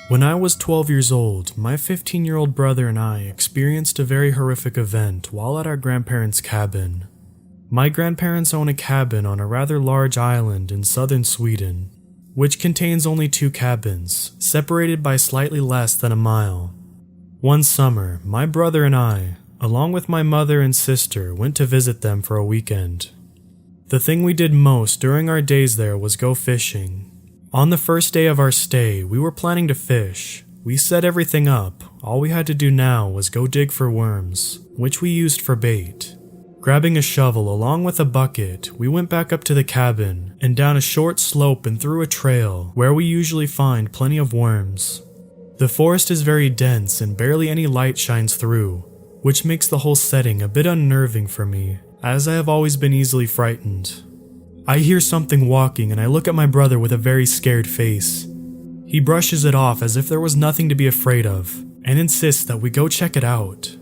When I was 12 years old, my 15-year-old brother and I experienced a very horrific event while at our grandparents' cabin. My grandparents own a cabin on a rather large island in southern Sweden, which contains only 2 cabins, separated by slightly less than a mile. One summer, my brother and I, along with my mother and sister, went to visit them for a weekend. The thing we did most during our days there was go fishing. On the first day of our stay, we were planning to fish. We set everything up. All we had to do now was go dig for worms, which we used for bait. Grabbing a shovel along with a bucket, we went back up to the cabin and down a short slope and through a trail where we usually find plenty of worms. The forest is very dense and barely any light shines through, which makes the whole setting a bit unnerving for me, as I have always been easily frightened. I hear something walking and I look at my brother with a very scared face. He brushes it off as if there was nothing to be afraid of, and insists that we go check it out.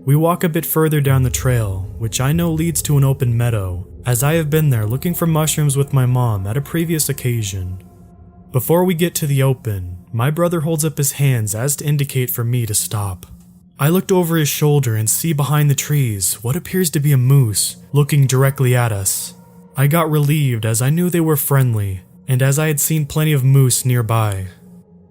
We walk a bit further down the trail, which I know leads to an open meadow, as I have been there looking for mushrooms with my mom at a previous occasion. Before we get to the open, my brother holds up his hands as to indicate for me to stop. I looked over his shoulder and see behind the trees what appears to be a moose looking directly at us. I got relieved as I knew they were friendly, and as I had seen plenty of moose nearby.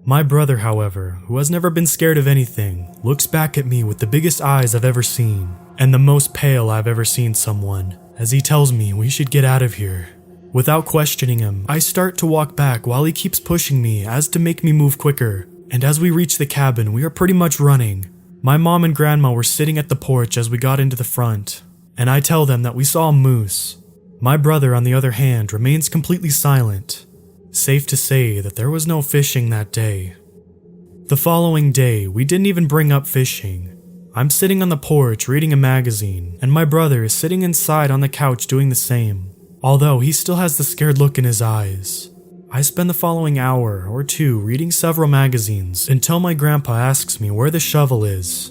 My brother, however, who has never been scared of anything, looks back at me with the biggest eyes I've ever seen, and the most pale I've ever seen someone, as he tells me we should get out of here. Without questioning him, I start to walk back while he keeps pushing me as to make me move quicker, and as we reach the cabin, we are pretty much running. My mom and grandma were sitting at the porch as we got into the front, and I tell them that we saw a moose. My brother, on the other hand, remains completely silent. Safe to say that there was no fishing that day. The following day, we didn't even bring up fishing. I'm sitting on the porch reading a magazine, and my brother is sitting inside on the couch doing the same, although he still has the scared look in his eyes. I spend the following hour or two reading several magazines until my grandpa asks me where the shovel is.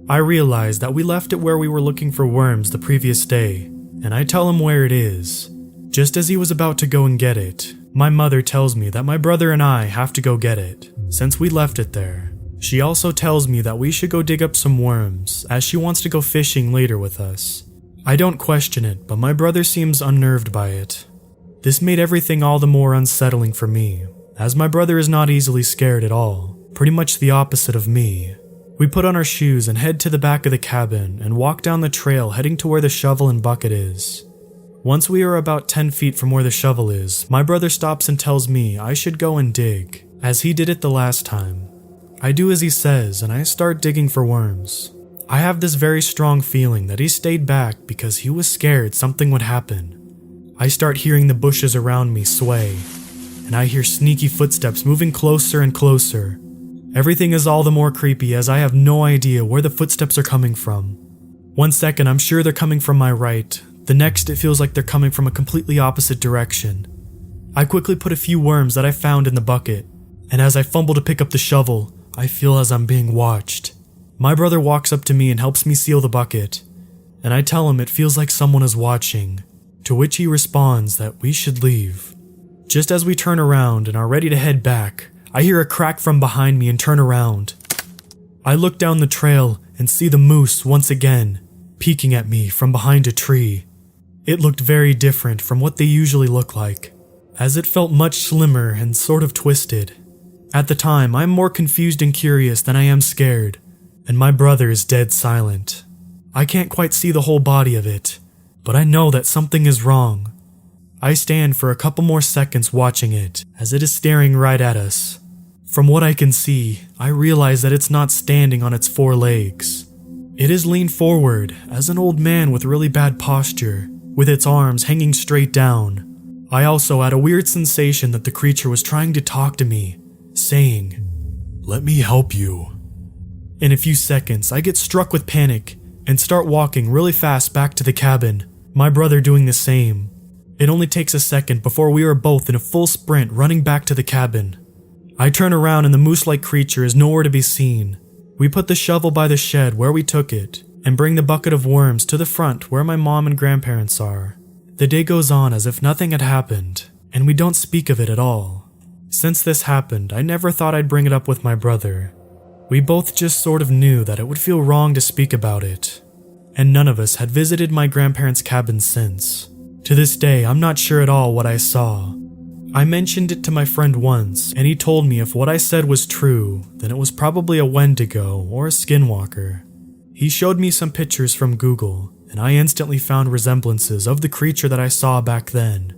I realize that we left it where we were looking for worms the previous day, and I tell him where it is. Just as he was about to go and get it, my mother tells me that my brother and I have to go get it, since we left it there. She also tells me that we should go dig up some worms, as she wants to go fishing later with us. I don't question it, but my brother seems unnerved by it. This made everything all the more unsettling for me, as my brother is not easily scared at all, pretty much the opposite of me. We put on our shoes and head to the back of the cabin and walk down the trail heading to where the shovel and bucket is. Once we are about 10 feet from where the shovel is, my brother stops and tells me I should go and dig, as he did it the last time. I do as he says and I start digging for worms. I have this very strong feeling that he stayed back because he was scared something would happen. I start hearing the bushes around me sway, and I hear sneaky footsteps moving closer and closer. Everything is all the more creepy as I have no idea where the footsteps are coming from. 1 second I'm sure they're coming from my right, the next it feels like they're coming from a completely opposite direction. I quickly put a few worms that I found in the bucket, and as I fumble to pick up the shovel, I feel as I'm being watched. My brother walks up to me and helps me seal the bucket, and I tell him it feels like someone is watching, to which he responds that we should leave. Just as we turn around and are ready to head back, I hear a crack from behind me and turn around. I look down the trail and see the moose once again, peeking at me from behind a tree. It looked very different from what they usually look like, as it felt much slimmer and sort of twisted. At the time, I'm more confused and curious than I am scared, and my brother is dead silent. I can't quite see the whole body of it, but I know that something is wrong. I stand for a couple more seconds watching it, as it is staring right at us. From what I can see, I realize that it's not standing on its 4 legs. It is leaned forward, as an old man with really bad posture, with its arms hanging straight down. I also had a weird sensation that the creature was trying to talk to me, saying, "Let me help you." In a few seconds, I get struck with panic and start walking really fast back to the cabin, my brother doing the same. It only takes a second before we are both in a full sprint running back to the cabin. I turn around and the moose-like creature is nowhere to be seen. We put the shovel by the shed where we took it and bring the bucket of worms to the front where my mom and grandparents are. The day goes on as if nothing had happened, and we don't speak of it at all. Since this happened, I never thought I'd bring it up with my brother. We both just sort of knew that it would feel wrong to speak about it, and none of us had visited my grandparents' cabin since. To this day, I'm not sure at all what I saw. I mentioned it to my friend once, and he told me if what I said was true, then it was probably a Wendigo or a Skinwalker. He showed me some pictures from Google, and I instantly found resemblances of the creature that I saw back then.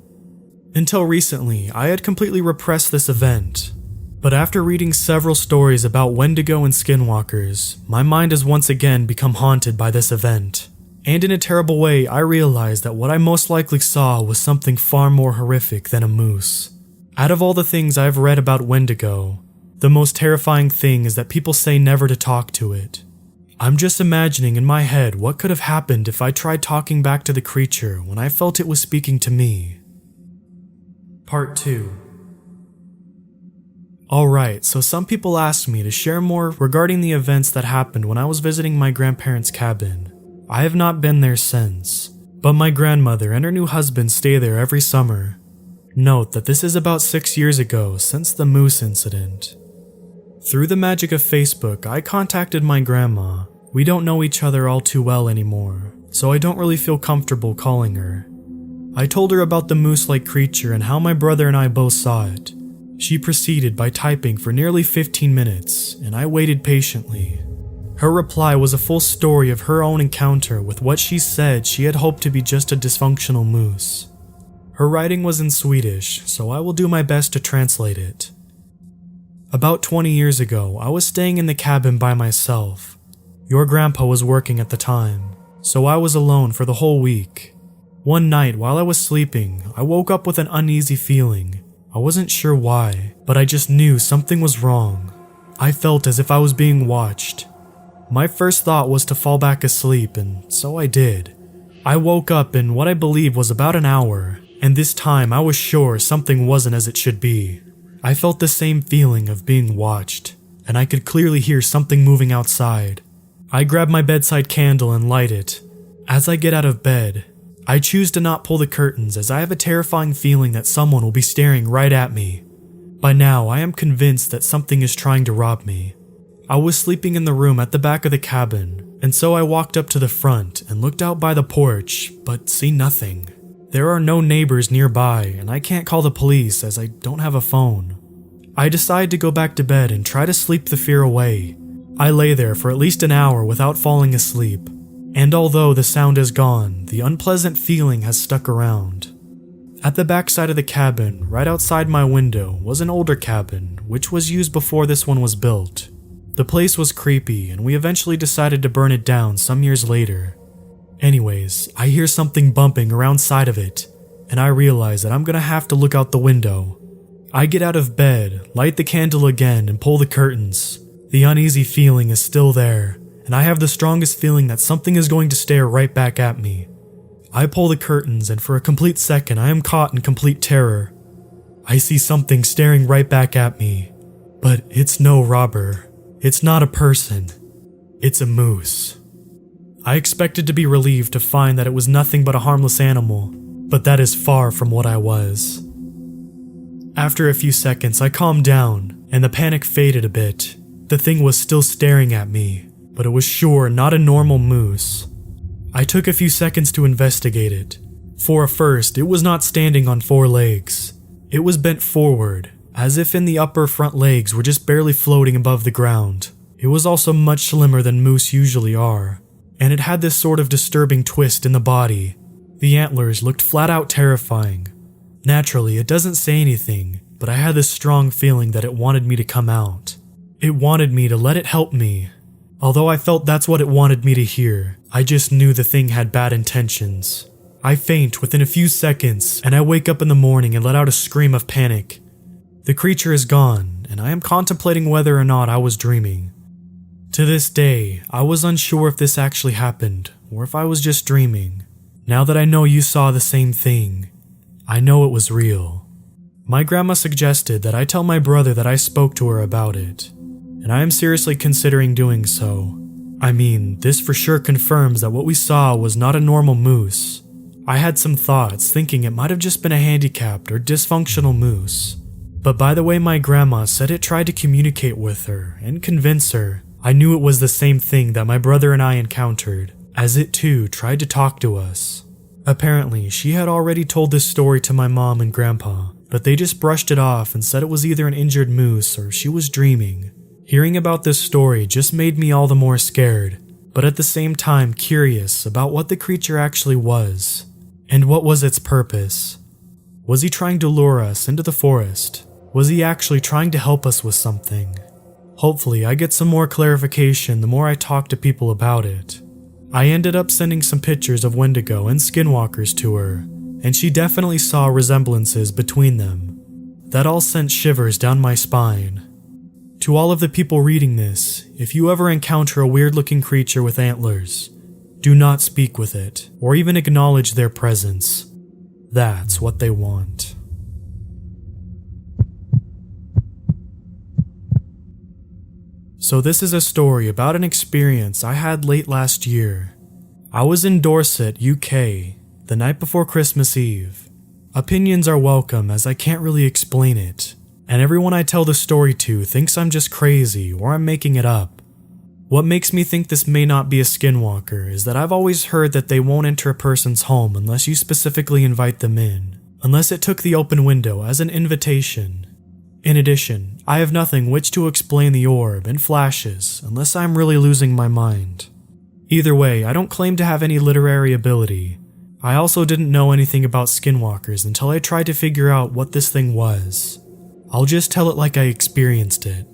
Until recently, I had completely repressed this event. But after reading several stories about Wendigo and Skinwalkers, my mind has once again become haunted by this event. And in a terrible way, I realized that what I most likely saw was something far more horrific than a moose. Out of all the things I've read about Wendigo, the most terrifying thing is that people say never to talk to it. I'm just imagining in my head what could have happened if I tried talking back to the creature when I felt it was speaking to me. Part 2. Alright, so some people asked me to share more regarding the events that happened when I was visiting my grandparents' cabin. I have not been there since, but my grandmother and her new husband stay there every summer. Note that this is about 6 years ago since the moose incident. Through the magic of Facebook, I contacted my grandma. We don't know each other all too well anymore, so I don't really feel comfortable calling her. I told her about the moose-like creature and how my brother and I both saw it. She proceeded by typing for nearly 15 minutes, and I waited patiently. Her reply was a full story of her own encounter with what she said she had hoped to be just a dysfunctional moose. Her writing was in Swedish, so I will do my best to translate it. About 20 years ago, I was staying in the cabin by myself. Your grandpa was working at the time, so I was alone for the whole week. One night while I was sleeping, I woke up with an uneasy feeling. I wasn't sure why, but I just knew something was wrong. I felt as if I was being watched. My first thought was to fall back asleep, and so I did. I woke up in what I believe was about an hour, and this time I was sure something wasn't as it should be. I felt the same feeling of being watched, and I could clearly hear something moving outside. I grab my bedside candle and light it. As I get out of bed, I choose to not pull the curtains as I have a terrifying feeling that someone will be staring right at me. By now, I am convinced that something is trying to rob me. I was sleeping in the room at the back of the cabin, and so I walked up to the front and looked out by the porch, but see nothing. There are no neighbors nearby, and I can't call the police as I don't have a phone. I decide to go back to bed and try to sleep the fear away. I lay there for at least an hour without falling asleep, and although the sound is gone, the unpleasant feeling has stuck around. At the backside of the cabin, right outside my window, was an older cabin, which was used before this one was built. The place was creepy, and we eventually decided to burn it down some years later. Anyways, I hear something bumping around side of it, and I realize that I'm gonna have to look out the window. I get out of bed, light the candle again, and pull the curtains. The uneasy feeling is still there, and I have the strongest feeling that something is going to stare right back at me. I pull the curtains, and for a complete second I am caught in complete terror. I see something staring right back at me, but it's no robber. It's not a person. It's a moose. I expected to be relieved to find that it was nothing but a harmless animal, but that is far from what I was. After a few seconds, I calmed down, and the panic faded a bit. The thing was still staring at me, but it was sure not a normal moose. I took a few seconds to investigate it. For a first, it was not standing on 4 legs. It was bent forward, as if in the upper front legs were just barely floating above the ground. It was also much slimmer than moose usually are, and it had this sort of disturbing twist in the body. The antlers looked flat out terrifying. Naturally, it doesn't say anything, but I had this strong feeling that it wanted me to come out. It wanted me to let it help me. Although I felt that's what it wanted me to hear, I just knew the thing had bad intentions. I faint within a few seconds, and I wake up in the morning and let out a scream of panic. The creature is gone, and I am contemplating whether or not I was dreaming. To this day, I was unsure if this actually happened, or if I was just dreaming. Now that I know you saw the same thing, I know it was real. My grandma suggested that I tell my brother that I spoke to her about it, and I am seriously considering doing so. I mean, this for sure confirms that what we saw was not a normal moose. I had some thoughts thinking it might have just been a handicapped or dysfunctional moose. But by the way my grandma said it tried to communicate with her and convince her, I knew it was the same thing that my brother and I encountered, as it too tried to talk to us. Apparently, she had already told this story to my mom and grandpa, but they just brushed it off and said it was either an injured moose or she was dreaming. Hearing about this story just made me all the more scared, but at the same time curious about what the creature actually was, and what was its purpose. Was he trying to lure us into the forest? Was he actually trying to help us with something? Hopefully I get some more clarification the more I talk to people about it. I ended up sending some pictures of Wendigo and Skinwalkers to her, and she definitely saw resemblances between them. That all sent shivers down my spine. To all of the people reading this, if you ever encounter a weird-looking creature with antlers, do not speak with it, or even acknowledge their presence. That's what they want. So this is a story about an experience I had late last year. I was in Dorset, UK, the night before Christmas Eve. Opinions are welcome as I can't really explain it, and everyone I tell the story to thinks I'm just crazy or I'm making it up. What makes me think this may not be a skinwalker is that I've always heard that they won't enter a person's home unless you specifically invite them in, unless it took the open window as an invitation. In addition, I have nothing which to explain the orb and flashes unless I'm really losing my mind. Either way, I don't claim to have any literary ability. I also didn't know anything about skinwalkers until I tried to figure out what this thing was. I'll just tell it like I experienced it.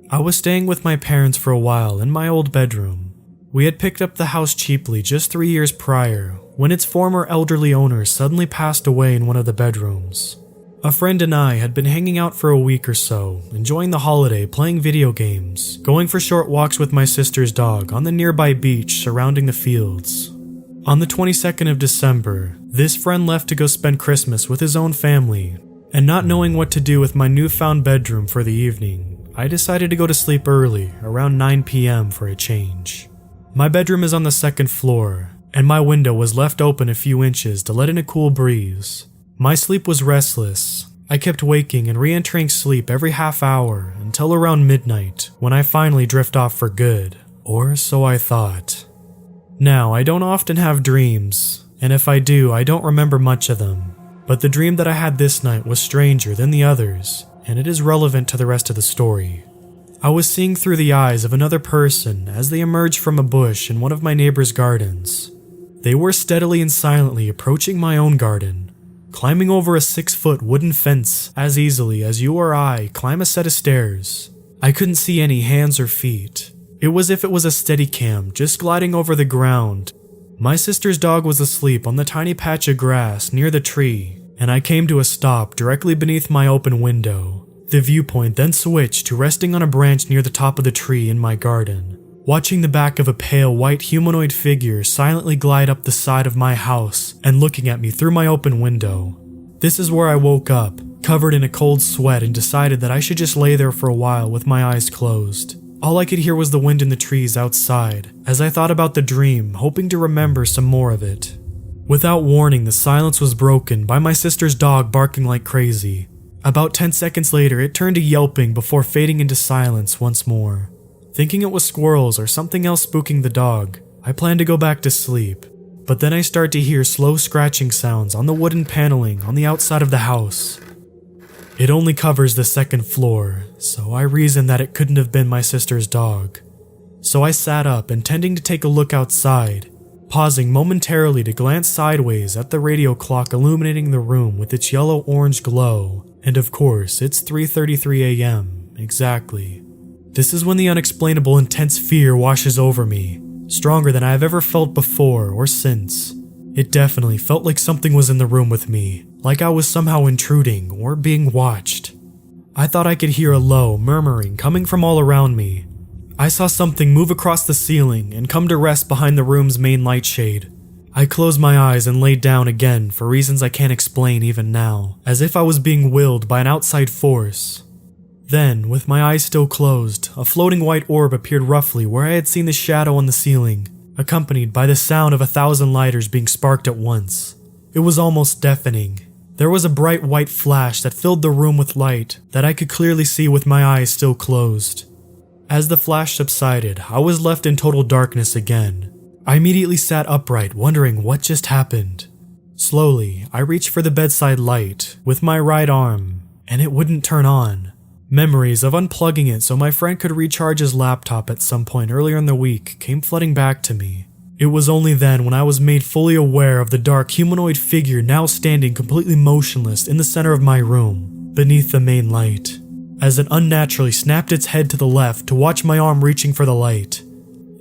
I was staying with my parents for a while in my old bedroom. We had picked up the house cheaply just 3 years prior, when its former elderly owner suddenly passed away in one of the bedrooms. A friend and I had been hanging out for a week or so, enjoying the holiday playing video games, going for short walks with my sister's dog on the nearby beach surrounding the fields. On the 22nd of December, this friend left to go spend Christmas with his own family, and not knowing what to do with my newfound bedroom for the evening, I decided to go to sleep early, around 9 p.m. for a change. My bedroom is on the second floor, and my window was left open a few inches to let in a cool breeze. My sleep was restless. I kept waking and re-entering sleep every half hour until around midnight, when I finally drift off for good, or so I thought. Now, I don't often have dreams, and if I do, I don't remember much of them, but the dream that I had this night was stranger than the others, and it is relevant to the rest of the story. I was seeing through the eyes of another person as they emerged from a bush in one of my neighbor's gardens. They were steadily and silently approaching my own garden, climbing over a 6-foot wooden fence as easily as you or I climb a set of stairs. I couldn't see any hands or feet. It was as if it was a Steadicam just gliding over the ground. My sister's dog was asleep on the tiny patch of grass near the tree, and I came to a stop directly beneath my open window. The viewpoint then switched to resting on a branch near the top of the tree in my garden, watching the back of a pale white humanoid figure silently glide up the side of my house and looking at me through my open window. This is where I woke up, covered in a cold sweat, and decided that I should just lay there for a while with my eyes closed. All I could hear was the wind in the trees outside as I thought about the dream, hoping to remember some more of it. Without warning, the silence was broken by my sister's dog barking like crazy. About 10 seconds later, it turned to yelping before fading into silence once more. Thinking it was squirrels or something else spooking the dog, I planned to go back to sleep, but then I start to hear slow scratching sounds on the wooden paneling on the outside of the house. It only covers the second floor, so I reasoned that it couldn't have been my sister's dog. So I sat up, intending to take a look outside, pausing momentarily to glance sideways at the radio clock illuminating the room with its yellow-orange glow, and of course, it's 3:33 a.m. exactly. This is when the unexplainable intense fear washes over me, stronger than I have ever felt before or since. It definitely felt like something was in the room with me, like I was somehow intruding or being watched. I thought I could hear a low murmuring coming from all around me. I saw something move across the ceiling and come to rest behind the room's main light shade. I closed my eyes and laid down again for reasons I can't explain even now, as if I was being willed by an outside force. Then, with my eyes still closed, a floating white orb appeared roughly where I had seen the shadow on the ceiling, accompanied by the sound of 1,000 lighters being sparked at once. It was almost deafening. There was a bright white flash that filled the room with light that I could clearly see with my eyes still closed. As the flash subsided, I was left in total darkness again. I immediately sat upright, wondering what just happened. Slowly, I reached for the bedside light with my right arm, and it wouldn't turn on. Memories of unplugging it so my friend could recharge his laptop at some point earlier in the week came flooding back to me. It was only then when I was made fully aware of the dark humanoid figure now standing completely motionless in the center of my room, beneath the main light, as it unnaturally snapped its head to the left to watch my arm reaching for the light.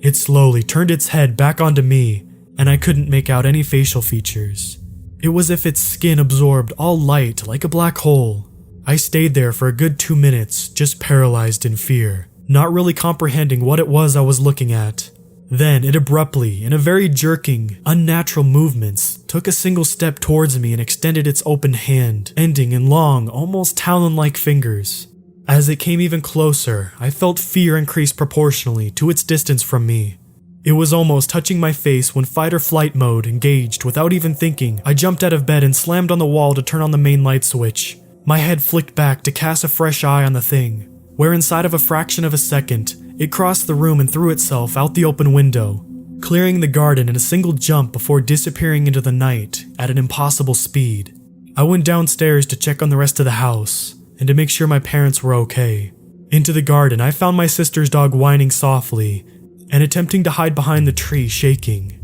It slowly turned its head back onto me, and I couldn't make out any facial features. It was as if its skin absorbed all light like a black hole. I stayed there for a good 2 minutes, just paralyzed in fear, not really comprehending what it was I was looking at. Then it abruptly, in a very jerking, unnatural movements, took a single step towards me and extended its open hand, ending in long, almost talon-like fingers. As it came even closer, I felt fear increase proportionally to its distance from me. It was almost touching my face when fight or flight mode engaged. Without even thinking, I jumped out of bed and slammed on the wall to turn on the main light switch. My head flicked back to cast a fresh eye on the thing, where inside of a fraction of a second, it crossed the room and threw itself out the open window, clearing the garden in a single jump before disappearing into the night at an impossible speed. I went downstairs to check on the rest of the house, and to make sure my parents were okay. Into the garden, I found my sister's dog whining softly, and attempting to hide behind the tree, shaking.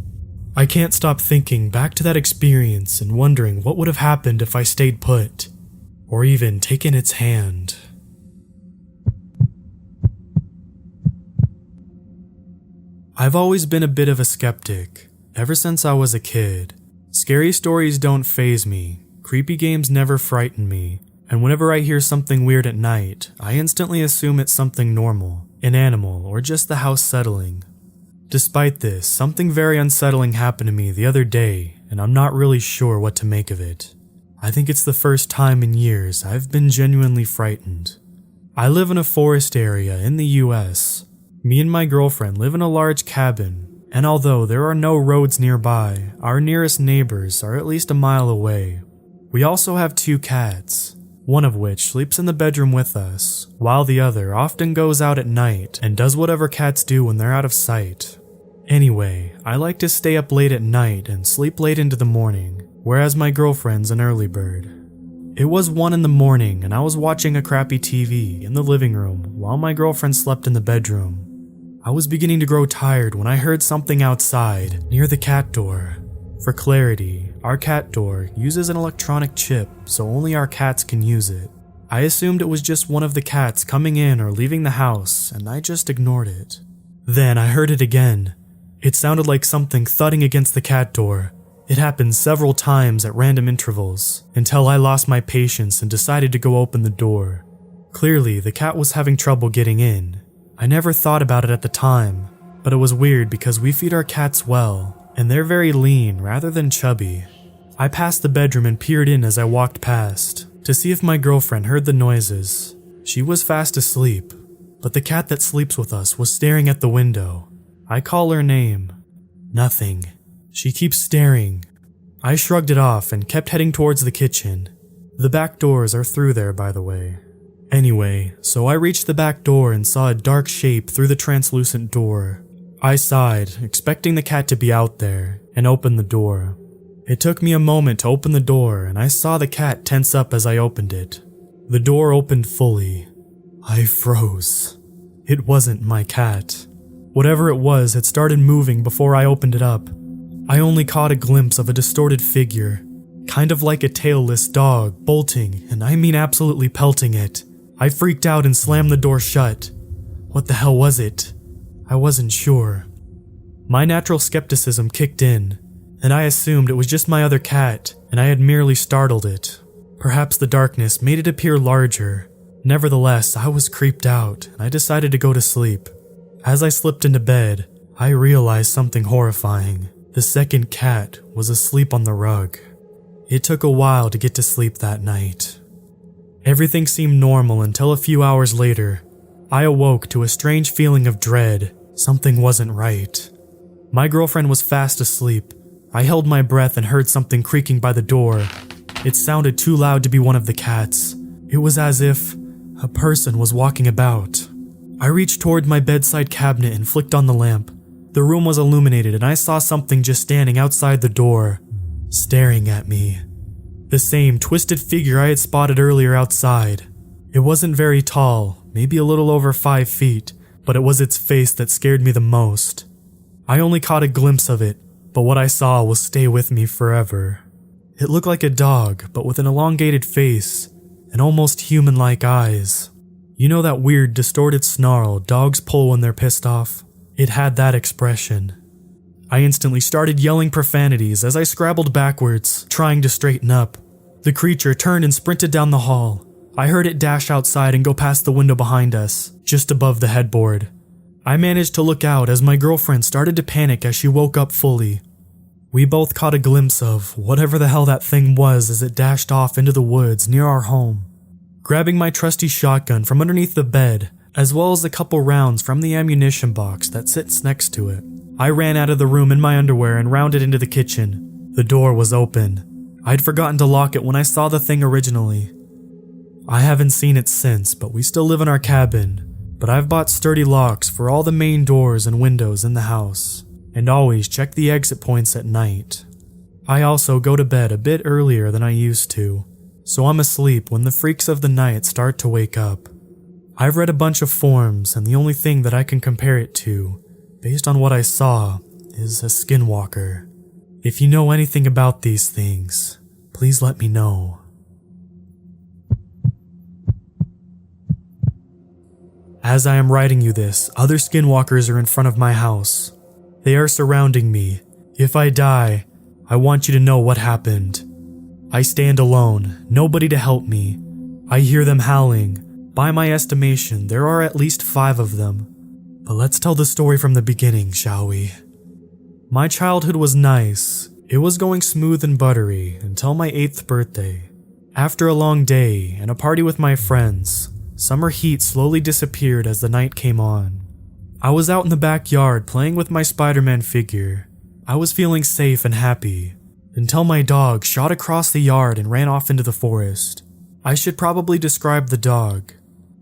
I can't stop thinking back to that experience and wondering what would have happened if I stayed put, or even taken its hand. I've always been a bit of a skeptic, ever since I was a kid. Scary stories don't faze me, creepy games never frighten me, and whenever I hear something weird at night, I instantly assume it's something normal, an animal, or just the house settling. Despite this, something very unsettling happened to me the other day, and I'm not really sure what to make of it. I think it's the first time in years I've been genuinely frightened. I live in a forest area in the US. Me and my girlfriend live in a large cabin, and although there are no roads nearby, our nearest neighbors are at least a mile away. We also have 2 cats, one of which sleeps in the bedroom with us, while the other often goes out at night and does whatever cats do when they're out of sight. Anyway, I like to stay up late at night and sleep late into the morning, whereas my girlfriend's an early bird. It was 1 in the morning and I was watching a crappy TV in the living room while my girlfriend slept in the bedroom. I was beginning to grow tired when I heard something outside, near the cat door. For clarity, our cat door uses an electronic chip, so only our cats can use it. I assumed it was just one of the cats coming in or leaving the house, and I just ignored it. Then I heard it again. It sounded like something thudding against the cat door. It happened several times at random intervals, until I lost my patience and decided to go open the door. Clearly, the cat was having trouble getting in. I never thought about it at the time, but it was weird because we feed our cats well, and they're very lean rather than chubby. I passed the bedroom and peered in as I walked past, to see if my girlfriend heard the noises. She was fast asleep, but the cat that sleeps with us was staring at the window. I call her name. Nothing. She keeps staring. I shrugged it off and kept heading towards the kitchen. The back doors are through there, by the way. Anyway, so I reached the back door and saw a dark shape through the translucent door. I sighed, expecting the cat to be out there, and opened the door. It took me a moment to open the door, and I saw the cat tense up as I opened it. The door opened fully. I froze. It wasn't my cat. Whatever it was had started moving before I opened it up. I only caught a glimpse of a distorted figure, kind of like a tailless dog, bolting, and I mean absolutely pelting it. I freaked out and slammed the door shut. What the hell was it? I wasn't sure. My natural skepticism kicked in, and I assumed it was just my other cat, and I had merely startled it. Perhaps the darkness made it appear larger. Nevertheless, I was creeped out, and I decided to go to sleep. As I slipped into bed, I realized something horrifying. The second cat was asleep on the rug. It took a while to get to sleep that night. Everything seemed normal until a few hours later, I awoke to a strange feeling of dread. Something wasn't right. My girlfriend was fast asleep. I held my breath and heard something creaking by the door, It sounded too loud to be one of the cats. It was as if a person was walking about. I reached toward my bedside cabinet and flicked on the lamp. The room was illuminated and I saw something just standing outside the door, staring at me. The same twisted figure I had spotted earlier outside. It wasn't very tall, maybe a little over 5 feet, but it was its face that scared me the most. I only caught a glimpse of it, but what I saw will stay with me forever. It looked like a dog, but with an elongated face and almost human-like eyes. You know that weird, distorted snarl dogs pull when they're pissed off? It had that expression. I instantly started yelling profanities as I scrabbled backwards, trying to straighten up. The creature turned and sprinted down the hall. I heard it dash outside and go past the window behind us, just above the headboard. I managed to look out as my girlfriend started to panic as she woke up fully. We both caught a glimpse of whatever the hell that thing was as it dashed off into the woods near our home. Grabbing my trusty shotgun from underneath the bed, as well as a couple rounds from the ammunition box that sits next to it, I ran out of the room in my underwear and rounded into the kitchen. The door was open. I'd forgotten to lock it when I saw the thing originally. I haven't seen it since, but we still live in our cabin. But I've bought sturdy locks for all the main doors and windows in the house, and always check the exit points at night. I also go to bed a bit earlier than I used to, so I'm asleep when the freaks of the night start to wake up. I've read a bunch of forums, and the only thing that I can compare it to, based on what I saw, is a Skinwalker. If you know anything about these things, please let me know. As I am writing you this, other Skinwalkers are in front of my house. They are surrounding me. If I die, I want you to know what happened. I stand alone, nobody to help me. I hear them howling. By my estimation, there are at least 5 of them. But let's tell the story from the beginning, shall we? My childhood was nice. It was going smooth and buttery until my 8th birthday. After a long day and a party with my friends, summer heat slowly disappeared as the night came on. I was out in the backyard playing with my Spider-Man figure. I was feeling safe and happy, until my dog shot across the yard and ran off into the forest. I should probably describe the dog.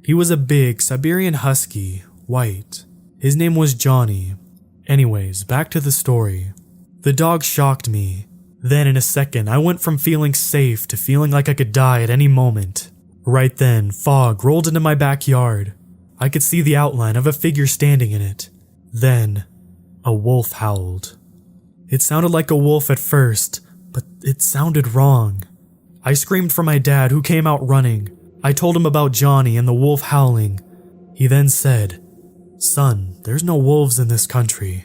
He was a big Siberian Husky, white. His name was Johnny. Anyways, back to the story. The dog shocked me. Then in a second, I went from feeling safe to feeling like I could die at any moment. Right then, fog rolled into my backyard. I could see the outline of a figure standing in it. Then, a wolf howled. It sounded like a wolf at first, but it sounded wrong. I screamed for my dad, who came out running. I told him about Johnny and the wolf howling. He then said, "Son, there's no wolves in this country."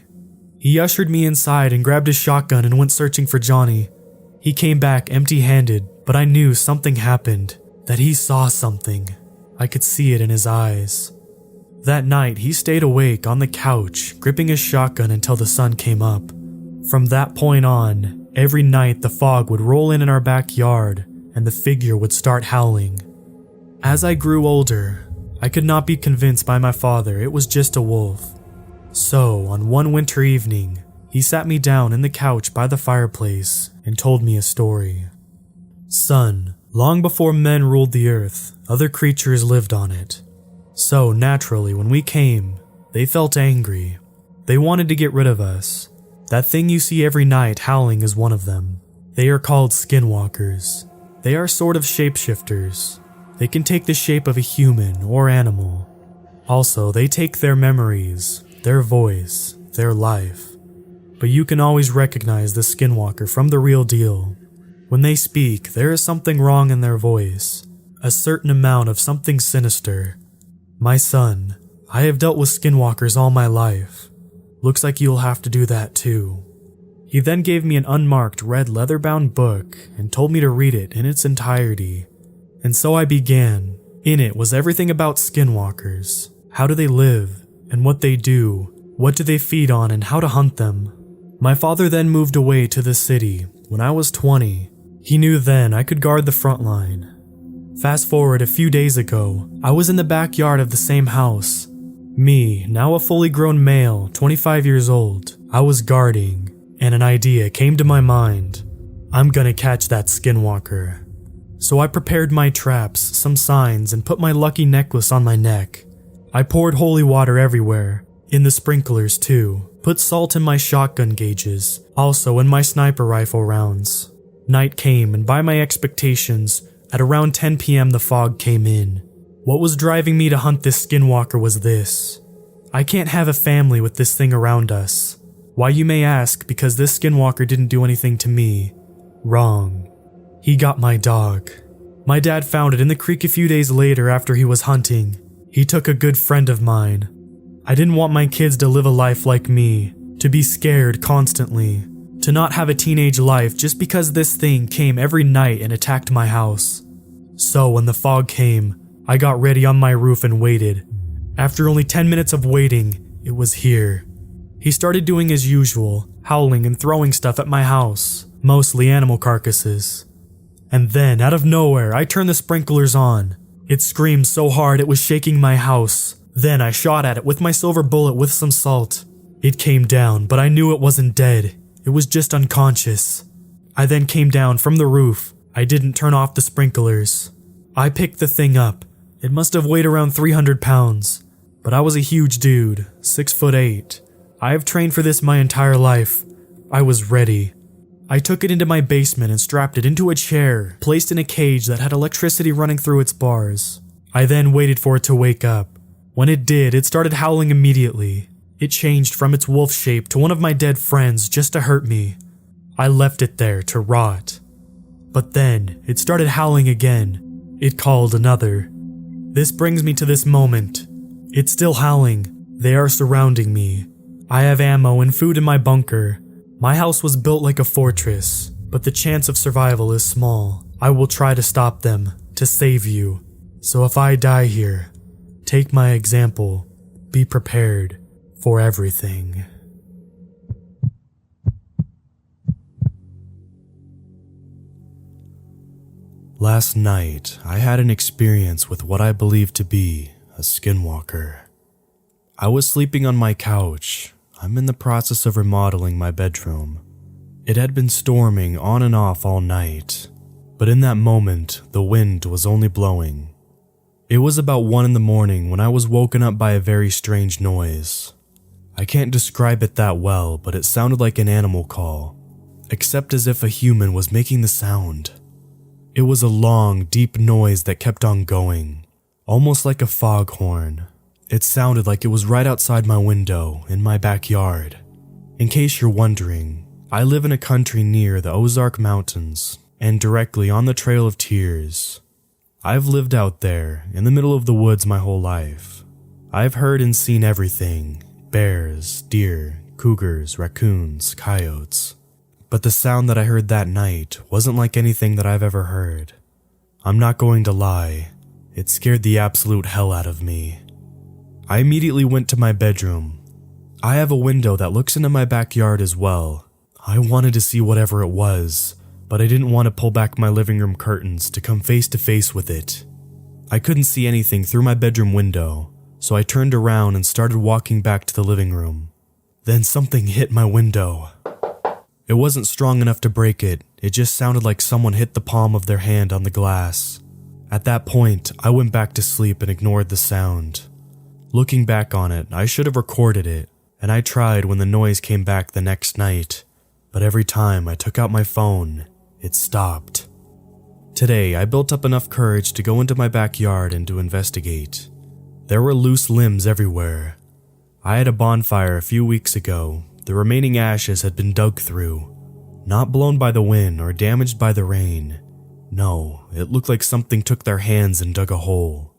He ushered me inside and grabbed his shotgun and went searching for Johnny. He came back empty-handed, but I knew something happened. That he saw something. I could see it in his eyes. That night, he stayed awake on the couch, gripping his shotgun until the sun came up. From that point on, every night the fog would roll in our backyard, and the figure would start howling. As I grew older, I could not be convinced by my father it was just a wolf. So, on one winter evening, he sat me down in the couch by the fireplace and told me a story. "Son, long before men ruled the earth, other creatures lived on it. So naturally, when we came, they felt angry. They wanted to get rid of us. That thing you see every night howling is one of them. They are called Skinwalkers. They are sort of shapeshifters. They can take the shape of a human or animal. Also, they take their memories, their voice, their life. But you can always recognize the Skinwalker from the real deal. When they speak, there is something wrong in their voice, a certain amount of something sinister. My son, I have dealt with Skinwalkers all my life. Looks like you'll have to do that too." He then gave me an unmarked red leather-bound book and told me to read it in its entirety. And so I began. In it was everything about Skinwalkers. How do they live, and what they do, what do they feed on, and how to hunt them. My father then moved away to the city when I was 20. He knew then I could guard the front line. Fast forward a few days ago, I was in the backyard of the same house. Me, now a fully grown male, 25 years old, I was guarding, and an idea came to my mind. I'm gonna catch that Skinwalker. So I prepared my traps, some signs, and put my lucky necklace on my neck. I poured holy water everywhere, in the sprinklers too, put salt in my shotgun gauges, also in my sniper rifle rounds. Night came, and by my expectations, at around 10 p.m. the fog came in. What was driving me to hunt this Skinwalker was this. I can't have a family with this thing around us. Why, you may ask, because this Skinwalker didn't do anything to me. Wrong. He got my dog. My dad found it in the creek a few days later after he was hunting. He took a good friend of mine. I didn't want my kids to live a life like me, to be scared constantly, to not have a teenage life just because this thing came every night and attacked my house. So when the fog came, I got ready on my roof and waited. After only 10 minutes of waiting, it was here. He started doing as usual, howling and throwing stuff at my house, mostly animal carcasses. And then, out of nowhere, I turned the sprinklers on. It screamed so hard it was shaking my house. Then I shot at it with my silver bullet with some salt. It came down, but I knew it wasn't dead. It was just unconscious. I then came down from the roof. I didn't turn off the sprinklers. I picked the thing up. It must have weighed around 300 pounds. But I was a huge dude, 6'8". I have trained for this my entire life. I was ready. I took it into my basement and strapped it into a chair, placed in a cage that had electricity running through its bars. I then waited for it to wake up. When it did, it started howling immediately. It changed from its wolf shape to one of my dead friends just to hurt me. I left it there to rot. But then, it started howling again. It called another. This brings me to this moment. It's still howling. They are surrounding me. I have ammo and food in my bunker. My house was built like a fortress, but the chance of survival is small. I will try to stop them, to save you. So if I die here, take my example. Be prepared for everything. Last night, I had an experience with what I believe to be a Skinwalker. I was sleeping on my couch. I'm in the process of remodeling my bedroom. It had been storming on and off all night, but in that moment, the wind was only blowing. It was about 1 in the morning when I was woken up by a very strange noise. I can't describe it that well, but it sounded like an animal call, except as if a human was making the sound. It was a long, deep noise that kept on going, almost like a foghorn. It sounded like it was right outside my window, in my backyard. In case you're wondering, I live in a country near the Ozark Mountains, and directly on the Trail of Tears. I've lived out there, in the middle of the woods my whole life. I've heard and seen everything: bears, deer, cougars, raccoons, coyotes. But the sound that I heard that night wasn't like anything that I've ever heard. I'm not going to lie, it scared the absolute hell out of me. I immediately went to my bedroom. I have a window that looks into my backyard as well. I wanted to see whatever it was, but I didn't want to pull back my living room curtains to come face to face with it. I couldn't see anything through my bedroom window, so I turned around and started walking back to the living room. Then something hit my window. It wasn't strong enough to break it, it just sounded like someone hit the palm of their hand on the glass. At that point, I went back to sleep and ignored the sound. Looking back on it, I should have recorded it, and I tried when the noise came back the next night, but every time I took out my phone, it stopped. Today, I built up enough courage to go into my backyard and to investigate. There were loose limbs everywhere. I had a bonfire a few weeks ago. The remaining ashes had been dug through, not blown by the wind or damaged by the rain. No, it looked like something took their hands and dug a hole.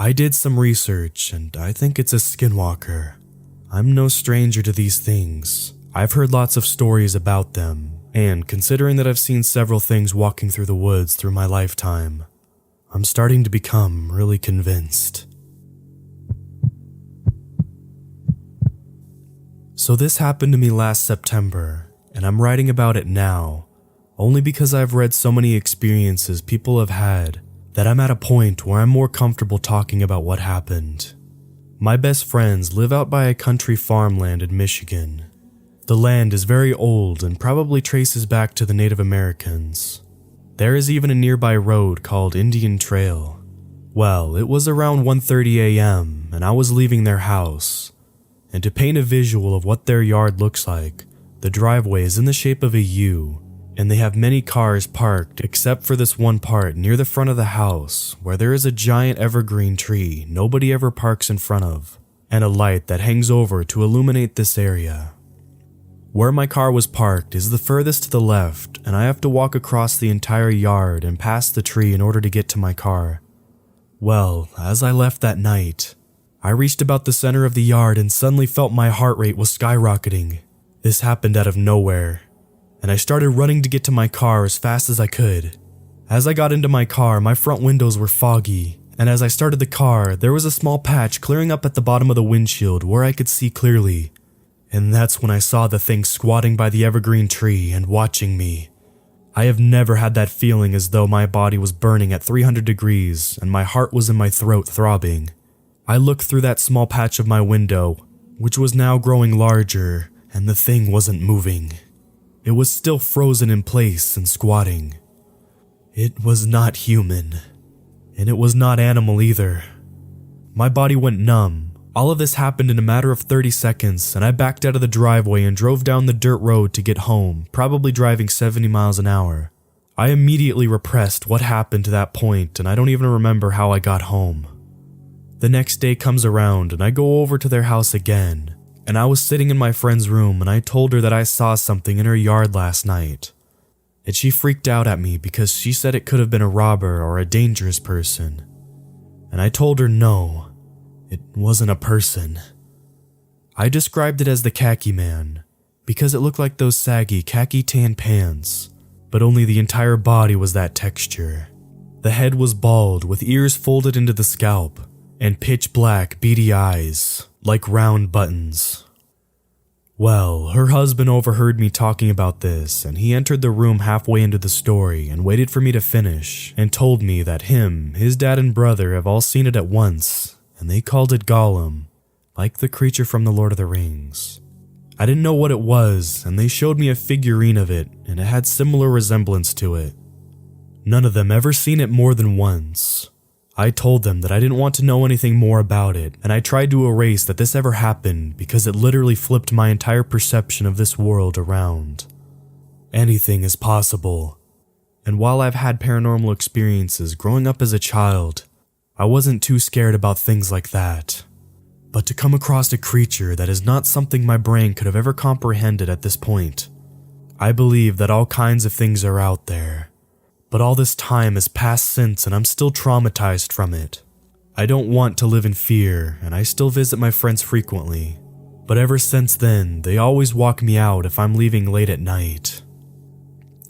I did some research, and I think it's a Skinwalker. I'm no stranger to these things. I've heard lots of stories about them, and considering that I've seen several things walking through the woods through my lifetime, I'm starting to become really convinced. So this happened to me last September, and I'm writing about it now, only because I've read so many experiences people have had that I'm at a point where I'm more comfortable talking about what happened. My best friends live out by a country farmland in Michigan. The land is very old and probably traces back to the Native Americans. There is even a nearby road called Indian Trail. Well, it was around 1:30 a.m. and I was leaving their house. And to paint a visual of what their yard looks like, the driveway is in the shape of a U, and they have many cars parked except for this one part near the front of the house where there is a giant evergreen tree nobody ever parks in front of, and a light that hangs over to illuminate this area. Where my car was parked is the furthest to the left, and I have to walk across the entire yard and past the tree in order to get to my car. Well, as I left that night, I reached about the center of the yard and suddenly felt my heart rate was skyrocketing. This happened out of nowhere, and I started running to get to my car as fast as I could. As I got into my car, my front windows were foggy, and as I started the car, there was a small patch clearing up at the bottom of the windshield where I could see clearly. And that's when I saw the thing squatting by the evergreen tree and watching me. I have never had that feeling as though my body was burning at 300 degrees and my heart was in my throat throbbing. I looked through that small patch of my window, which was now growing larger, and the thing wasn't moving. It was still frozen in place and squatting. It was not human, and it was not animal either. My body went numb. All of this happened in a matter of 30 seconds, and I backed out of the driveway and drove down the dirt road to get home, probably driving 70 miles an hour. I immediately repressed what happened to that point, and I don't even remember how I got home. The next day comes around, and I go over to their house again, and I was sitting in my friend's room, and I told her that I saw something in her yard last night. And she freaked out at me because she said it could have been a robber or a dangerous person. And I told her no. It wasn't a person. I described it as the khaki man, because it looked like those saggy khaki tan pants, but only the entire body was that texture. The head was bald with ears folded into the scalp, and pitch black beady eyes, like round buttons. Well, her husband overheard me talking about this, and he entered the room halfway into the story and waited for me to finish, and told me that him, his dad and brother have all seen it at once, and they called it Gollum, like the creature from the Lord of the Rings. I didn't know what it was, and they showed me a figurine of it, and it had similar resemblance to it. None of them ever seen it more than once. I told them that I didn't want to know anything more about it, and I tried to erase that this ever happened because it literally flipped my entire perception of this world around. Anything is possible. And while I've had paranormal experiences growing up as a child, I wasn't too scared about things like that. But to come across a creature that is not something my brain could have ever comprehended at this point, I believe that all kinds of things are out there. But all this time has passed since and I'm still traumatized from it. I don't want to live in fear and I still visit my friends frequently. But ever since then, they always walk me out if I'm leaving late at night.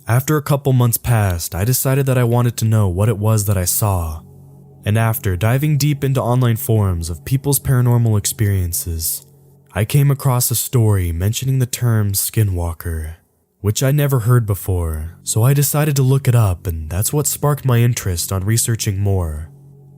After a couple months passed, I decided that I wanted to know what it was that I saw. And after diving deep into online forums of people's paranormal experiences, I came across a story mentioning the term Skinwalker, which I never heard before, so I decided to look it up, and that's what sparked my interest on researching more.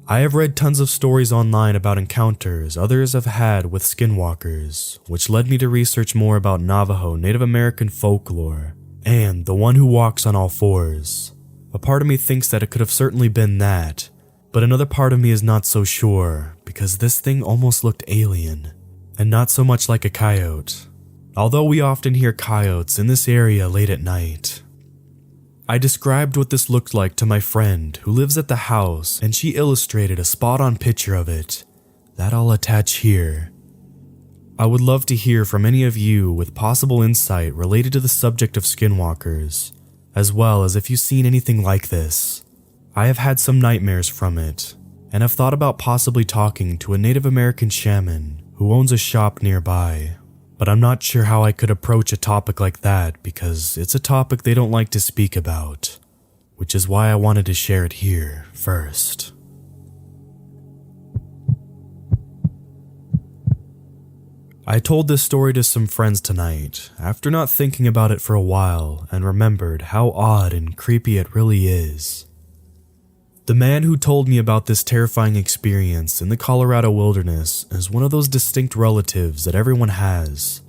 I have read tons of stories online about encounters others have had with skinwalkers, which led me to research more about Navajo Native American folklore, and the one who walks on all fours. A part of me thinks that it could have certainly been that, but another part of me is not so sure, because this thing almost looked alien, and not so much like a coyote, although we often hear coyotes in this area late at night. I described what this looked like to my friend who lives at the house, and she illustrated a spot-on picture of it that I'll attach here. I would love to hear from any of you with possible insight related to the subject of skinwalkers, as well as if you've seen anything like this. I have had some nightmares from it, and have thought about possibly talking to a Native American shaman who owns a shop nearby, but I'm not sure how I could approach a topic like that because it's a topic they don't like to speak about, which is why I wanted to share it here first. I told this story to some friends tonight after not thinking about it for a while and remembered how odd and creepy it really is. The man who told me about this terrifying experience in the Colorado wilderness is one of those distinct relatives that everyone has.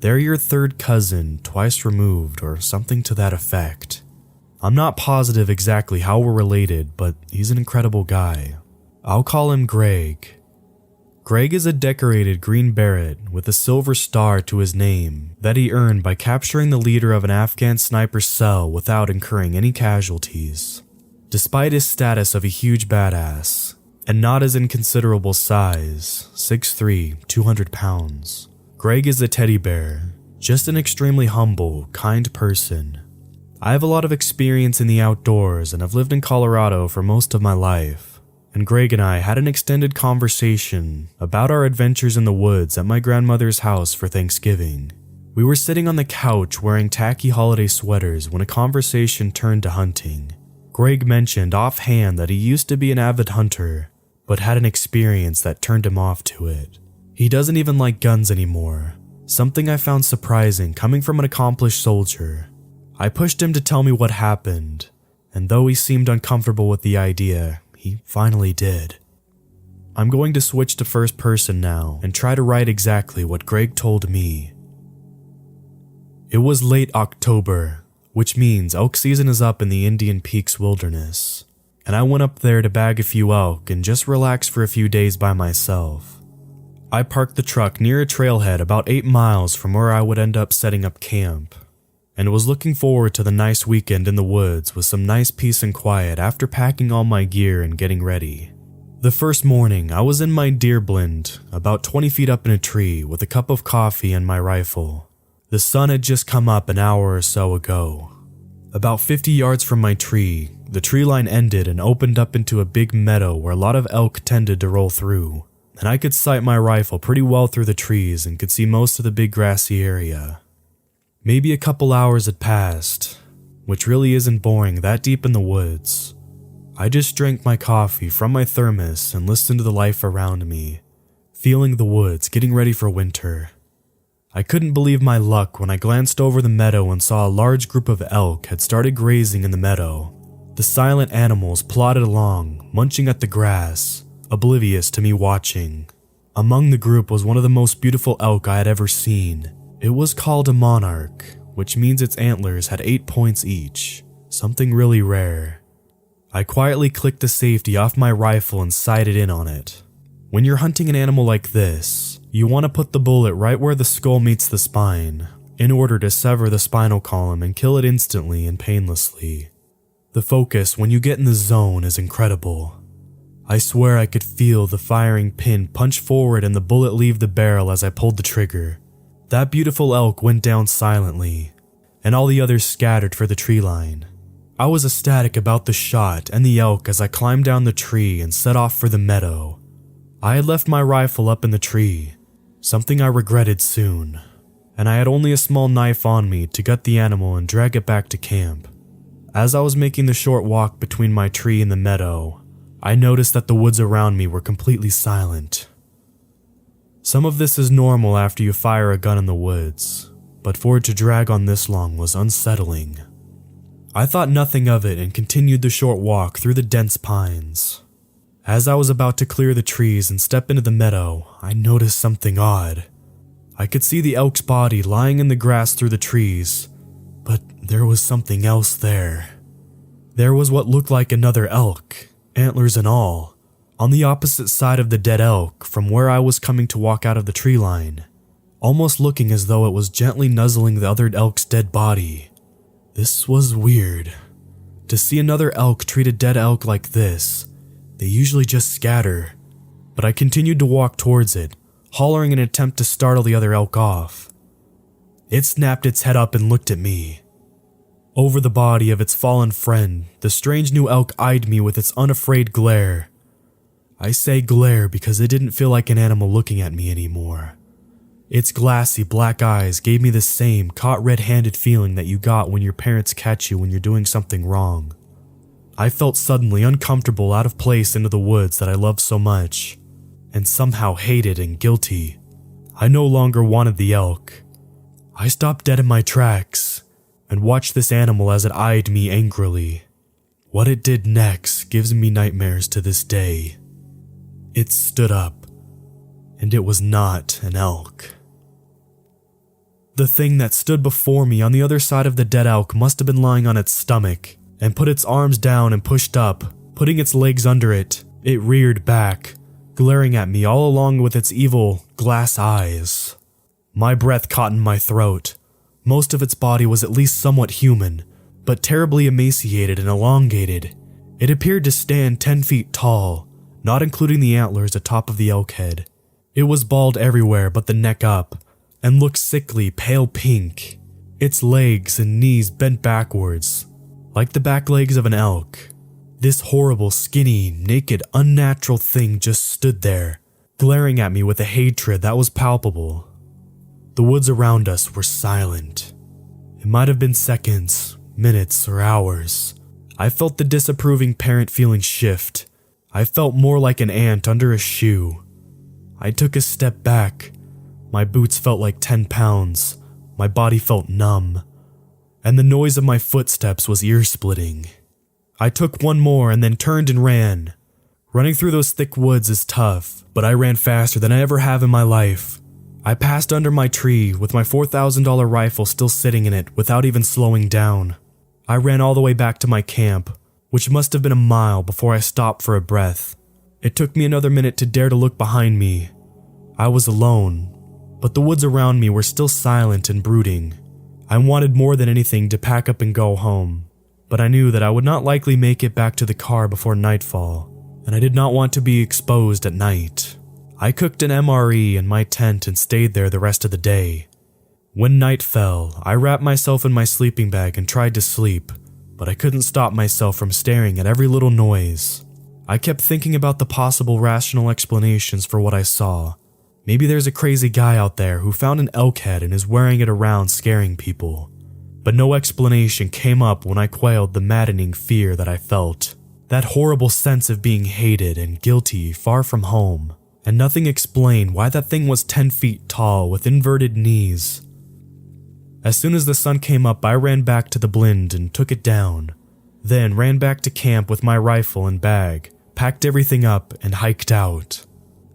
They're your third cousin, twice removed, or something to that effect. I'm not positive exactly how we're related, but he's an incredible guy. I'll call him Greg. Greg is a decorated green beret with a silver star to his name that he earned by capturing the leader of an Afghan sniper cell without incurring any casualties. Despite his status of a huge badass, and not his inconsiderable size, 6'3", 200 pounds, Greg is a teddy bear, just an extremely humble, kind person. I have a lot of experience in the outdoors and have lived in Colorado for most of my life, and Greg and I had an extended conversation about our adventures in the woods at my grandmother's house for Thanksgiving. We were sitting on the couch wearing tacky holiday sweaters when a conversation turned to hunting. Greg mentioned offhand that he used to be an avid hunter, but had an experience that turned him off to it. He doesn't even like guns anymore, something I found surprising coming from an accomplished soldier. I pushed him to tell me what happened, and though he seemed uncomfortable with the idea, he finally did. I'm going to switch to first person now and try to write exactly what Greg told me. It was late October, which means elk season is up in the Indian Peaks wilderness, and I went up there to bag a few elk and just relax for a few days by myself. I parked the truck near a trailhead about 8 miles from where I would end up setting up camp, and was looking forward to the nice weekend in the woods with some nice peace and quiet after packing all my gear and getting ready. The first morning, I was in my deer blind, about 20 feet up in a tree with a cup of coffee and my rifle. The sun had just come up an hour or so ago. About 50 yards from my tree, the tree line ended and opened up into a big meadow where a lot of elk tended to roll through, and I could sight my rifle pretty well through the trees and could see most of the big grassy area. Maybe a couple hours had passed, which really isn't boring that deep in the woods. I just drank my coffee from my thermos and listened to the life around me, feeling the woods getting ready for winter. I couldn't believe my luck when I glanced over the meadow and saw a large group of elk had started grazing in the meadow. The silent animals plodded along, munching at the grass, oblivious to me watching. Among the group was one of the most beautiful elk I had ever seen. It was called a monarch, which means its antlers had 8 points each, something really rare. I quietly clicked the safety off my rifle and sighted in on it. When you're hunting an animal like this, you want to put the bullet right where the skull meets the spine, in order to sever the spinal column and kill it instantly and painlessly. The focus when you get in the zone is incredible. I swear I could feel the firing pin punch forward and the bullet leave the barrel as I pulled the trigger. That beautiful elk went down silently, and all the others scattered for the tree line. I was ecstatic about the shot and the elk as I climbed down the tree and set off for the meadow. I had left my rifle up in the tree, something I regretted soon, and I had only a small knife on me to gut the animal and drag it back to camp. As I was making the short walk between my tree and the meadow, I noticed that the woods around me were completely silent. Some of this is normal after you fire a gun in the woods, but for it to drag on this long was unsettling. I thought nothing of it and continued the short walk through the dense pines. As I was about to clear the trees and step into the meadow, I noticed something odd. I could see the elk's body lying in the grass through the trees, but there was something else there. There was what looked like another elk, antlers and all, on the opposite side of the dead elk from where I was coming to walk out of the tree line, almost looking as though it was gently nuzzling the other elk's dead body. This was weird. To see another elk treat a dead elk like this, they usually just scatter, but I continued to walk towards it, hollering in an attempt to startle the other elk off. It snapped its head up and looked at me. Over the body of its fallen friend, the strange new elk eyed me with its unafraid glare. I say glare because it didn't feel like an animal looking at me anymore. Its glassy black eyes gave me the same caught red-handed feeling that you got when your parents catch you when you're doing something wrong. I felt suddenly uncomfortable, out of place into the woods that I loved so much, and somehow hated and guilty. I no longer wanted the elk. I stopped dead in my tracks and watched this animal as it eyed me angrily. What it did next gives me nightmares to this day. It stood up, and it was not an elk. The thing that stood before me on the other side of the dead elk must have been lying on its stomach, and put its arms down and pushed up, putting its legs under it. It reared back, glaring at me all along with its evil glass eyes. My breath caught in my throat. Most of its body was at least somewhat human, but terribly emaciated and elongated. It appeared to stand 10 feet tall, not including the antlers atop of the elk head. It was bald everywhere but the neck up, and looked sickly pale pink. Its legs and knees bent backwards, like the back legs of an elk. This horrible, skinny, naked, unnatural thing just stood there, glaring at me with a hatred that was palpable. The woods around us were silent. It might have been seconds, minutes, or hours. I felt the disapproving parent feeling shift. I felt more like an ant under a shoe. I took a step back. My boots felt like 10 pounds. My body felt numb. And the noise of my footsteps was ear-splitting. I took one more and then turned and ran. Running through those thick woods is tough, but I ran faster than I ever have in my life. I passed under my tree with my $4,000 rifle still sitting in it without even slowing down. I ran all the way back to my camp, which must have been a mile before I stopped for a breath. It took me another minute to dare to look behind me. I was alone, but the woods around me were still silent and brooding. I wanted more than anything to pack up and go home, but I knew that I would not likely make it back to the car before nightfall, and I did not want to be exposed at night. I cooked an MRE in my tent and stayed there the rest of the day. When night fell, I wrapped myself in my sleeping bag and tried to sleep, but I couldn't stop myself from staring at every little noise. I kept thinking about the possible rational explanations for what I saw. Maybe there's a crazy guy out there who found an elk head and is wearing it around scaring people. But no explanation came up when I quailed the maddening fear that I felt. That horrible sense of being hated and guilty far from home. And nothing explained why that thing was 10 feet tall with inverted knees. As soon as the sun came up, I ran back to the blind and took it down. Then ran back to camp with my rifle and bag, packed everything up, and hiked out.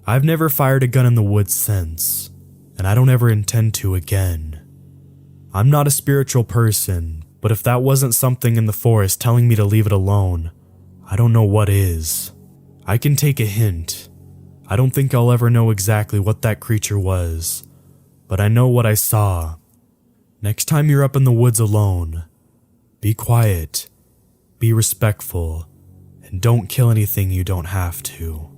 I've never fired a gun in the woods since, and I don't ever intend to again. I'm not a spiritual person, but if that wasn't something in the forest telling me to leave it alone, I don't know what is. I can take a hint. I don't think I'll ever know exactly what that creature was, but I know what I saw. Next time you're up in the woods alone, be quiet, be respectful, and don't kill anything you don't have to.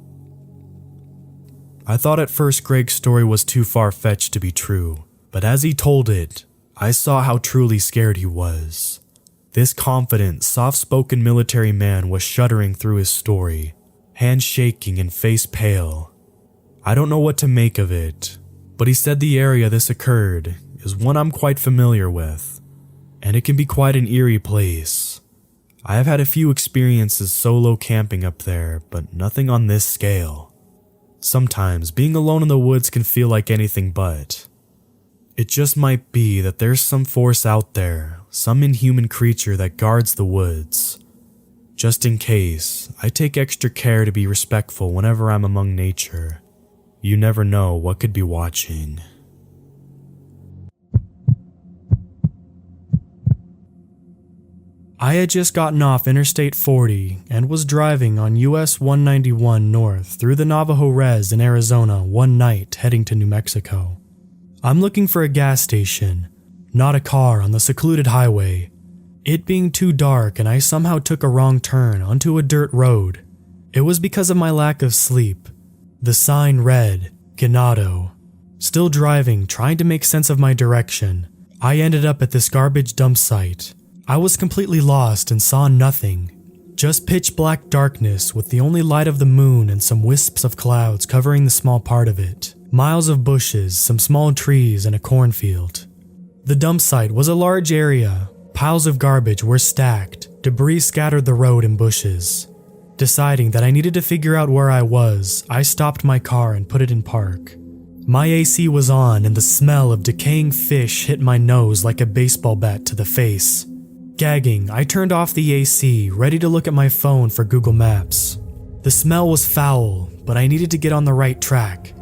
I thought at first Greg's story was too far-fetched to be true, but as he told it, I saw how truly scared he was. This confident, soft-spoken military man was shuddering through his story, hands shaking and face pale. I don't know what to make of it, but he said the area this occurred is one I'm quite familiar with, and it can be quite an eerie place. I have had a few experiences solo camping up there, but nothing on this scale. Sometimes being alone in the woods can feel like anything but. It just might be that there's some force out there, some inhuman creature that guards the woods. Just in case, I take extra care to be respectful whenever I'm among nature. You never know what could be watching. I had just gotten off Interstate 40 and was driving on US 191 north through the Navajo Res in Arizona one night heading to New Mexico. I'm looking for a gas station, not a car on the secluded highway. It being too dark and I somehow took a wrong turn onto a dirt road. It was because of my lack of sleep. The sign read, Ganado. Still driving, trying to make sense of my direction, I ended up at this garbage dump site. I was completely lost and saw nothing. Just pitch black darkness with the only light of the moon and some wisps of clouds covering the small part of it. Miles of bushes, some small trees, and a cornfield. The dump site was a large area. Piles of garbage were stacked. Debris scattered the road and bushes. Deciding that I needed to figure out where I was, I stopped my car and put it in park. My AC was on and the smell of decaying fish hit my nose like a baseball bat to the face. Gagging, I turned off the AC, ready to look at my phone for Google Maps. The smell was foul, but I needed to get on the right track.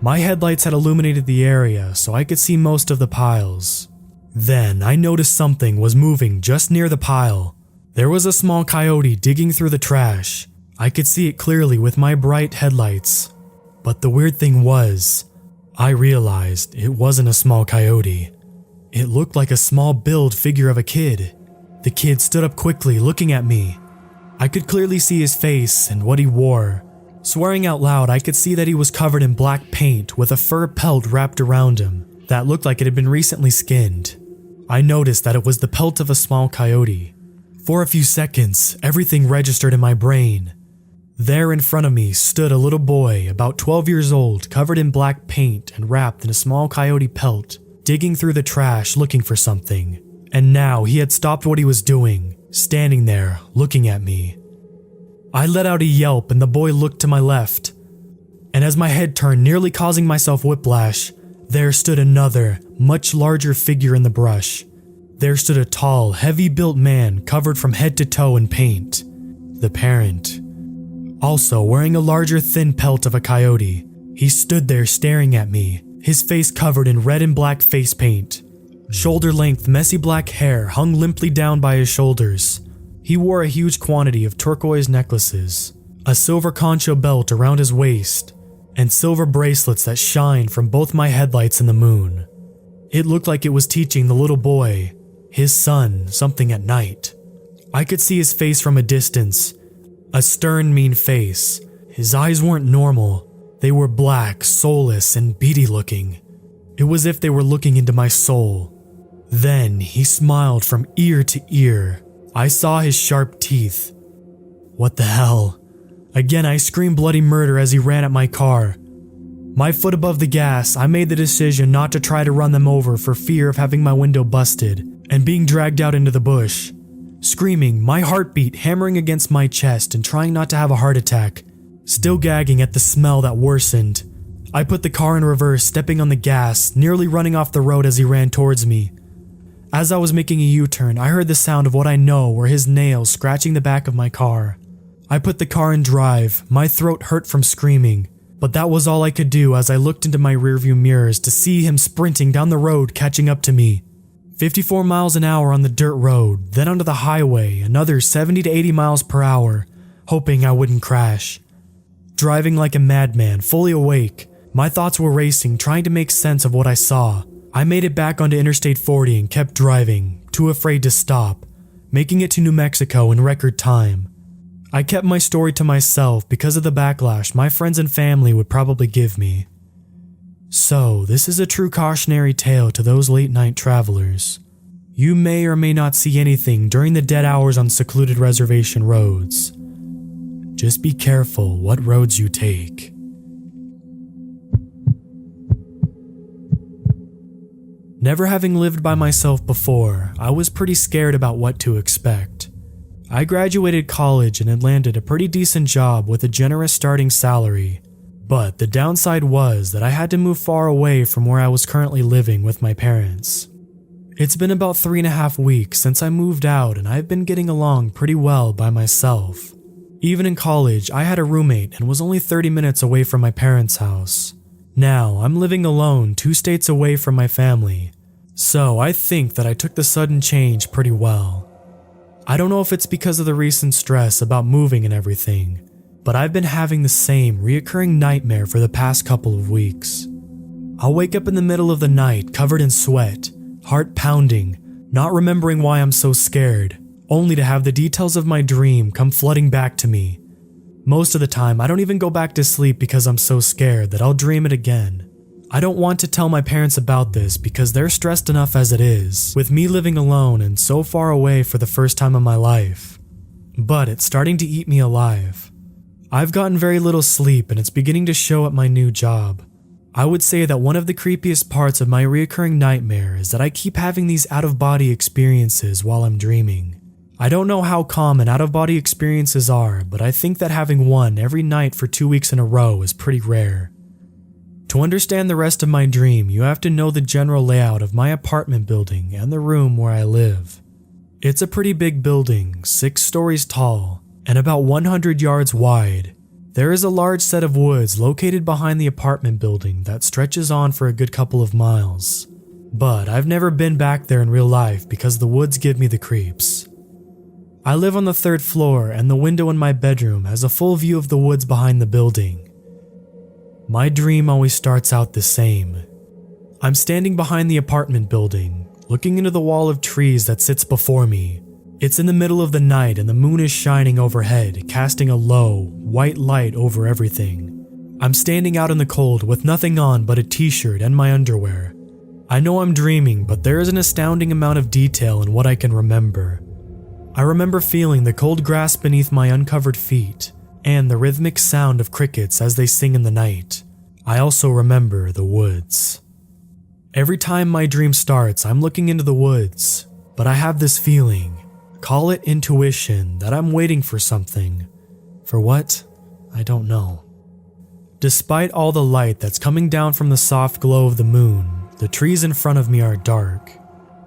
My headlights had illuminated the area so I could see most of the piles. Then I noticed something was moving just near the pile. There was a small coyote digging through the trash. I could see it clearly with my bright headlights. But the weird thing was, I realized it wasn't a small coyote. It looked like a small build figure of a kid. The kid stood up quickly, looking at me. I could clearly see his face and what he wore. Swearing out loud, I could see that he was covered in black paint with a fur pelt wrapped around him that looked like it had been recently skinned. I noticed that it was the pelt of a small coyote. For a few seconds, everything registered in my brain. There in front of me stood a little boy about 12 years old, covered in black paint and wrapped in a small coyote pelt, digging through the trash looking for something. And now he had stopped what he was doing, standing there looking at me. I let out a yelp and the boy looked to my left. And as my head turned, nearly causing myself whiplash, there stood another, much larger figure in the brush. There stood a tall, heavy-built man covered from head to toe in paint. The parent. Also wearing a larger thin pelt of a coyote. He stood there staring at me, his face covered in red and black face paint. Shoulder-length, messy black hair hung limply down by his shoulders. He wore a huge quantity of turquoise necklaces, a silver concho belt around his waist, and silver bracelets that shined from both my headlights in the moon. It looked like it was teaching the little boy, his son, something at night. I could see his face from a distance, a stern, mean face. His eyes weren't normal. They were black, soulless, and beady looking. It was as if they were looking into my soul. Then he smiled from ear to ear. I saw his sharp teeth. What the hell? Again, I screamed bloody murder as he ran at my car. My foot above the gas, I made the decision not to try to run them over for fear of having my window busted and being dragged out into the bush. Screaming, my heartbeat hammering against my chest and trying not to have a heart attack, still gagging at the smell that worsened. I put the car in reverse, stepping on the gas, nearly running off the road as he ran towards me. As I was making a U-turn, I heard the sound of what I know were his nails scratching the back of my car. I put the car in drive, my throat hurt from screaming, but that was all I could do as I looked into my rearview mirrors to see him sprinting down the road catching up to me. 54 miles an hour on the dirt road, then onto the highway, another 70 to 80 miles per hour, hoping I wouldn't crash. Driving like a madman, fully awake, my thoughts were racing, trying to make sense of what I saw. I made it back onto Interstate 40 and kept driving, too afraid to stop, making it to New Mexico in record time. I kept my story to myself because of the backlash my friends and family would probably give me. So, this is a true cautionary tale to those late-night travelers. You may or may not see anything during the dead hours on secluded reservation roads. Just be careful what roads you take. Never having lived by myself before, I was pretty scared about what to expect. I graduated college and had landed a pretty decent job with a generous starting salary. But the downside was that I had to move far away from where I was currently living with my parents. It's been about 3.5 weeks since I moved out and I've been getting along pretty well by myself. Even in college, I had a roommate and was only 30 minutes away from my parents' house. Now, I'm living alone 2 states away from my family, so I think that I took the sudden change pretty well. I don't know if it's because of the recent stress about moving and everything, but I've been having the same reoccurring nightmare for the past couple of weeks. I'll wake up in the middle of the night covered in sweat, heart pounding, not remembering why I'm so scared, only to have the details of my dream come flooding back to me. Most of the time, I don't even go back to sleep because I'm so scared that I'll dream it again. I don't want to tell my parents about this because they're stressed enough as it is, with me living alone and so far away for the first time in my life. But it's starting to eat me alive. I've gotten very little sleep and it's beginning to show at my new job. I would say that one of the creepiest parts of my reoccurring nightmare is that I keep having these out-of-body experiences while I'm dreaming. I don't know how common out-of-body experiences are, but I think that having one every night for 2 weeks in a row is pretty rare. To understand the rest of my dream, you have to know the general layout of my apartment building and the room where I live. It's a pretty big building, 6 stories tall, and about 100 yards wide. There is a large set of woods located behind the apartment building that stretches on for a good couple of miles. But I've never been back there in real life because the woods give me the creeps. I live on the 3rd floor, and the window in my bedroom has a full view of the woods behind the building. My dream always starts out the same. I'm standing behind the apartment building, looking into the wall of trees that sits before me. It's in the middle of the night and the moon is shining overhead, casting a low, white light over everything. I'm standing out in the cold with nothing on but a t-shirt and my underwear. I know I'm dreaming, but there is an astounding amount of detail in what I can remember. I remember feeling the cold grass beneath my uncovered feet and the rhythmic sound of crickets as they sing in the night. I also remember the woods. Every time my dream starts, I'm looking into the woods, but I have this feeling, call it intuition, that I'm waiting for something. For what? I don't know. Despite all the light that's coming down from the soft glow of the moon, the trees in front of me are dark.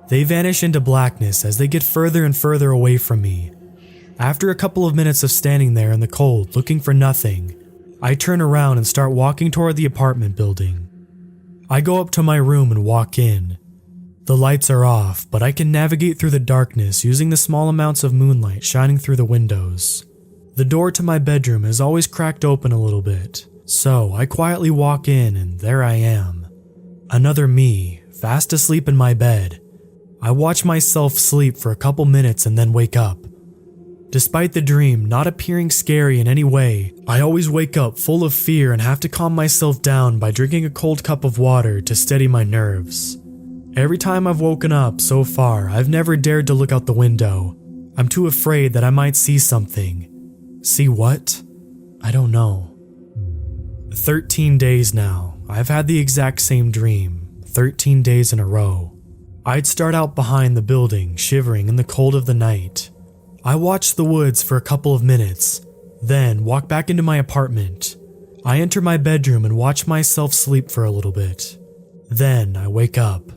They vanish into blackness as they get further and further away from me. After a couple of minutes of standing there in the cold looking for nothing, I turn around and start walking toward the apartment building. I go up to my room and walk in. The lights are off, but I can navigate through the darkness using the small amounts of moonlight shining through the windows. The door to my bedroom is always cracked open a little bit, so I quietly walk in and there I am. Another me, fast asleep in my bed. I watch myself sleep for a couple minutes and then wake up. Despite the dream not appearing scary in any way, I always wake up full of fear and have to calm myself down by drinking a cold cup of water to steady my nerves. Every time I've woken up so far, I've never dared to look out the window. I'm too afraid that I might see something. See what? I don't know. 13 days now, I've had the exact same dream, 13 days in a row. I'd start out behind the building, shivering in the cold of the night. I watch the woods for a couple of minutes, then walk back into my apartment. I enter my bedroom and watch myself sleep for a little bit. Then I wake up.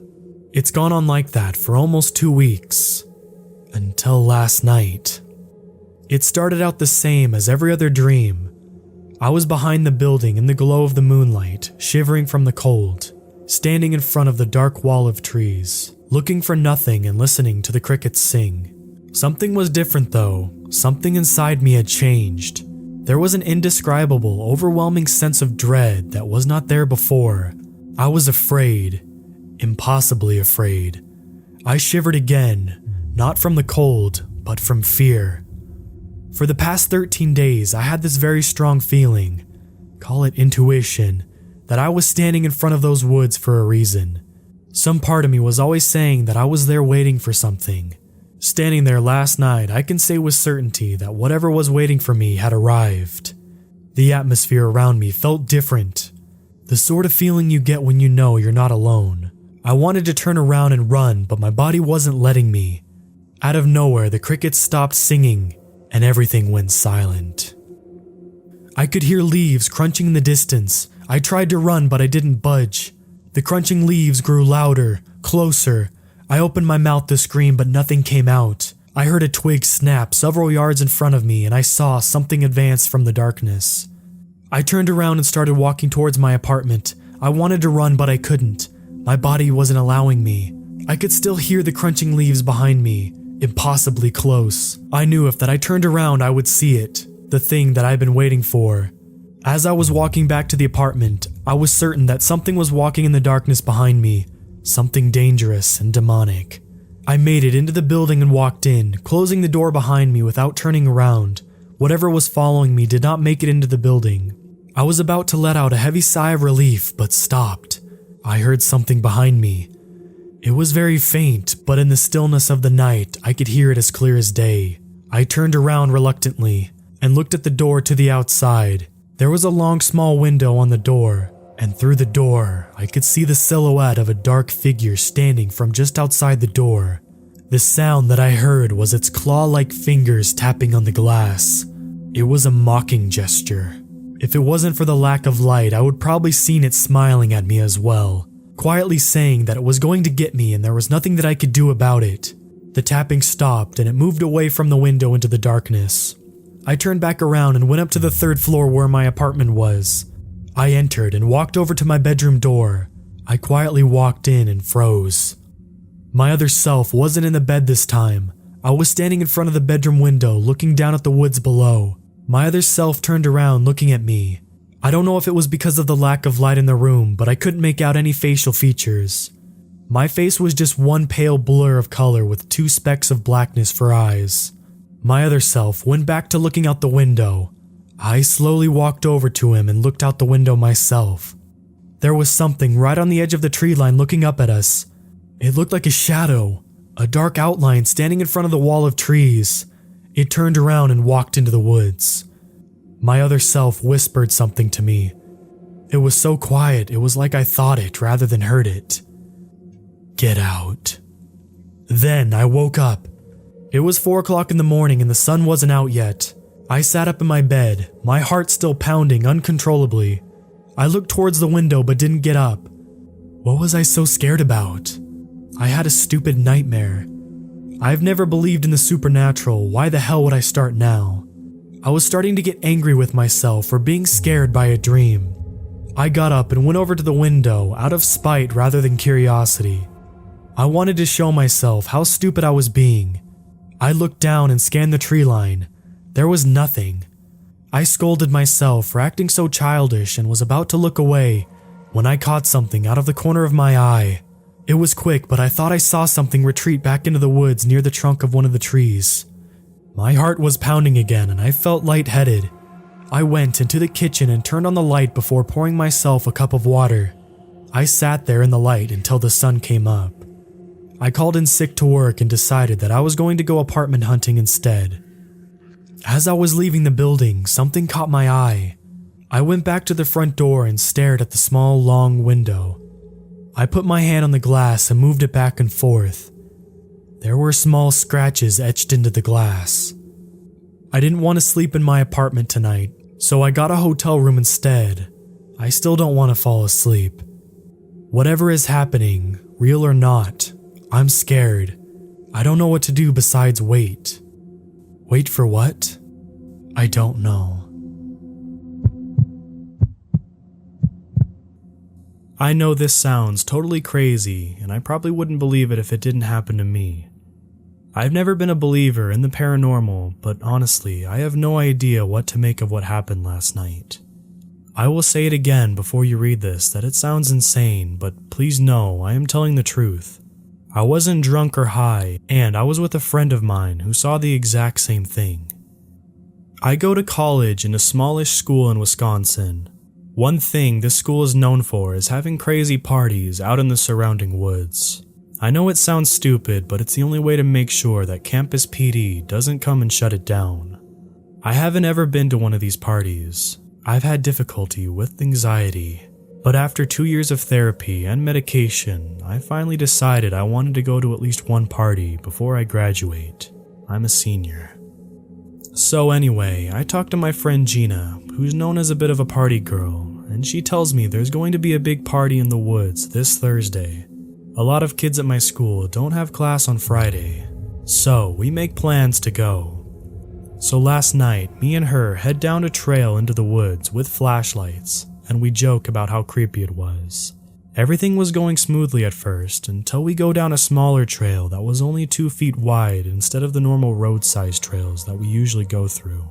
It's gone on like that for almost 2 weeks. Until last night. It started out the same as every other dream. I was behind the building in the glow of the moonlight, shivering from the cold, standing in front of the dark wall of trees, looking for nothing and listening to the crickets sing. Something was different though. Something inside me had changed. There was an indescribable, overwhelming sense of dread that was not there before. I was afraid. Impossibly afraid. I shivered again, not from the cold, but from fear. For the past 13 days, I had this very strong feeling, call it intuition, that I was standing in front of those woods for a reason. Some part of me was always saying that I was there waiting for something. Standing there last night, I can say with certainty that whatever was waiting for me had arrived. The atmosphere around me felt different. The sort of feeling you get when you know you're not alone. I wanted to turn around and run, but my body wasn't letting me. Out of nowhere, the crickets stopped singing, and everything went silent. I could hear leaves crunching in the distance. I tried to run, but I didn't budge. The crunching leaves grew louder, closer. I opened my mouth to scream, but nothing came out. I heard a twig snap several yards in front of me, and I saw something advance from the darkness. I turned around and started walking towards my apartment. I wanted to run, but I couldn't. My body wasn't allowing me. I could still hear the crunching leaves behind me, impossibly close. I knew if that I turned around, I would see it, the thing that I'd been waiting for. As I was walking back to the apartment, I was certain that something was walking in the darkness behind me. Something dangerous and demonic. I made it into the building and walked in, closing the door behind me without turning around. Whatever was following me did not make it into the building. I was about to let out a heavy sigh of relief, but stopped. I heard something behind me. It was very faint, but in the stillness of the night, I could hear it as clear as day. I turned around reluctantly and looked at the door to the outside. There was a long small window on the door, and through the door, I could see the silhouette of a dark figure standing from just outside the door. The sound that I heard was its claw-like fingers tapping on the glass. It was a mocking gesture. If it wasn't for the lack of light, I would probably seen it smiling at me as well, quietly saying that it was going to get me and there was nothing that I could do about it. The tapping stopped and it moved away from the window into the darkness. I turned back around and went up to the 3rd floor where my apartment was. I entered and walked over to my bedroom door. I quietly walked in and froze. My other self wasn't in the bed this time. I was standing in front of the bedroom window looking down at the woods below. My other self turned around looking at me. I don't know if it was because of the lack of light in the room, but I couldn't make out any facial features. My face was just one pale blur of color with 2 specks of blackness for eyes. My other self went back to looking out the window. I slowly walked over to him and looked out the window myself. There was something right on the edge of the tree line looking up at us. It looked like a shadow, a dark outline standing in front of the wall of trees. It turned around and walked into the woods. My other self whispered something to me. It was so quiet, it was like I thought it rather than heard it. Get out. Then I woke up. It was 4 o'clock in the morning and the sun wasn't out yet. I sat up in my bed, my heart still pounding uncontrollably. I looked towards the window but didn't get up. What was I so scared about? I had a stupid nightmare. I've never believed in the supernatural, why the hell would I start now? I was starting to get angry with myself for being scared by a dream. I got up and went over to the window out of spite rather than curiosity. I wanted to show myself how stupid I was being. I looked down and scanned the tree line. There was nothing. I scolded myself for acting so childish and was about to look away when I caught something out of the corner of my eye. It was quick, but I thought I saw something retreat back into the woods near the trunk of one of the trees. My heart was pounding again and I felt lightheaded. I went into the kitchen and turned on the light before pouring myself a cup of water. I sat there in the light until the sun came up. I called in sick to work and decided that I was going to go apartment hunting instead. As I was leaving the building, something caught my eye. I went back to the front door and stared at the small, long window. I put my hand on the glass and moved it back and forth. There were small scratches etched into the glass. I didn't want to sleep in my apartment tonight, so I got a hotel room instead. I still don't want to fall asleep. Whatever is happening, real or not, I'm scared. I don't know what to do besides wait. Wait for what? I don't know. I know this sounds totally crazy, and I probably wouldn't believe it if it didn't happen to me. I've never been a believer in the paranormal, but honestly, I have no idea what to make of what happened last night. I will say it again before you read this that it sounds insane, but please know I am telling the truth. I wasn't drunk or high, and I was with a friend of mine who saw the exact same thing. I go to college in a smallish school in Wisconsin. One thing this school is known for is having crazy parties out in the surrounding woods. I know it sounds stupid, but it's the only way to make sure that Campus PD doesn't come and shut it down. I haven't ever been to one of these parties. I've had difficulty with anxiety. But after 2 years of therapy and medication, I finally decided I wanted to go to at least one party before I graduate. I'm a senior. So anyway, I talked to my friend Gina, who's known as a bit of a party girl, and she tells me there's going to be a big party in the woods this Thursday. A lot of kids at my school don't have class on Friday, so we make plans to go. So last night, me and her head down a trail into the woods with flashlights, and we joke about how creepy it was. Everything was going smoothly at first until we go down a smaller trail that was only 2 feet wide instead of the normal road-sized trails that we usually go through.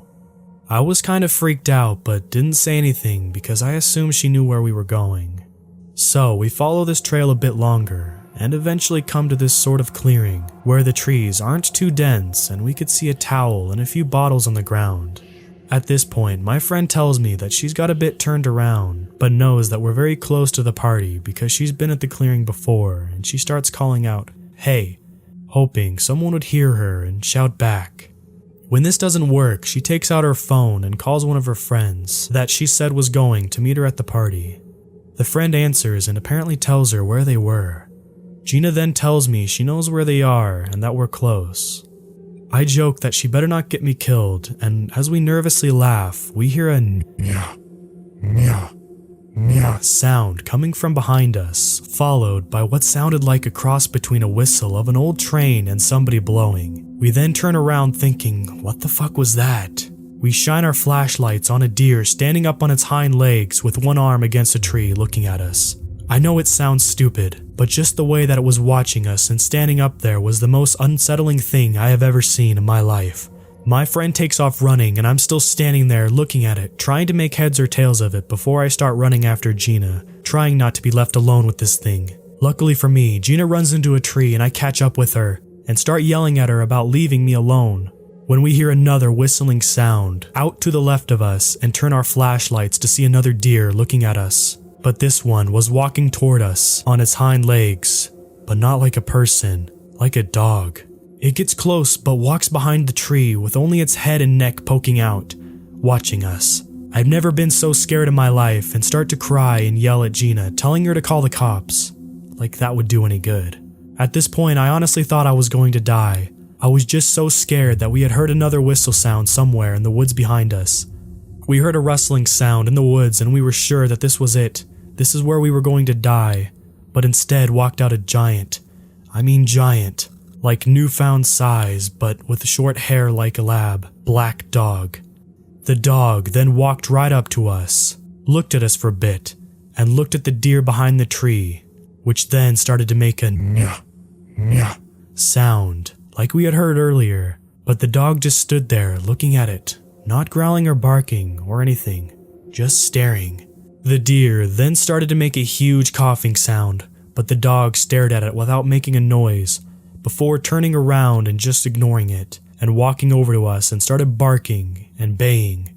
I was kind of freaked out but didn't say anything because I assumed she knew where we were going. So we follow this trail a bit longer and eventually come to this sort of clearing where the trees aren't too dense and we could see a towel and a few bottles on the ground. At this point, my friend tells me that she's got a bit turned around, but knows that we're very close to the party because she's been at the clearing before, and she starts calling out, "Hey," hoping someone would hear her and shout back. When this doesn't work, she takes out her phone and calls one of her friends that she said was going to meet her at the party. The friend answers and apparently tells her where they were. Gina then tells me she knows where they are and that we're close. I joke that she better not get me killed, and as we nervously laugh, we hear a "nya, nya, nya" sound coming from behind us, followed by what sounded like a cross between a whistle of an old train and somebody blowing. We then turn around thinking, what the fuck was that? We shine our flashlights on a deer standing up on its hind legs with one arm against a tree looking at us. I know it sounds stupid, but just the way that it was watching us and standing up there was the most unsettling thing I have ever seen in my life. My friend takes off running and I'm still standing there looking at it, trying to make heads or tails of it before I start running after Gina, trying not to be left alone with this thing. Luckily for me, Gina runs into a tree and I catch up with her and start yelling at her about leaving me alone. When we hear another whistling sound out to the left of us and turn our flashlights to see another deer looking at us. But this one was walking toward us on its hind legs, but not like a person, like a dog. It gets close but walks behind the tree with only its head and neck poking out, watching us. I've never been so scared in my life and start to cry and yell at Gina, telling her to call the cops. Like that would do any good. At this point, I honestly thought I was going to die. I was just so scared that we had heard another whistle sound somewhere in the woods behind us. We heard a rustling sound in the woods and we were sure that this was it. This is where we were going to die. But instead walked out a giant. I mean giant. Like newfound size, but with short hair like a lab. Black dog. The dog then walked right up to us, looked at us for a bit, and looked at the deer behind the tree, which then started to make a nyah, nyah sound, like we had heard earlier. But the dog just stood there looking at it, not growling or barking or anything, just staring. The deer then started to make a huge coughing sound, but the dog stared at it without making a noise, before turning around and just ignoring it, and walking over to us and started barking and baying.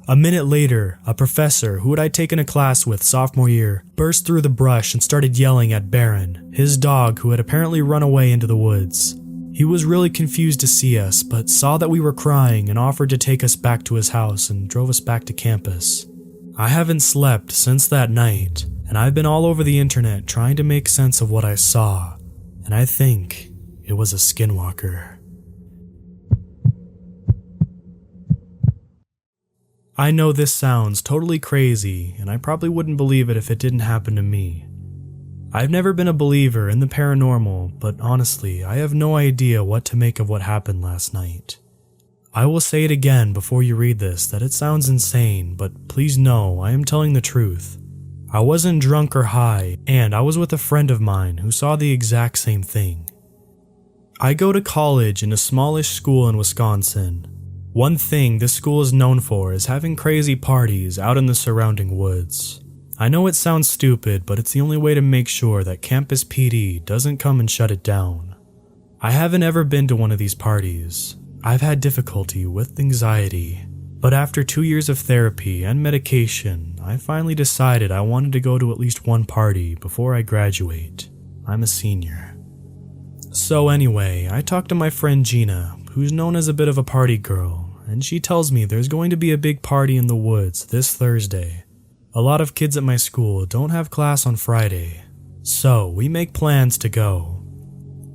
A minute later, a professor who I'd taken a class with sophomore year burst through the brush and started yelling at Baron, his dog who had apparently run away into the woods. He was really confused to see us, but saw that we were crying and offered to take us back to his house and drove us back to campus. I haven't slept since that night, and I've been all over the internet trying to make sense of what I saw, and I think it was a Skinwalker. I know this sounds totally crazy, and I probably wouldn't believe it if it didn't happen to me. I've never been a believer in the paranormal, but honestly, I have no idea what to make of what happened last night. I will say it again before you read this that it sounds insane, but please know I am telling the truth. I wasn't drunk or high, and I was with a friend of mine who saw the exact same thing. I go to college in a smallish school in Wisconsin. One thing this school is known for is having crazy parties out in the surrounding woods. I know it sounds stupid, but it's the only way to make sure that campus PD doesn't come and shut it down. I haven't ever been to one of these parties. I've had difficulty with anxiety, but after 2 years of therapy and medication, I finally decided I wanted to go to at least one party before I graduate. I'm a senior. So anyway, I talked to my friend Gina, who's known as a bit of a party girl, and she tells me there's going to be a big party in the woods this Thursday. A lot of kids at my school don't have class on Friday, so we make plans to go.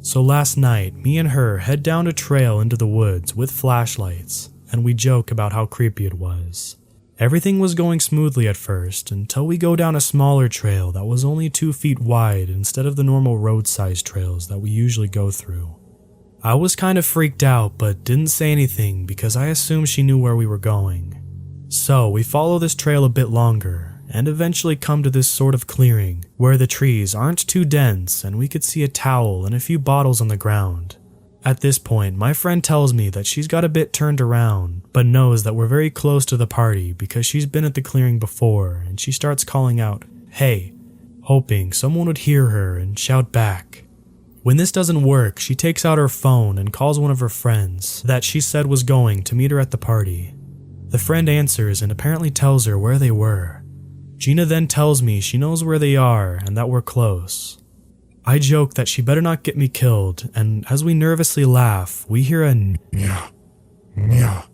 So last night, me and her head down a trail into the woods with flashlights, and we joke about how creepy it was. Everything was going smoothly at first, until we go down a smaller trail that was only 2 feet wide instead of the normal road-sized trails that we usually go through. I was kind of freaked out, but didn't say anything because I assumed she knew where we were going. So we follow this trail a bit longer, and eventually come to this sort of clearing, where the trees aren't too dense and we could see a towel and a few bottles on the ground. At this point, my friend tells me that she's got a bit turned around, but knows that we're very close to the party because she's been at the clearing before, and she starts calling out, "Hey," hoping someone would hear her and shout back. When this doesn't work, she takes out her phone and calls one of her friends that she said was going to meet her at the party. The friend answers and apparently tells her where they were. Gina then tells me she knows where they are and that we're close. I joke that she better not get me killed, and as we nervously laugh, we hear a nyah, nyah,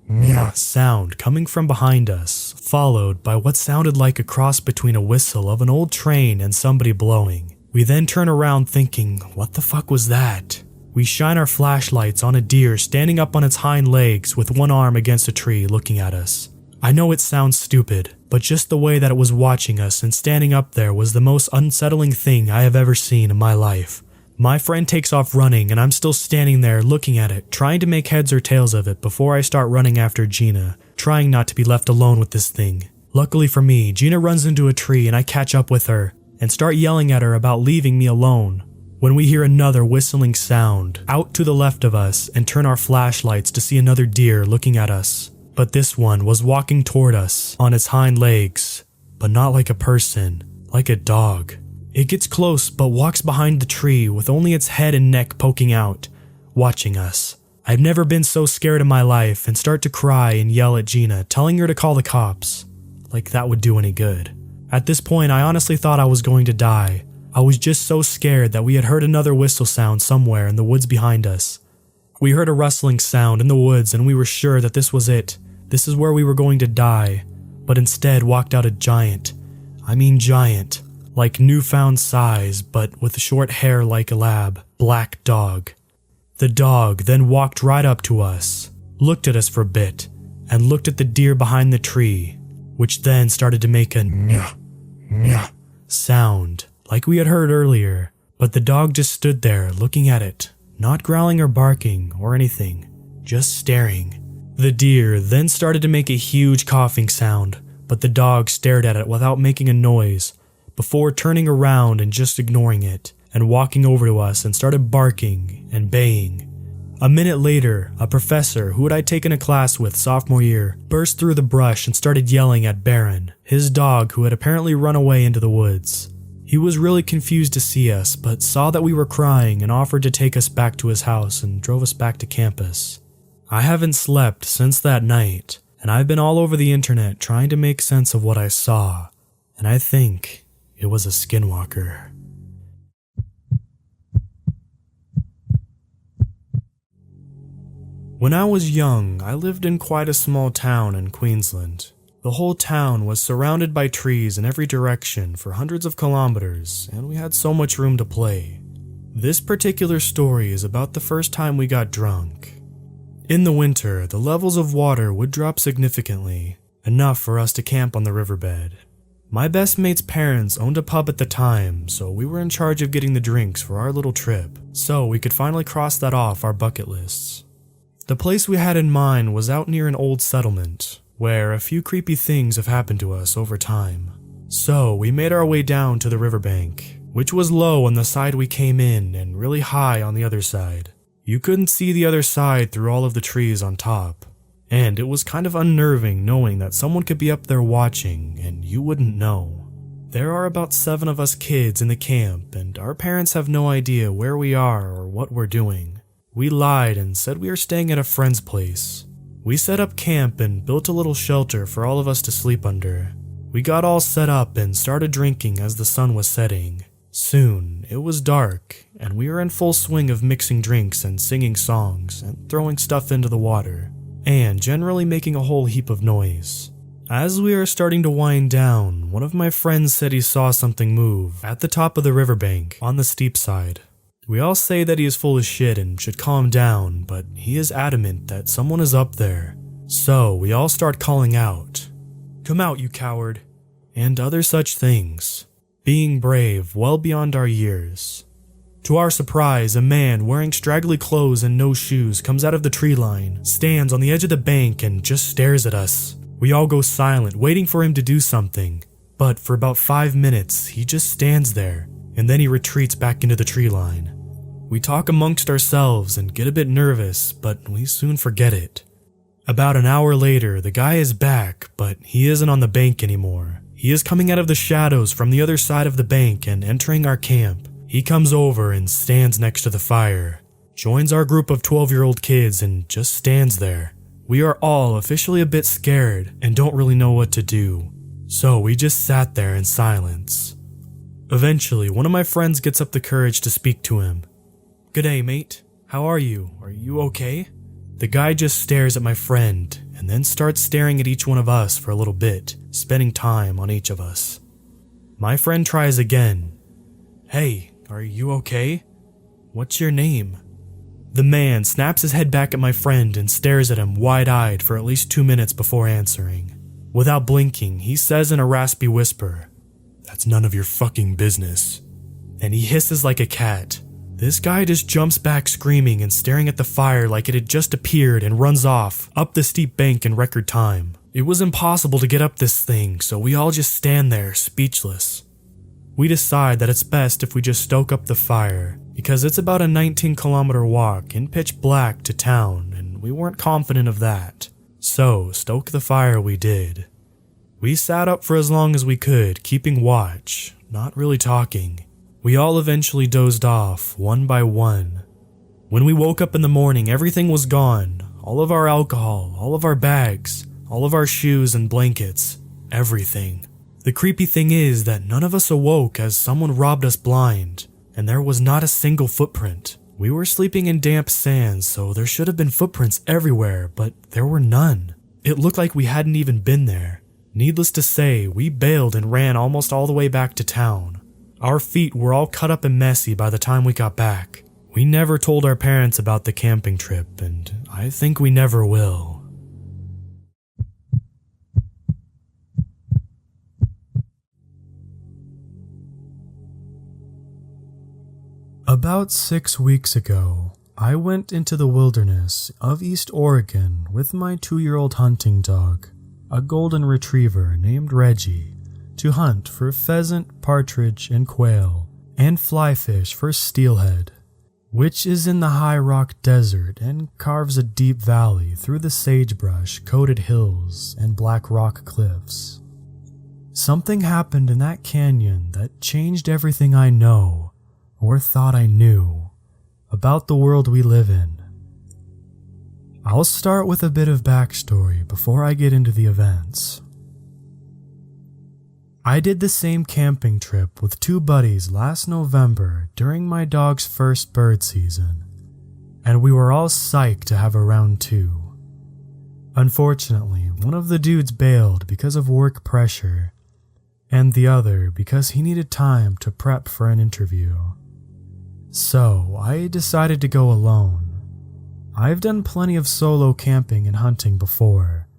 nyah sound coming from behind us, followed by what sounded like a cross between a whistle of an old train and somebody blowing. We then turn around thinking, what the fuck was that? We shine our flashlights on a deer standing up on its hind legs with one arm against a tree looking at us. I know it sounds stupid, but just the way that it was watching us and standing up there was the most unsettling thing I have ever seen in my life. My friend takes off running and I'm still standing there looking at it, trying to make heads or tails of it before I start running after Gina, trying not to be left alone with this thing. Luckily for me, Gina runs into a tree and I catch up with her and start yelling at her about leaving me alone, when we hear another whistling sound out to the left of us and turn our flashlights to see another deer looking at us. But this one was walking toward us on its hind legs, but not like a person, like a dog. It gets close but walks behind the tree with only its head and neck poking out, watching us. I've never been so scared in my life and start to cry and yell at Gina, telling her to call the cops. Like that would do any good. At this point, I honestly thought I was going to die. I was just so scared that we had heard another whistle sound somewhere in the woods behind us. We heard a rustling sound in the woods and we were sure that this was it. This is where we were going to die. But instead walked out a giant, like newfound size, but with short hair like a lab, black dog. The dog then walked right up to us, looked at us for a bit, and looked at the deer behind the tree, which then started to make a nyah, nyah sound, like we had heard earlier, but the dog just stood there looking at it, not growling or barking or anything, just staring. The deer then started to make a huge coughing sound, but the dog stared at it without making a noise, before turning around and just ignoring it, and walking over to us and started barking and baying. A minute later, a professor who I'd taken a class with sophomore year burst through the brush and started yelling at Baron, his dog who had apparently run away into the woods. He was really confused to see us, but saw that we were crying and offered to take us back to his house and drove us back to campus. I haven't slept since that night, and I've been all over the internet trying to make sense of what I saw, and I think it was a Skinwalker. When I was young, I lived in quite a small town in Queensland. The whole town was surrounded by trees in every direction for hundreds of kilometers, and we had so much room to play. This particular story is about the first time we got drunk. In the winter, the levels of water would drop significantly, enough for us to camp on the riverbed. My best mate's parents owned a pub at the time, so we were in charge of getting the drinks for our little trip, so we could finally cross that off our bucket lists. The place we had in mind was out near an old settlement, where a few creepy things have happened to us over time. So we made our way down to the riverbank, which was low on the side we came in and really high on the other side. You couldn't see the other side through all of the trees on top, and it was kind of unnerving knowing that someone could be up there watching and you wouldn't know. There are about 7 of us kids in the camp, and our parents have no idea where we are or what we're doing. We lied and said we were staying at a friend's place. We set up camp and built a little shelter for all of us to sleep under. We got all set up and started drinking as the sun was setting. Soon, it was dark, and we were in full swing of mixing drinks and singing songs and throwing stuff into the water, and generally making a whole heap of noise. As we were starting to wind down, one of my friends said he saw something move at the top of the riverbank on the steep side. We all say that he is full of shit and should calm down, but he is adamant that someone is up there. So we all start calling out, "Come out, you coward," and other such things, being brave well beyond our years. To our surprise, a man wearing straggly clothes and no shoes comes out of the tree line, stands on the edge of the bank and just stares at us. We all go silent, waiting for him to do something, but for about 5 minutes, he just stands there, and then he retreats back into the tree line. We talk amongst ourselves and get a bit nervous, but we soon forget it. About an hour later, the guy is back, but he isn't on the bank anymore. He is coming out of the shadows from the other side of the bank and entering our camp. He comes over and stands next to the fire, joins our group of 12-year-old kids and just stands there. We are all officially a bit scared and don't really know what to do, so we just sat there in silence. Eventually, one of my friends gets up the courage to speak to him. "G'day, mate. How are you? Are you okay?" The guy just stares at my friend and then starts staring at each one of us for a little bit, spending time on each of us. My friend tries again. "Hey, are you okay? What's your name?" The man snaps his head back at my friend and stares at him wide-eyed for at least 2 minutes before answering. Without blinking, he says in a raspy whisper, "That's none of your fucking business." And he hisses like a cat. This guy just jumps back screaming and staring at the fire like it had just appeared and runs off up the steep bank in record time. It was impossible to get up this thing, so we all just stand there speechless. We decide that it's best if we just stoke up the fire, because it's about a 19-kilometer walk in pitch black to town, and we weren't confident of that. So, stoke the fire we did. We sat up for as long as we could, keeping watch, not really talking. We all eventually dozed off, one by one. When we woke up in the morning, everything was gone. All of our alcohol, all of our bags, all of our shoes and blankets, everything. The creepy thing is that none of us awoke as someone robbed us blind, and there was not a single footprint. We were sleeping in damp sand, so there should have been footprints everywhere, but there were none. It looked like we hadn't even been there. Needless to say, we bailed and ran almost all the way back to town. Our feet were all cut up and messy by the time we got back. We never told our parents about the camping trip, and I think we never will. About 6 weeks ago, I went into the wilderness of East Oregon with my 2-year-old hunting dog, a golden retriever named Reggie, to hunt for pheasant, partridge, and quail, and fly fish for steelhead, which is in the high rock desert and carves a deep valley through the sagebrush-coated hills and black rock cliffs. Something happened in that canyon that changed everything I know, or thought I knew, about the world we live in. I'll start with a bit of backstory before I get into the events. I did the same camping trip with 2 buddies last November during my dog's first bird season, and we were all psyched to have a round 2. Unfortunately, one of the dudes bailed because of work pressure, and the other because he needed time to prep for an interview. So, I decided to go alone. I've done plenty of solo camping and hunting before,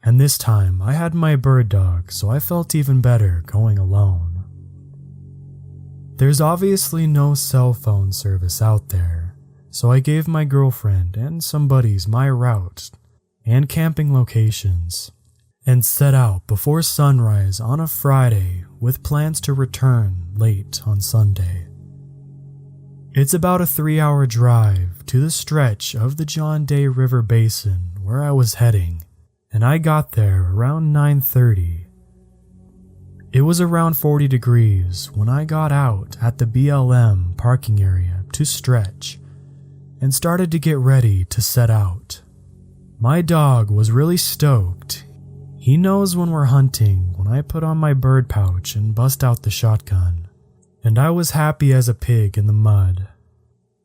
and this time I had my bird dog, so I felt even better going alone. There's obviously no cell phone service out there, so I gave my girlfriend and some buddies my route and camping locations, and set out before sunrise on a Friday with plans to return late on Sunday. It's about a 3-hour drive to the stretch of the John Day River Basin where I was heading, and I got there around 9:30. It was around 40 degrees when I got out at the BLM parking area to stretch and started to get ready to set out. My dog was really stoked. He knows when we're hunting when I put on my bird pouch and bust out the shotgun, and I was happy as a pig in the mud.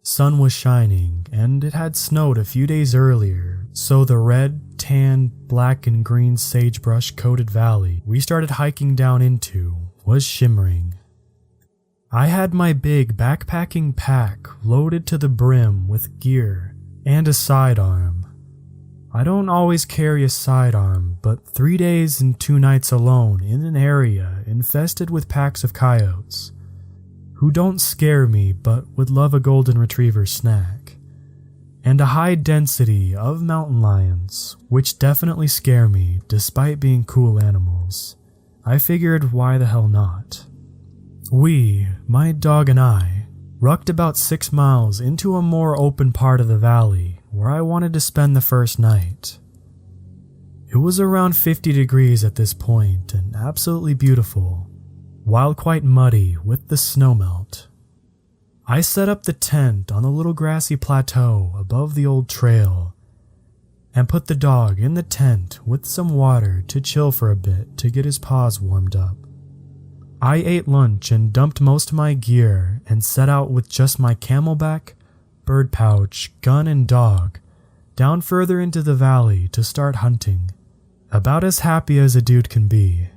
Sun was shining, and it had snowed a few days earlier, so the red, tan, black, and green sagebrush-coated valley we started hiking down into was shimmering. I had my big backpacking pack loaded to the brim with gear and a sidearm. I don't always carry a sidearm, but 3 days and 2 nights alone in an area infested with packs of coyotes, who don't scare me but would love a golden retriever snack, and a high density of mountain lions, which definitely scare me despite being cool animals. I figured why the hell not. We, my dog and I, rucked about 6 miles into a more open part of the valley where I wanted to spend the first night. It was around 50 degrees at this point and absolutely beautiful, while quite muddy with the snowmelt. I set up the tent on a little grassy plateau above the old trail and put the dog in the tent with some water to chill for a bit to get his paws warmed up. I ate lunch and dumped most of my gear and set out with just my camelback, bird pouch, gun, and dog down further into the valley to start hunting. About as happy as a dude can be.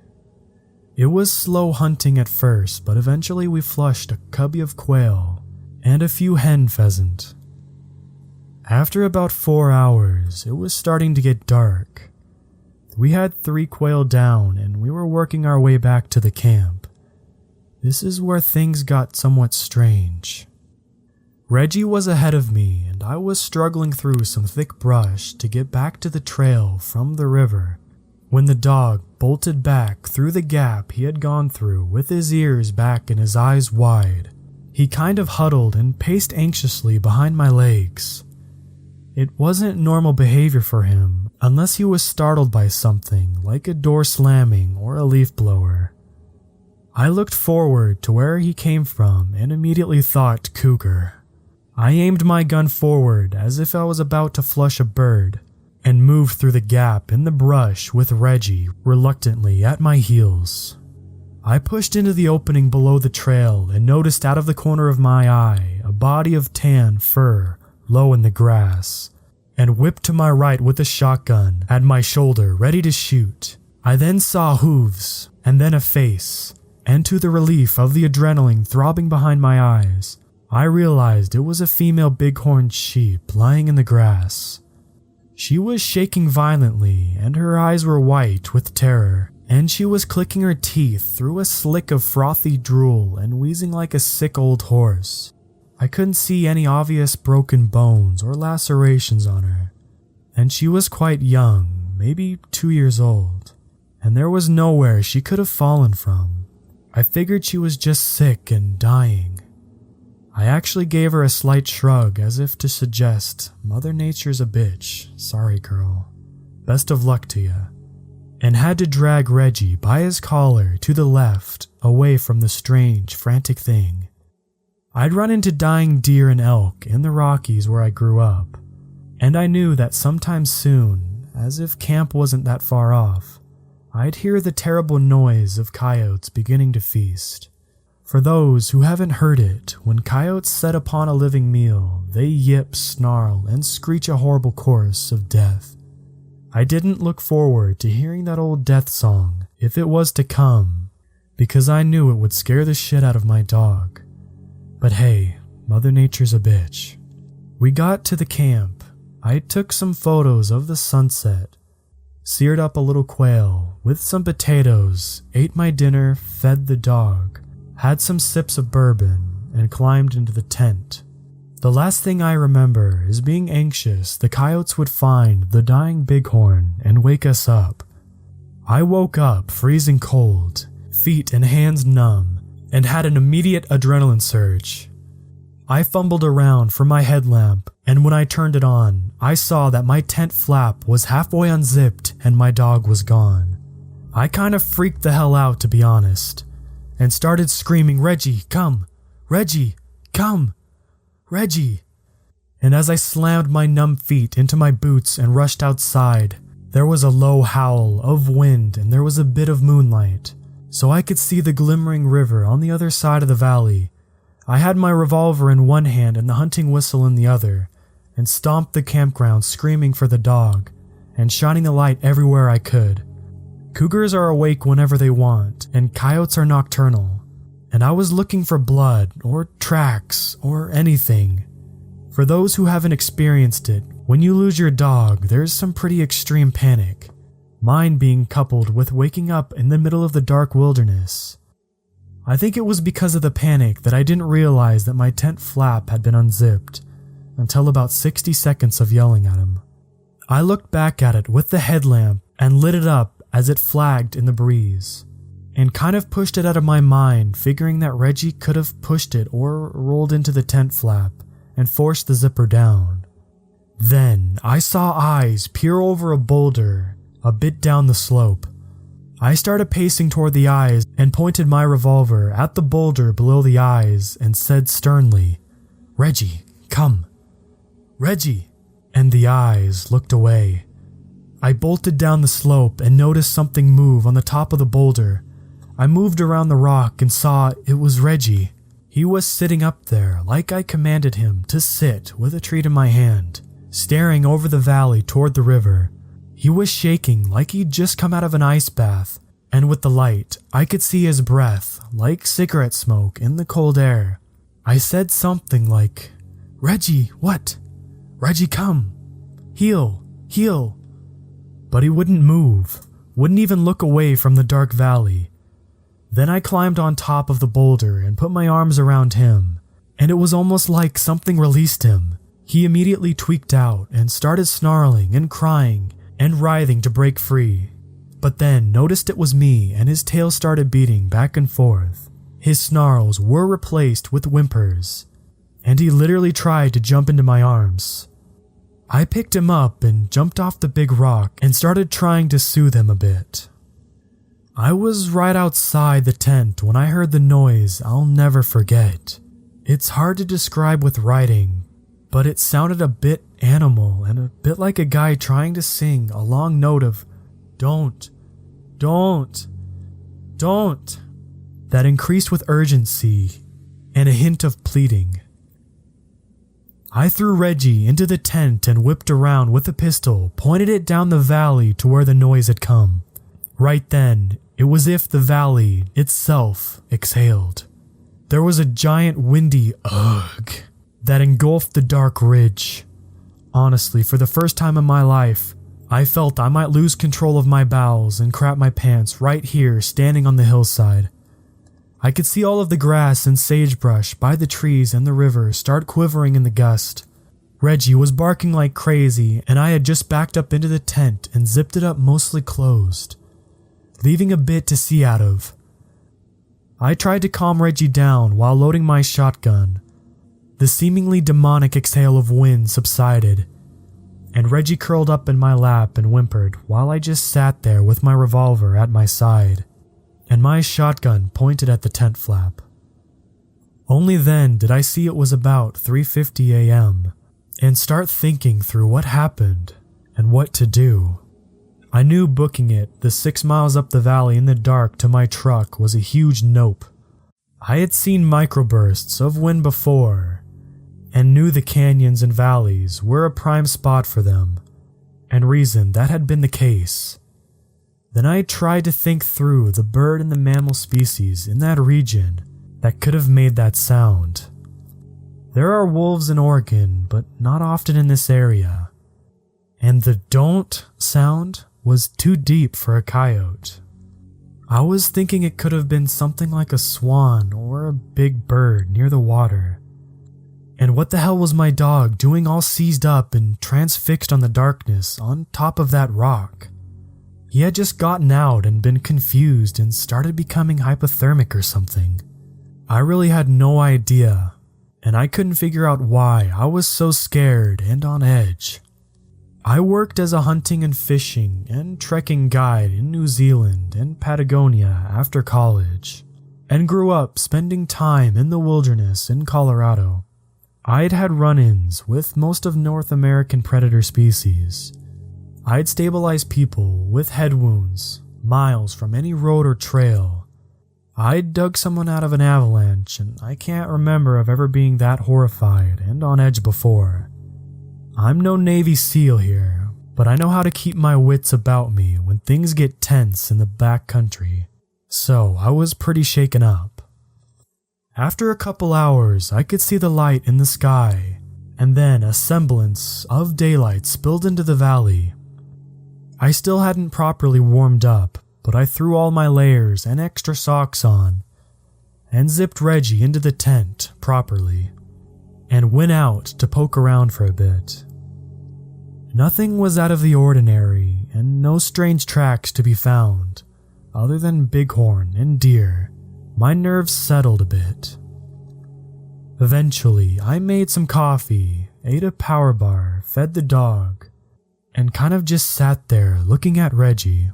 It was slow hunting at first, but eventually we flushed a cubby of quail and a few hen pheasant. After about 4 hours, it was starting to get dark. We had 3 quail down and we were working our way back to the camp. This is where things got somewhat strange. Reggie was ahead of me and I was struggling through some thick brush to get back to the trail from the river when the dog bolted back through the gap he had gone through with his ears back and his eyes wide. He kind of huddled and paced anxiously behind my legs. It wasn't normal behavior for him unless he was startled by something like a door slamming or a leaf blower. I looked forward to where he came from and immediately thought cougar. I aimed my gun forward as if I was about to flush a bird and moved through the gap in the brush with Reggie reluctantly at my heels. I pushed into the opening below the trail and noticed out of the corner of my eye a body of tan fur low in the grass, and whipped to my right with a shotgun at my shoulder ready to shoot. I then saw hooves and then a face, and to the relief of the adrenaline throbbing behind my eyes, I realized it was a female bighorn sheep lying in the grass. She was shaking violently and her eyes were white with terror, and she was clicking her teeth through a slick of frothy drool and wheezing like a sick old horse. I couldn't see any obvious broken bones or lacerations on her, and she was quite young, maybe 2 years old, and there was nowhere she could have fallen from. I figured she was just sick and dying. I actually gave her a slight shrug as if to suggest, Mother Nature's a bitch, sorry girl, best of luck to ya, and had to drag Reggie by his collar to the left, away from the strange, frantic thing. I'd run into dying deer and elk in the Rockies where I grew up, and I knew that sometime soon, as if camp wasn't that far off, I'd hear the terrible noise of coyotes beginning to feast. For those who haven't heard it, when coyotes set upon a living meal, they yip, snarl, and screech a horrible chorus of death. I didn't look forward to hearing that old death song, if it was to come, because I knew it would scare the shit out of my dog. But hey, Mother Nature's a bitch. We got to the camp. I took some photos of the sunset, seared up a little quail with some potatoes, ate my dinner, fed the dog, had some sips of bourbon, and climbed into the tent. The last thing I remember is being anxious the coyotes would find the dying bighorn and wake us up. I woke up freezing cold, feet and hands numb, and had an immediate adrenaline surge. I fumbled around for my headlamp, and when I turned it on, I saw that my tent flap was halfway unzipped and my dog was gone. I kind of freaked the hell out, to be honest, and started screaming, Reggie, come! Reggie, come! Reggie! And as I slammed my numb feet into my boots and rushed outside, there was a low howl of wind and there was a bit of moonlight, so I could see the glimmering river on the other side of the valley. I had my revolver in one hand and the hunting whistle in the other, and stomped the campground screaming for the dog, and shining the light everywhere I could. Cougars are awake whenever they want, and coyotes are nocturnal, and I was looking for blood, or tracks, or anything. For those who haven't experienced it, when you lose your dog, there's some pretty extreme panic. Mine being coupled with waking up in the middle of the dark wilderness. I think it was because of the panic that I didn't realize that my tent flap had been unzipped until about 60 seconds of yelling at him. I looked back at it with the headlamp and lit it up as it flagged in the breeze, and kind of pushed it out of my mind, figuring that Reggie could have pushed it or rolled into the tent flap and forced the zipper down. Then I saw eyes peer over a boulder a bit down the slope. I started pacing toward the eyes and pointed my revolver at the boulder below the eyes and said sternly, Reggie, come. Reggie. And the eyes looked away. I bolted down the slope and noticed something move on the top of the boulder. I moved around the rock and saw it was Reggie. He was sitting up there like I commanded him to sit with a treat in my hand, staring over the valley toward the river. He was shaking like he'd just come out of an ice bath, and with the light, I could see his breath like cigarette smoke in the cold air. I said something like, Reggie, what? Reggie, come. Heal, heal. But he wouldn't move, wouldn't even look away from the dark valley. Then I climbed on top of the boulder and put my arms around him, and it was almost like something released him. He immediately tweaked out and started snarling and crying and writhing to break free. but then noticed it was me and his tail started beating back and forth. His snarls were replaced with whimpers, and he literally tried to jump into my arms. I picked him up and jumped off the big rock and started trying to soothe him a bit. I was right outside the tent when I heard the noise I'll never forget. It's hard to describe with writing, but it sounded a bit animal and a bit like a guy trying to sing a long note of don't, don't, don't, that increased with urgency and a hint of pleading. I threw Reggie into the tent and whipped around with a pistol, pointed it down the valley to where the noise had come. Right then, it was as if the valley itself exhaled. There was a giant windy ugh that engulfed the dark ridge. Honestly, for the first time in my life, I felt I might lose control of my bowels and crap my pants right here standing on the hillside. I could see all of the grass and sagebrush by the trees and the river start quivering in the gust. Reggie was barking like crazy, and I had just backed up into the tent and zipped it up mostly closed, leaving a bit to see out of. I tried to calm Reggie down while loading my shotgun. The seemingly demonic exhale of wind subsided, and Reggie curled up in my lap and whimpered while I just sat there with my revolver at my side and my shotgun pointed at the tent flap. Only then did I see it was about 3:50 a.m. and start thinking through what happened and what to do. I knew booking it the 6 miles up the valley in the dark to my truck was a huge nope. I had seen microbursts of wind before and knew the canyons and valleys were a prime spot for them, and reasoned that had been the case. Then I tried to think through the bird and the mammal species in that region that could have made that sound. There are wolves in Oregon, but not often in this area. And the don't sound was too deep for a coyote. I was thinking it could have been something like a swan or a big bird near the water. And what the hell was my dog doing all seized up and transfixed on the darkness on top of that rock? He had just gotten out and been confused and started becoming hypothermic or something. I really had no idea, and I couldn't figure out why I was so scared and on edge. I worked as a hunting and fishing and trekking guide in New Zealand and Patagonia after college, and grew up spending time in the wilderness in Colorado. I'd had run-ins with most of North American predator species. I'd stabilized people with head wounds miles from any road or trail. I'd dug someone out of an avalanche, and I can't remember of ever being that horrified and on edge before. I'm no Navy SEAL here, but I know how to keep my wits about me when things get tense in the backcountry, so I was pretty shaken up. After a couple hours, I could see the light in the sky, and then a semblance of daylight spilled into the valley. I still hadn't properly warmed up, but I threw all my layers and extra socks on, and zipped Reggie into the tent properly, and went out to poke around for a bit. Nothing was out of the ordinary, and no strange tracks to be found, other than bighorn and deer. My nerves settled a bit. Eventually, I made some coffee, ate a power bar, fed the dog, and kind of just sat there looking at Reggie.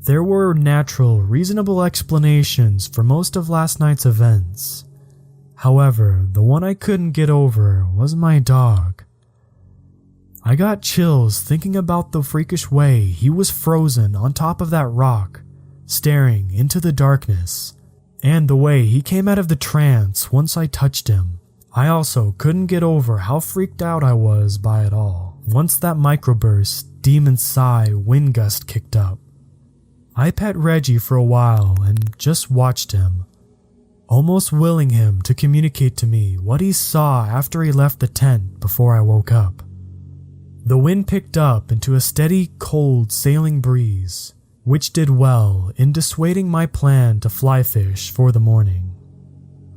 There were natural, reasonable explanations for most of last night's events. However, the one I couldn't get over was my dog. I got chills thinking about the freakish way he was frozen on top of that rock, staring into the darkness, and the way he came out of the trance once I touched him. I also couldn't get over how freaked out I was by it all once that microburst, demon sigh wind gust kicked up. I pet Reggie for a while and just watched him, almost willing him to communicate to me what he saw after he left the tent before I woke up. The wind picked up into a steady, cold sailing breeze, which did well in dissuading my plan to fly fish for the morning.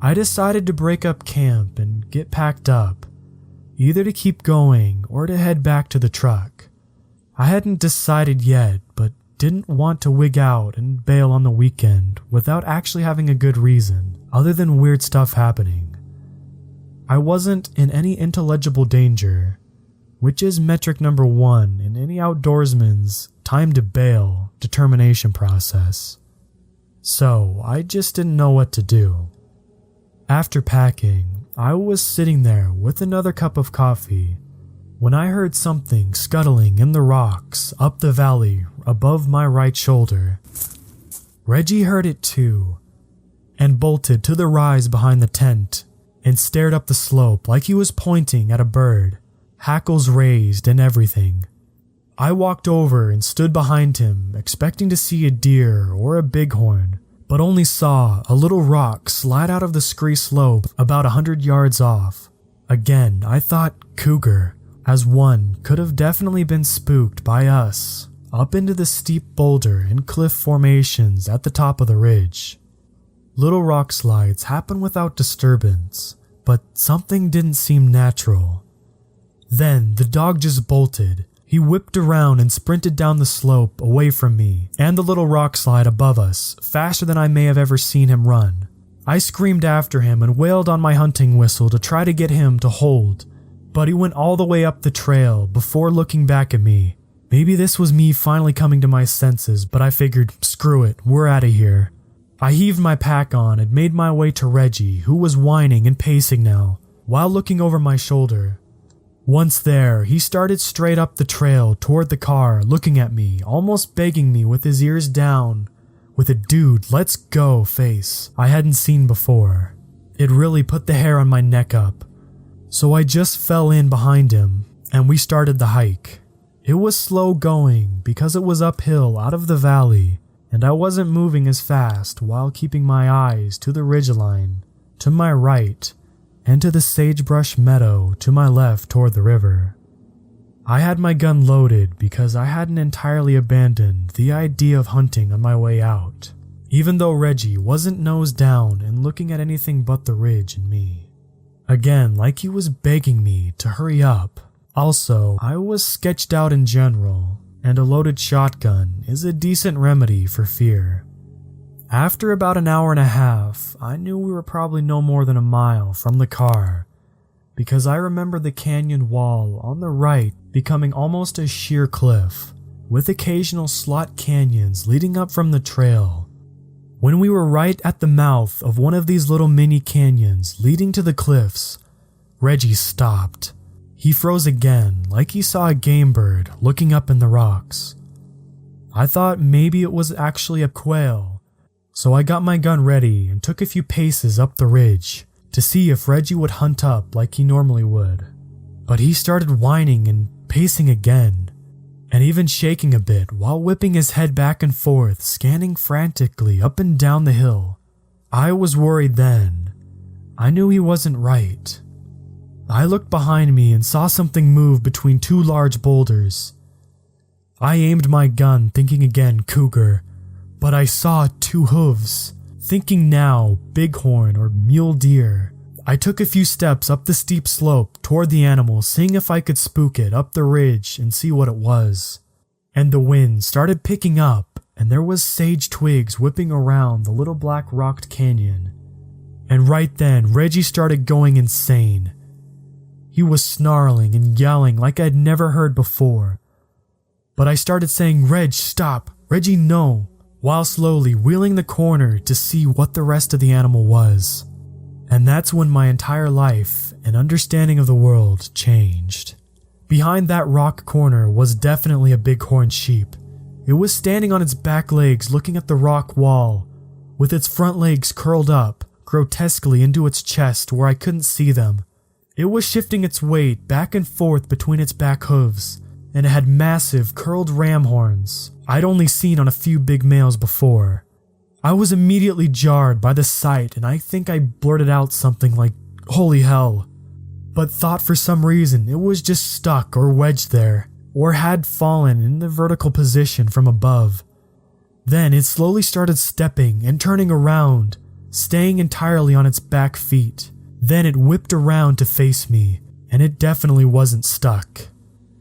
I decided to break up camp and get packed up, either to keep going or to head back to the truck. I hadn't decided yet, but didn't want to wig out and bail on the weekend without actually having a good reason, other than weird stuff happening. I wasn't in any intelligible danger, which is metric number 1 in any outdoorsman's time to bail determination process. So I just didn't know what to do. After packing, I was sitting there with another cup of coffee when I heard something scuttling in the rocks up the valley above my right shoulder. Reggie heard it too, and bolted to the rise behind the tent and stared up the slope like he was pointing at a bird, hackles raised and everything. I walked over and stood behind him, expecting to see a deer or a bighorn, but only saw a little rock slide out of the scree slope about 100 yards off. Again, I thought cougar, as one could have definitely been spooked by us up into the steep boulder and cliff formations at the top of the ridge. Little rock slides happen without disturbance, but something didn't seem natural. Then the dog just bolted. He whipped around and sprinted down the slope away from me and the little rock slide above us faster than I may have ever seen him run. I screamed after him and wailed on my hunting whistle to try to get him to hold, but he went all the way up the trail before looking back at me. Maybe this was me finally coming to my senses, but I figured, screw it, we're out of here. I heaved my pack on and made my way to Reggie, who was whining and pacing now, while looking over my shoulder. Once there, he started straight up the trail toward the car, looking at me, almost begging me with his ears down, with a "dude, let's go" face I hadn't seen before. It really put the hair on my neck up. So I just fell in behind him, and we started the hike. It was slow going because it was uphill out of the valley, and I wasn't moving as fast while keeping my eyes to the ridgeline to my right and to the sagebrush meadow to my left toward the river. I had my gun loaded because I hadn't entirely abandoned the idea of hunting on my way out, even though Reggie wasn't nose down and looking at anything but the ridge and me. Again, like he was begging me to hurry up. Also, I was sketched out in general, and a loaded shotgun is a decent remedy for fear. After about an hour and a half, I knew we were probably no more than a mile from the car, because I remember the canyon wall on the right becoming almost a sheer cliff, with occasional slot canyons leading up from the trail. When we were right at the mouth of one of these little mini canyons leading to the cliffs, Reggie stopped. He froze again, like he saw a game bird looking up in the rocks. I thought maybe it was actually a quail, so I got my gun ready and took a few paces up the ridge to see if Reggie would hunt up like he normally would. But he started whining and pacing again, and even shaking a bit while whipping his head back and forth, scanning frantically up and down the hill. I was worried then. I knew he wasn't right. I looked behind me and saw something move between two large boulders. I aimed my gun, thinking again cougar, but I saw two hooves, thinking now bighorn or mule deer. I took a few steps up the steep slope toward the animal, seeing if I could spook it up the ridge and see what it was. And the wind started picking up, and there was sage twigs whipping around the little black rocked canyon. And right then, Reggie started going insane. He was snarling and yelling like I'd never heard before. But I started saying, "Reg, stop! Reggie, no!" while slowly wheeling the corner to see what the rest of the animal was. And that's when my entire life and understanding of the world changed. Behind that rock corner was definitely a bighorn sheep. It was standing on its back legs looking at the rock wall, with its front legs curled up grotesquely into its chest where I couldn't see them. It was shifting its weight back and forth between its back hooves, and it had massive curled ram horns I'd only seen on a few big males before. I was immediately jarred by the sight, and I think I blurted out something like, "Holy hell," but thought for some reason it was just stuck or wedged there, or had fallen in the vertical position from above. Then it slowly started stepping and turning around, staying entirely on its back feet. Then it whipped around to face me, and it definitely wasn't stuck.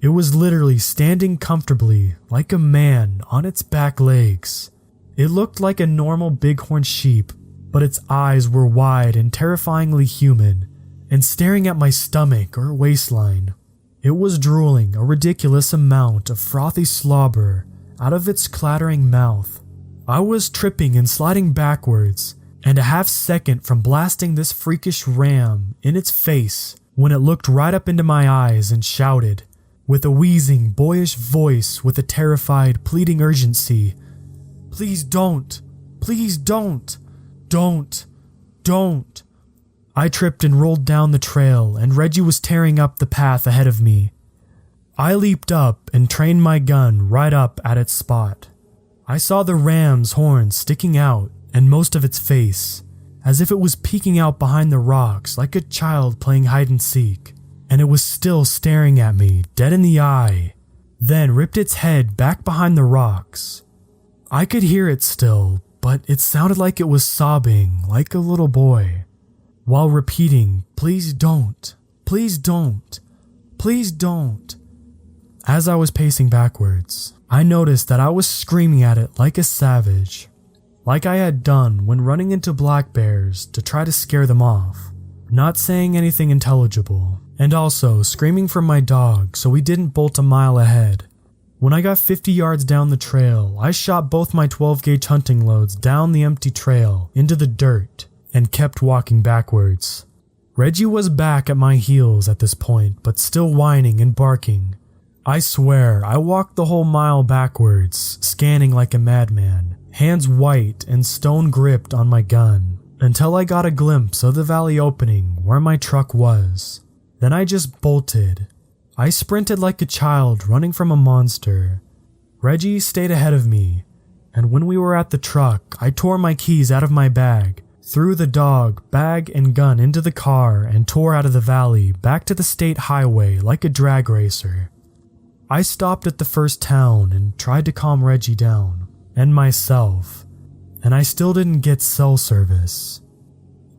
It was literally standing comfortably like a man on its back legs. It looked like a normal bighorn sheep, but its eyes were wide and terrifyingly human and staring at my stomach or waistline. It was drooling a ridiculous amount of frothy slobber out of its clattering mouth. I was tripping and sliding backwards and a half second from blasting this freakish ram in its face when it looked right up into my eyes and shouted, with a wheezing, boyish voice with a terrified, pleading urgency, "Please don't! Please don't! Don't! Don't!" I tripped and rolled down the trail, and Reggie was tearing up the path ahead of me. I leaped up and trained my gun right up at its spot. I saw the ram's horns sticking out and most of its face, as if it was peeking out behind the rocks like a child playing hide and seek. And it was still staring at me, dead in the eye, then ripped its head back behind the rocks. I could hear it still, but it sounded like it was sobbing like a little boy, while repeating, "Please don't, please don't, please don't." As I was pacing backwards, I noticed that I was screaming at it like a savage, like I had done when running into black bears to try to scare them off, not saying anything intelligible, and also screaming for my dog so he didn't bolt a mile ahead. When I got 50 yards down the trail, I shot both my 12-gauge hunting loads down the empty trail into the dirt and kept walking backwards. Reggie was back at my heels at this point, but still whining and barking. I swear, I walked the whole mile backwards, scanning like a madman, hands white and stone gripped on my gun, until I got a glimpse of the valley opening where my truck was. Then I just bolted. I sprinted like a child running from a monster. Reggie stayed ahead of me, and when we were at the truck, I tore my keys out of my bag, threw the dog, bag, and gun into the car, and tore out of the valley back to the state highway like a drag racer. I stopped at the first town and tried to calm Reggie down, and myself, and I still didn't get cell service.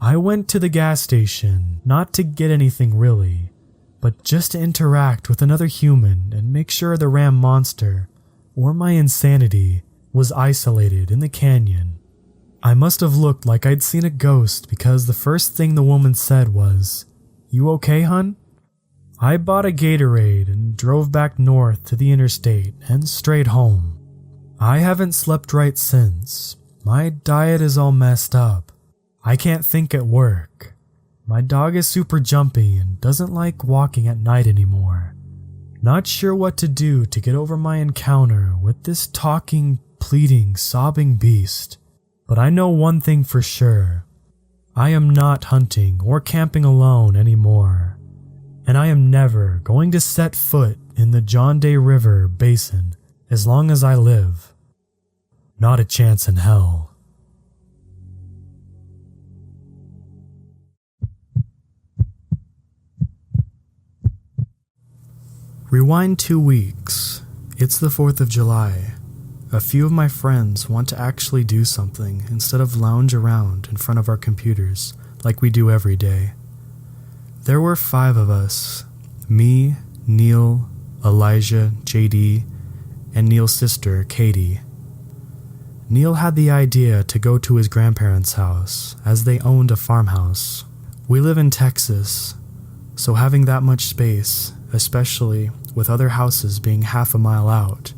I went to the gas station, not to get anything really, but just to interact with another human and make sure the ram monster, or my insanity, was isolated in the canyon. I must have looked like I'd seen a ghost because the first thing the woman said was, "You okay, hun?" I bought a Gatorade and drove back north to the interstate and straight home. I haven't slept right since. My diet is all messed up. I can't think at work. My dog is super jumpy and doesn't like walking at night anymore. Not sure what to do to get over my encounter with this talking, pleading, sobbing beast. But I know one thing for sure. I am not hunting or camping alone anymore. And I am never going to set foot in the John Day River basin as long as I live. Not a chance in hell. Rewind 2 weeks. It's the 4th of July. A few of my friends want to actually do something instead of lounge around in front of our computers like we do every day. There were 5 of us. Me, Neil, Elijah, JD, and Neil's sister, Katie. Neil had the idea to go to his grandparents' house as they owned a farmhouse. We live in Texas, so having that much space, especially with other houses being half a mile out,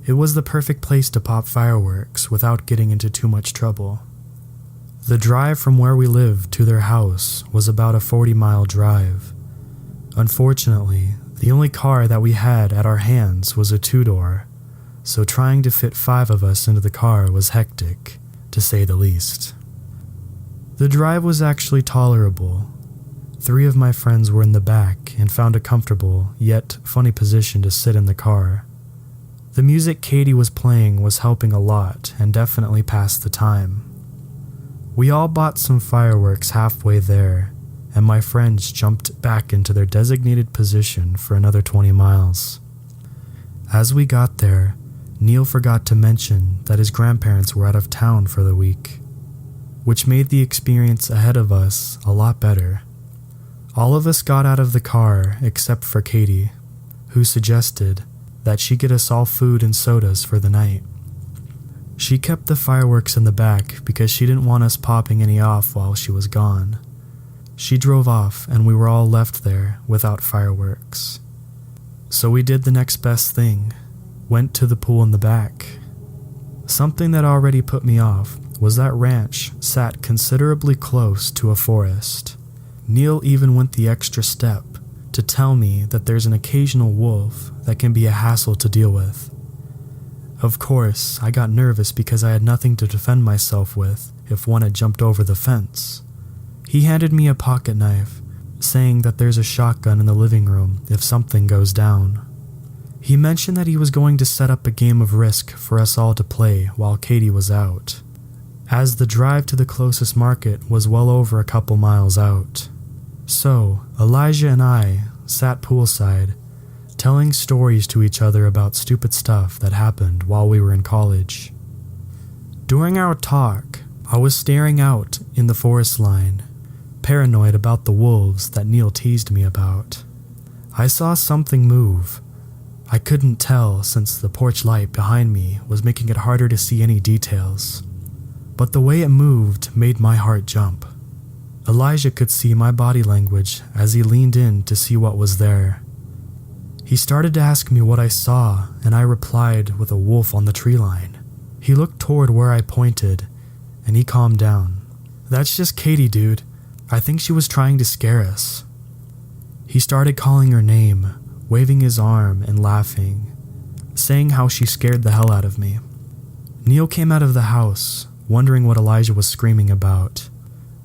it was the perfect place to pop fireworks without getting into too much trouble. The drive from where we lived to their house was about a 40-mile drive. Unfortunately, the only car that we had at our hands was a 2-door, so trying to fit 5 of us into the car was hectic, to say the least. The drive was actually tolerable. 3 of my friends were in the back and found a comfortable, yet funny position to sit in the car. The music Katie was playing was helping a lot and definitely passed the time. We all bought some fireworks halfway there, and my friends jumped back into their designated position for another 20 miles. As we got there, Neil forgot to mention that his grandparents were out of town for the week, which made the experience ahead of us a lot better. All of us got out of the car except for Katie. who suggested that she get us all food and sodas for the night. She kept the fireworks in the back because she didn't want us popping any off while she was gone. She drove off and we were all left there without fireworks. So we did the next best thing, went to the pool in the back. Something that already put me off was that ranch sat considerably close to a forest. Neil even went the extra step to tell me that there's an occasional wolf that can be a hassle to deal with. Of course, I got nervous because I had nothing to defend myself with if one had jumped over the fence. He handed me a pocket knife, saying that there's a shotgun in the living room if something goes down. He mentioned that he was going to set up a game of Risk for us all to play while Katie was out, as the drive to the closest market was well over a couple miles out. So, Elijah and I sat poolside, telling stories to each other about stupid stuff that happened while we were in college. During our talk, I was staring out in the forest line, paranoid about the wolves that Neil teased me about. I saw something move. I couldn't tell since the porch light behind me was making it harder to see any details, but the way it moved made my heart jump. Elijah could see my body language as he leaned in to see what was there. He started to ask me what I saw, and I replied with a wolf on the tree line. He looked toward where I pointed, and he calmed down. "That's just Katie, dude. I think she was trying to scare us." He started calling her name, waving his arm and laughing, saying how she scared the hell out of me. Neil came out of the house, wondering what Elijah was screaming about.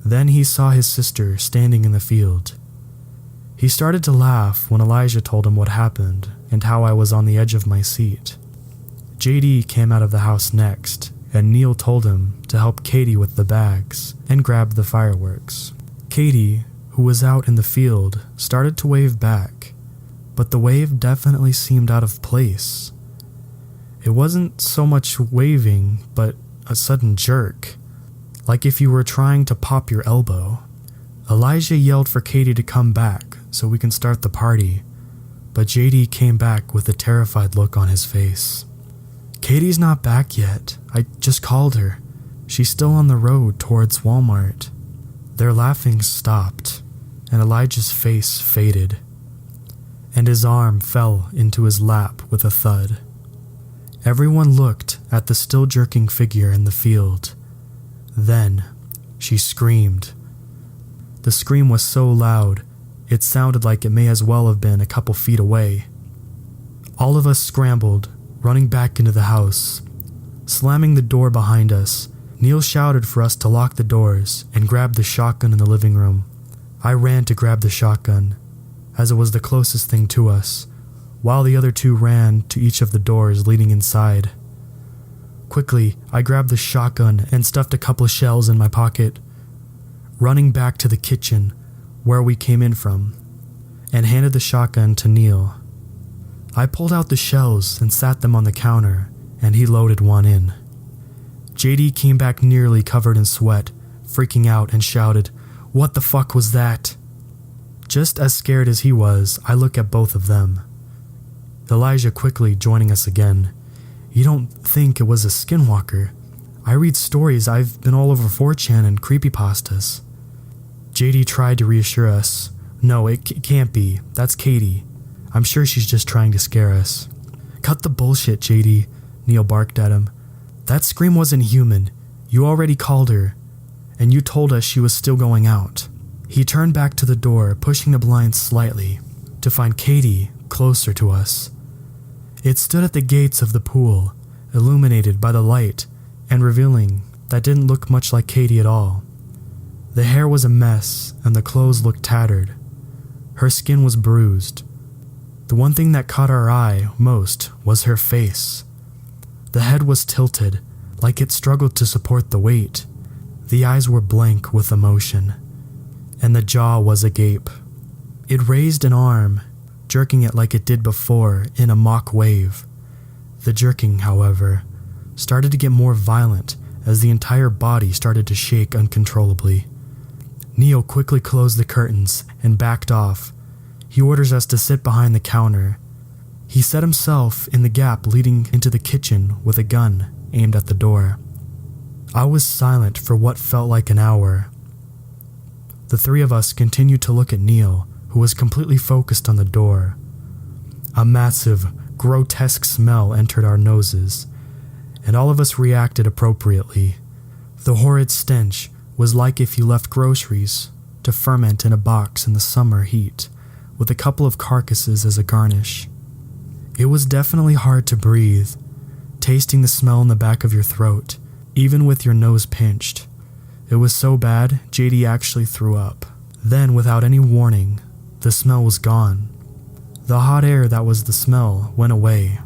Then he saw his sister standing in the field. He started to laugh when Elijah told him what happened and how I was on the edge of my seat. JD came out of the house next, and Neil told him to help Katie with the bags and grab the fireworks. Katie, who was out in the field, started to wave back, but the wave definitely seemed out of place. It wasn't so much waving, but a sudden jerk, like if you were trying to pop your elbow. Elijah yelled for Katie to come back so we can start the party, but JD came back with a terrified look on his face. "Katie's not back yet. I just called her. She's still on the road towards Walmart." Their laughing stopped, and Elijah's face faded, and his arm fell into his lap with a thud. Everyone looked at the still jerking figure in the field. Then, she screamed. The scream was so loud, it sounded like it may as well have been a couple feet away. All of us scrambled, running back into the house. Slamming the door behind us, Neil shouted for us to lock the doors and grab the shotgun in the living room. I ran to grab the shotgun, as it was the closest thing to us, while the other two ran to each of the doors leading inside. Quickly, I grabbed the shotgun and stuffed a couple of shells in my pocket, running back to the kitchen where we came in from, and handed the shotgun to Neil. I pulled out the shells and sat them on the counter, and he loaded one in. JD came back nearly covered in sweat, freaking out, and shouted, "What the fuck was that?" Just as scared as he was, I look at both of them. Elijah quickly joining us again. "You don't think it was a Skinwalker? I read stories. I've been all over 4chan and creepypastas." JD tried to reassure us. "No, it can't be. That's Katie. I'm sure she's just trying to scare us." "Cut the bullshit, JD," Neil barked at him. "That scream wasn't human. You already called her, and you told us she was still going out." He turned back to the door, pushing the blinds slightly, to find Katie closer to us. It stood at the gates of the pool, illuminated by the light, and revealing that didn't look much like Katie at all. The hair was a mess, and the clothes looked tattered. Her skin was bruised. The one thing that caught our eye most was her face. The head was tilted, like it struggled to support the weight. The eyes were blank with emotion, and the jaw was agape. It raised an arm, jerking it like it did before in a mock wave. The jerking, however, started to get more violent as the entire body started to shake uncontrollably. Neil quickly closed the curtains and backed off. He orders us to sit behind the counter, He set himself in the gap leading into the kitchen with a gun aimed at the door. I was silent for what felt like an hour. The three of us continued to look at Neil, who was completely focused on the door. A massive, grotesque smell entered our noses, and all of us reacted appropriately. The horrid stench was like if you left groceries to ferment in a box in the summer heat, with a couple of carcasses as a garnish. It was definitely hard to breathe, tasting the smell in the back of your throat, even with your nose pinched. It was so bad, JD actually threw up. Then, without any warning, the smell was gone. The hot air that was the smell went away,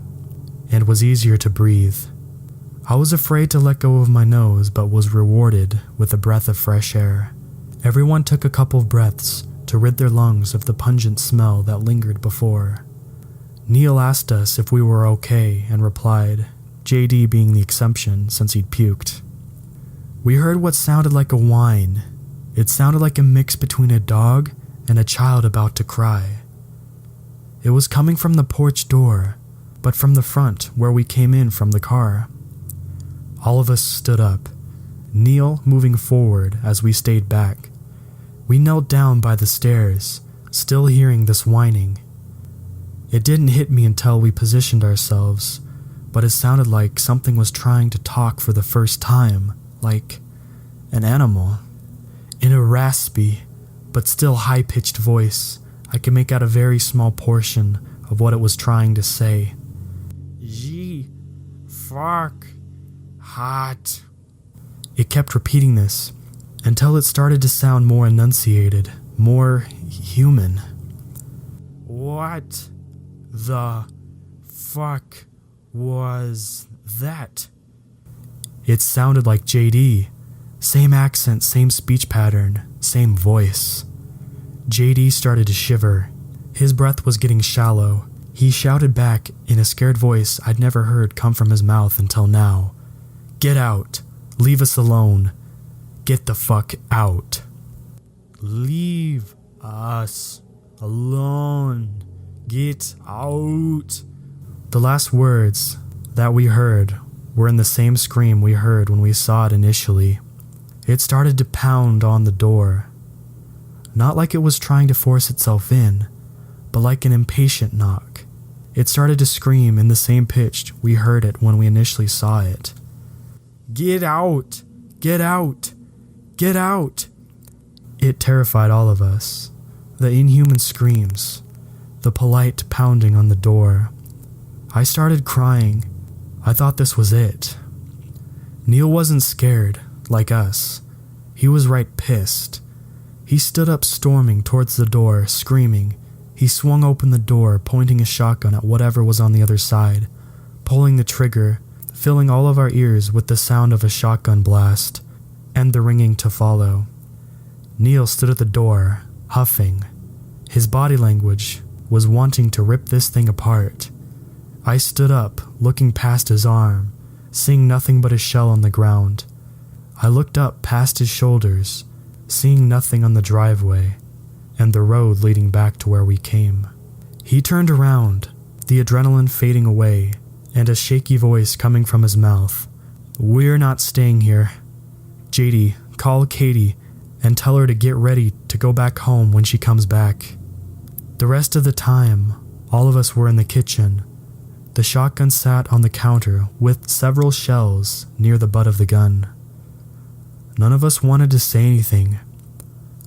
and was easier to breathe. I was afraid to let go of my nose, but was rewarded with a breath of fresh air. Everyone took a couple of breaths to rid their lungs of the pungent smell that lingered before. Neil asked us if we were okay and replied, JD being the exception since he'd puked. We heard what sounded like a whine. It sounded like a mix between a dog and a child about to cry. It was coming from the porch door, but from the front where we came in from the car. All of us stood up, Neil moving forward as we stayed back. We knelt down by the stairs, still hearing this whining. It didn't hit me until we positioned ourselves, but it sounded like something was trying to talk for the first time, like an animal. In a raspy, but still high-pitched voice, I could make out a very small portion of what it was trying to say. Gee, fuck, hot. It kept repeating this until it started to sound more enunciated, more human. What the fuck was that? It sounded like JD. Same accent, same speech pattern, same voice. JD started to shiver. His breath was getting shallow. He shouted back in a scared voice I'd never heard come from his mouth until now. Get out. Leave us alone. Get the fuck out. Leave us alone. Get out. The last words that we heard were in the same scream we heard when we saw it initially. It started to pound on the door. Not like it was trying to force itself in, but like an impatient knock. It started to scream in the same pitch we heard it when we initially saw it. Get out! Get out! Get out! It terrified all of us. The inhuman screams, the polite pounding on the door. I started crying. I thought this was it. Neil wasn't scared, like us. He was right pissed. He stood up storming towards the door, screaming. He swung open the door, pointing a shotgun at whatever was on the other side, pulling the trigger, filling all of our ears with the sound of a shotgun blast, and the ringing to follow. Neil stood at the door, huffing. His body language was wanting to rip this thing apart. I stood up, looking past his arm, seeing nothing but a shell on the ground. I looked up past his shoulders, seeing nothing on the driveway and the road leading back to where we came. He turned around, the adrenaline fading away, and a shaky voice coming from his mouth. We're not staying here. JD, call Katie and tell her to get ready to go back home when she comes back. The rest of the time, all of us were in the kitchen. The shotgun sat on the counter with several shells near the butt of the gun. None of us wanted to say anything.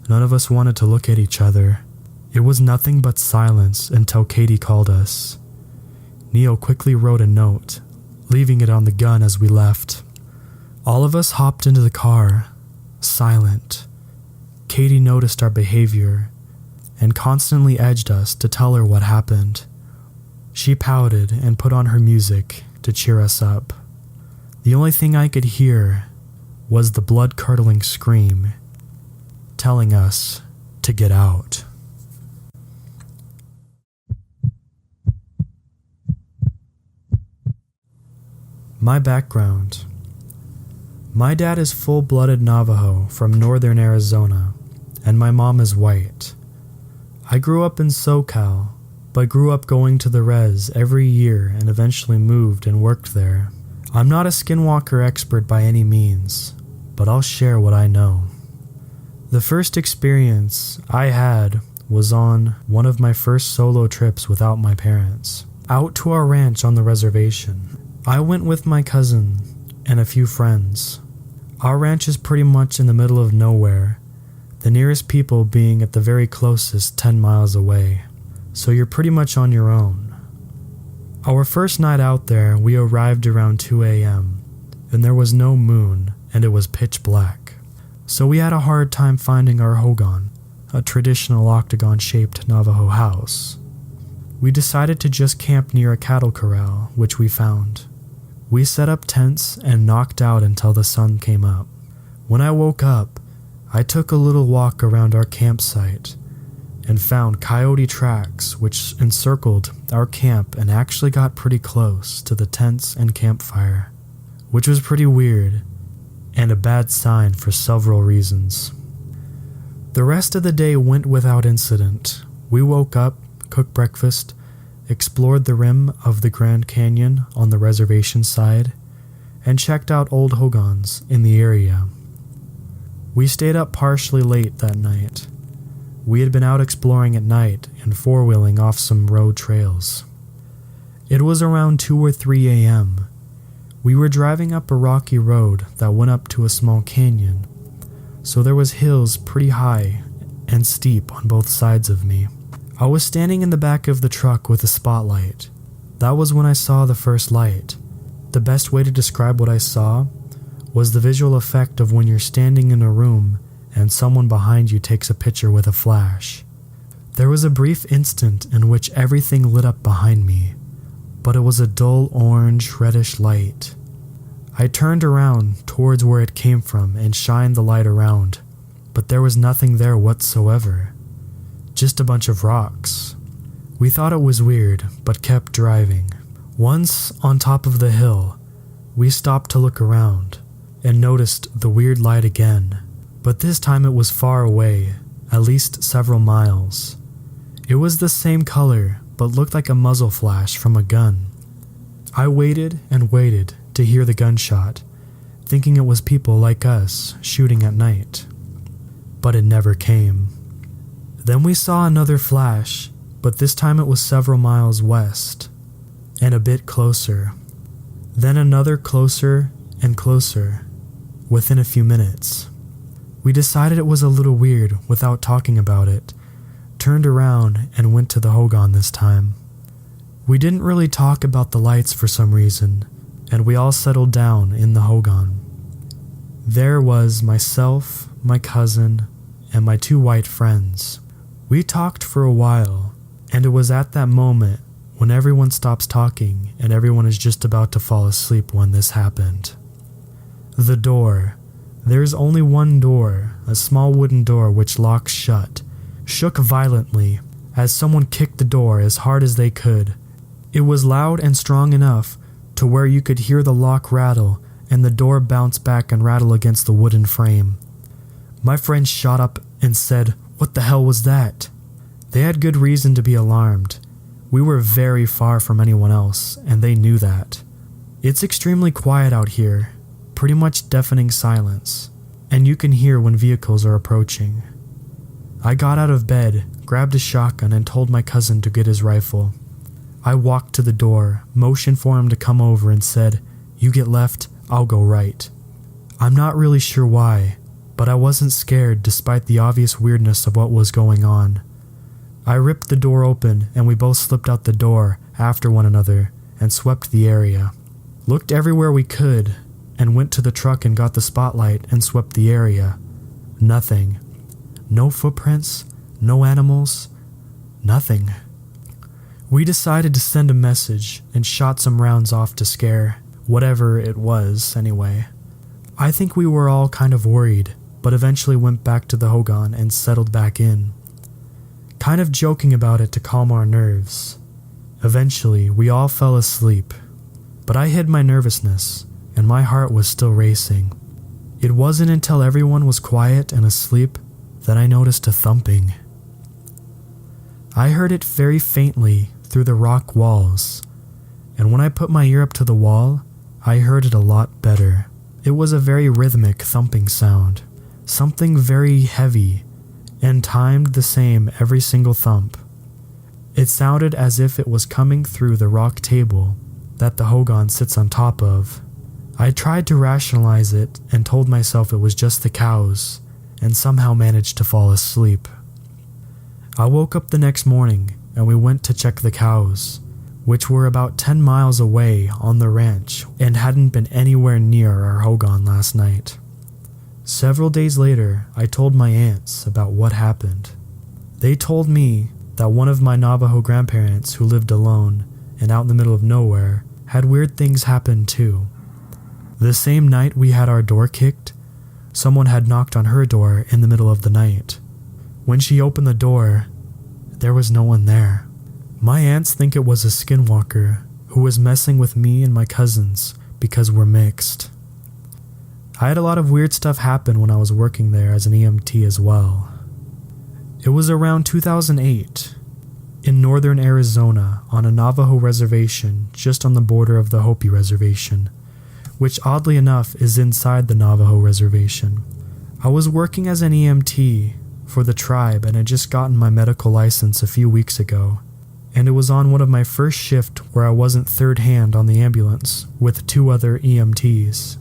None of us wanted to look at each other. It was nothing but silence until Katie called us. Neil quickly wrote a note, leaving it on the gun as we left. All of us hopped into the car, silent. Katie noticed our behavior and constantly edged us to tell her what happened. She pouted and put on her music to cheer us up. The only thing I could hear was the blood-curdling scream, telling us to get out. My background. My dad is full-blooded Navajo from northern Arizona, and my mom is white. I grew up in SoCal, but grew up going to the res every year and eventually moved and worked there. I'm not a Skinwalker expert by any means, but I'll share what I know. The first experience I had was on one of my first solo trips without my parents, out to our ranch on the reservation. I went with my cousin and a few friends. Our ranch is pretty much in the middle of nowhere, the nearest people being at the very closest 10 miles away, so you're pretty much on your own. Our first night out there, we arrived around 2 a.m., and there was no moon, and it was pitch black. So we had a hard time finding our hogan, a traditional octagon-shaped Navajo house. We decided to just camp near a cattle corral, which we found. We set up tents and knocked out until the sun came up. When I woke up, I took a little walk around our campsite and found coyote tracks which encircled our camp and actually got pretty close to the tents and campfire, which was pretty weird and a bad sign for several reasons. The rest of the day went without incident. We woke up, cooked breakfast, explored the rim of the Grand Canyon on the reservation side, and checked out old hogans in the area. We stayed up partially late that night. We had been out exploring at night and four-wheeling off some road trails. It was around 2 or 3 a.m. We were driving up a rocky road that went up to a small canyon, so there was hills pretty high and steep on both sides of me. I was standing in the back of the truck with a spotlight. That was when I saw the first light. The best way to describe what I saw was the visual effect of when you're standing in a room and someone behind you takes a picture with a flash. There was a brief instant in which everything lit up behind me, but it was a dull orange reddish light. I turned around towards where it came from and shined the light around, but there was nothing there whatsoever. Just a bunch of rocks. We thought it was weird, but kept driving. Once on top of the hill, we stopped to look around and noticed the weird light again, but this time it was far away, at least several miles. It was the same color, but looked like a muzzle flash from a gun. I waited and waited to hear the gunshot, thinking it was people like us shooting at night. But it never came. Then we saw another flash, but this time it was several miles west, and a bit closer. Then another closer and closer, within a few minutes. We decided it was a little weird without talking about it, turned around and went to the hogan this time. We didn't really talk about the lights for some reason, and we all settled down in the hogan. There was myself, my cousin, and my 2 white friends. We talked for a while, and it was at that moment when everyone stops talking and everyone is just about to fall asleep when this happened. The door. There's only one door, a small wooden door which locks shut, shook violently as someone kicked the door as hard as they could. It was loud and strong enough to where you could hear the lock rattle and the door bounce back and rattle against the wooden frame. My friend shot up and said, "What the hell was that?" They had good reason to be alarmed. We were very far from anyone else, and they knew that. It's extremely quiet out here, pretty much deafening silence, and you can hear when vehicles are approaching. I got out of bed, grabbed a shotgun, and told my cousin to get his rifle. I walked to the door, motioned for him to come over, and said, "You get left, I'll go right." I'm not really sure why, but I wasn't scared despite the obvious weirdness of what was going on. I ripped the door open and we both slipped out the door after one another and swept the area. Looked everywhere we could and went to the truck and got the spotlight and swept the area. Nothing. No footprints, no animals, nothing. We decided to send a message and shot some rounds off to scare whatever it was anyway. I think we were all kind of worried, but eventually went back to the hogan and settled back in, kind of joking about it to calm our nerves. Eventually, we all fell asleep, but I hid my nervousness, and my heart was still racing. It wasn't until everyone was quiet and asleep that I noticed a thumping. I heard it very faintly through the rock walls, and when I put my ear up to the wall, I heard it a lot better. It was a very rhythmic thumping sound, something very heavy, and timed the same every single thump. It sounded as if it was coming through the rock table that the Hogan sits on top of. I tried to rationalize it and told myself it was just the cows, and somehow managed to fall asleep. I woke up the next morning and we went to check the cows, which were about 10 miles away on the ranch and hadn't been anywhere near our Hogan last night. Several days later, I told my aunts about what happened. They told me that one of my Navajo grandparents who lived alone and out in the middle of nowhere had weird things happen too. The same night we had our door kicked, someone had knocked on her door in the middle of the night. When she opened the door, there was no one there. My aunts think it was a Skinwalker who was messing with me and my cousins because we're mixed. I had a lot of weird stuff happen when I was working there as an EMT as well. It was around 2008, in northern Arizona on a Navajo reservation just on the border of the Hopi Reservation, which oddly enough is inside the Navajo Reservation. I was working as an EMT for the tribe and had just gotten my medical license a few weeks ago, and it was on one of my first shift where I wasn't third hand on the ambulance with 2 other EMTs.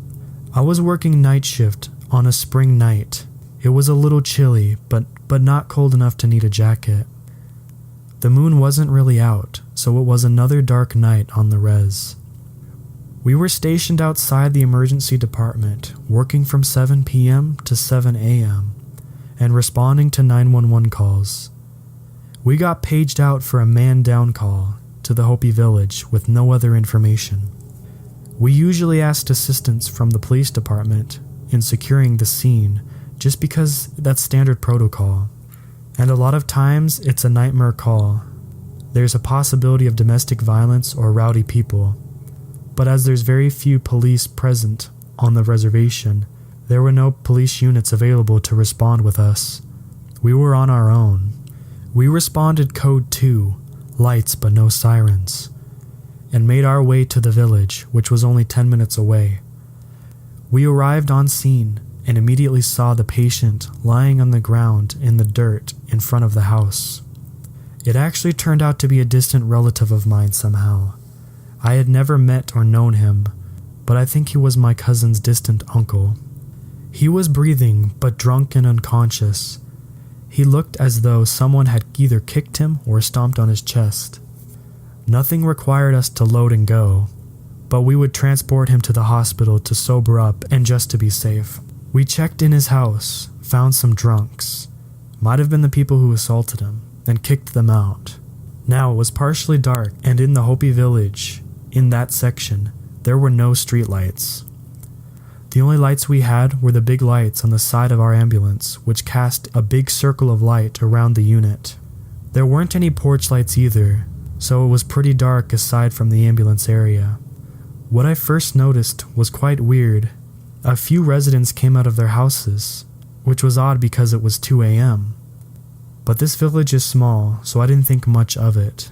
I was working night shift on a spring night. It was a little chilly, but not cold enough to need a jacket. The moon wasn't really out, so it was another dark night on the res. We were stationed outside the emergency department, working from 7 p.m. to 7 a.m., and responding to 911 calls. We got paged out for a man-down call to the Hopi village with no other information. We usually asked assistance from the police department in securing the scene just because that's standard protocol. And a lot of times it's a nightmare call. There's a possibility of domestic violence or rowdy people. But as there's very few police present on the reservation, there were no police units available to respond with us. We were on our own. We responded code 2, lights but no sirens, and made our way to the village, which was only 10 minutes away. We arrived on scene and immediately saw the patient lying on the ground in the dirt in front of the house. It actually turned out to be a distant relative of mine somehow. I had never met or known him, but I think he was my cousin's distant uncle. He was breathing, but drunk and unconscious. He looked as though someone had either kicked him or stomped on his chest. Nothing required us to load and go, but we would transport him to the hospital to sober up and just to be safe. We checked in his house, found some drunks. Might have been the people who assaulted him, and kicked them out. Now it was partially dark, and in the Hopi village, in that section, there were no streetlights. The only lights we had were the big lights on the side of our ambulance, which cast a big circle of light around the unit. There weren't any porch lights either, so it was pretty dark aside from the ambulance area. What I first noticed was quite weird. A few residents came out of their houses, which was odd because it was 2 a.m. But this village is small, so I didn't think much of it.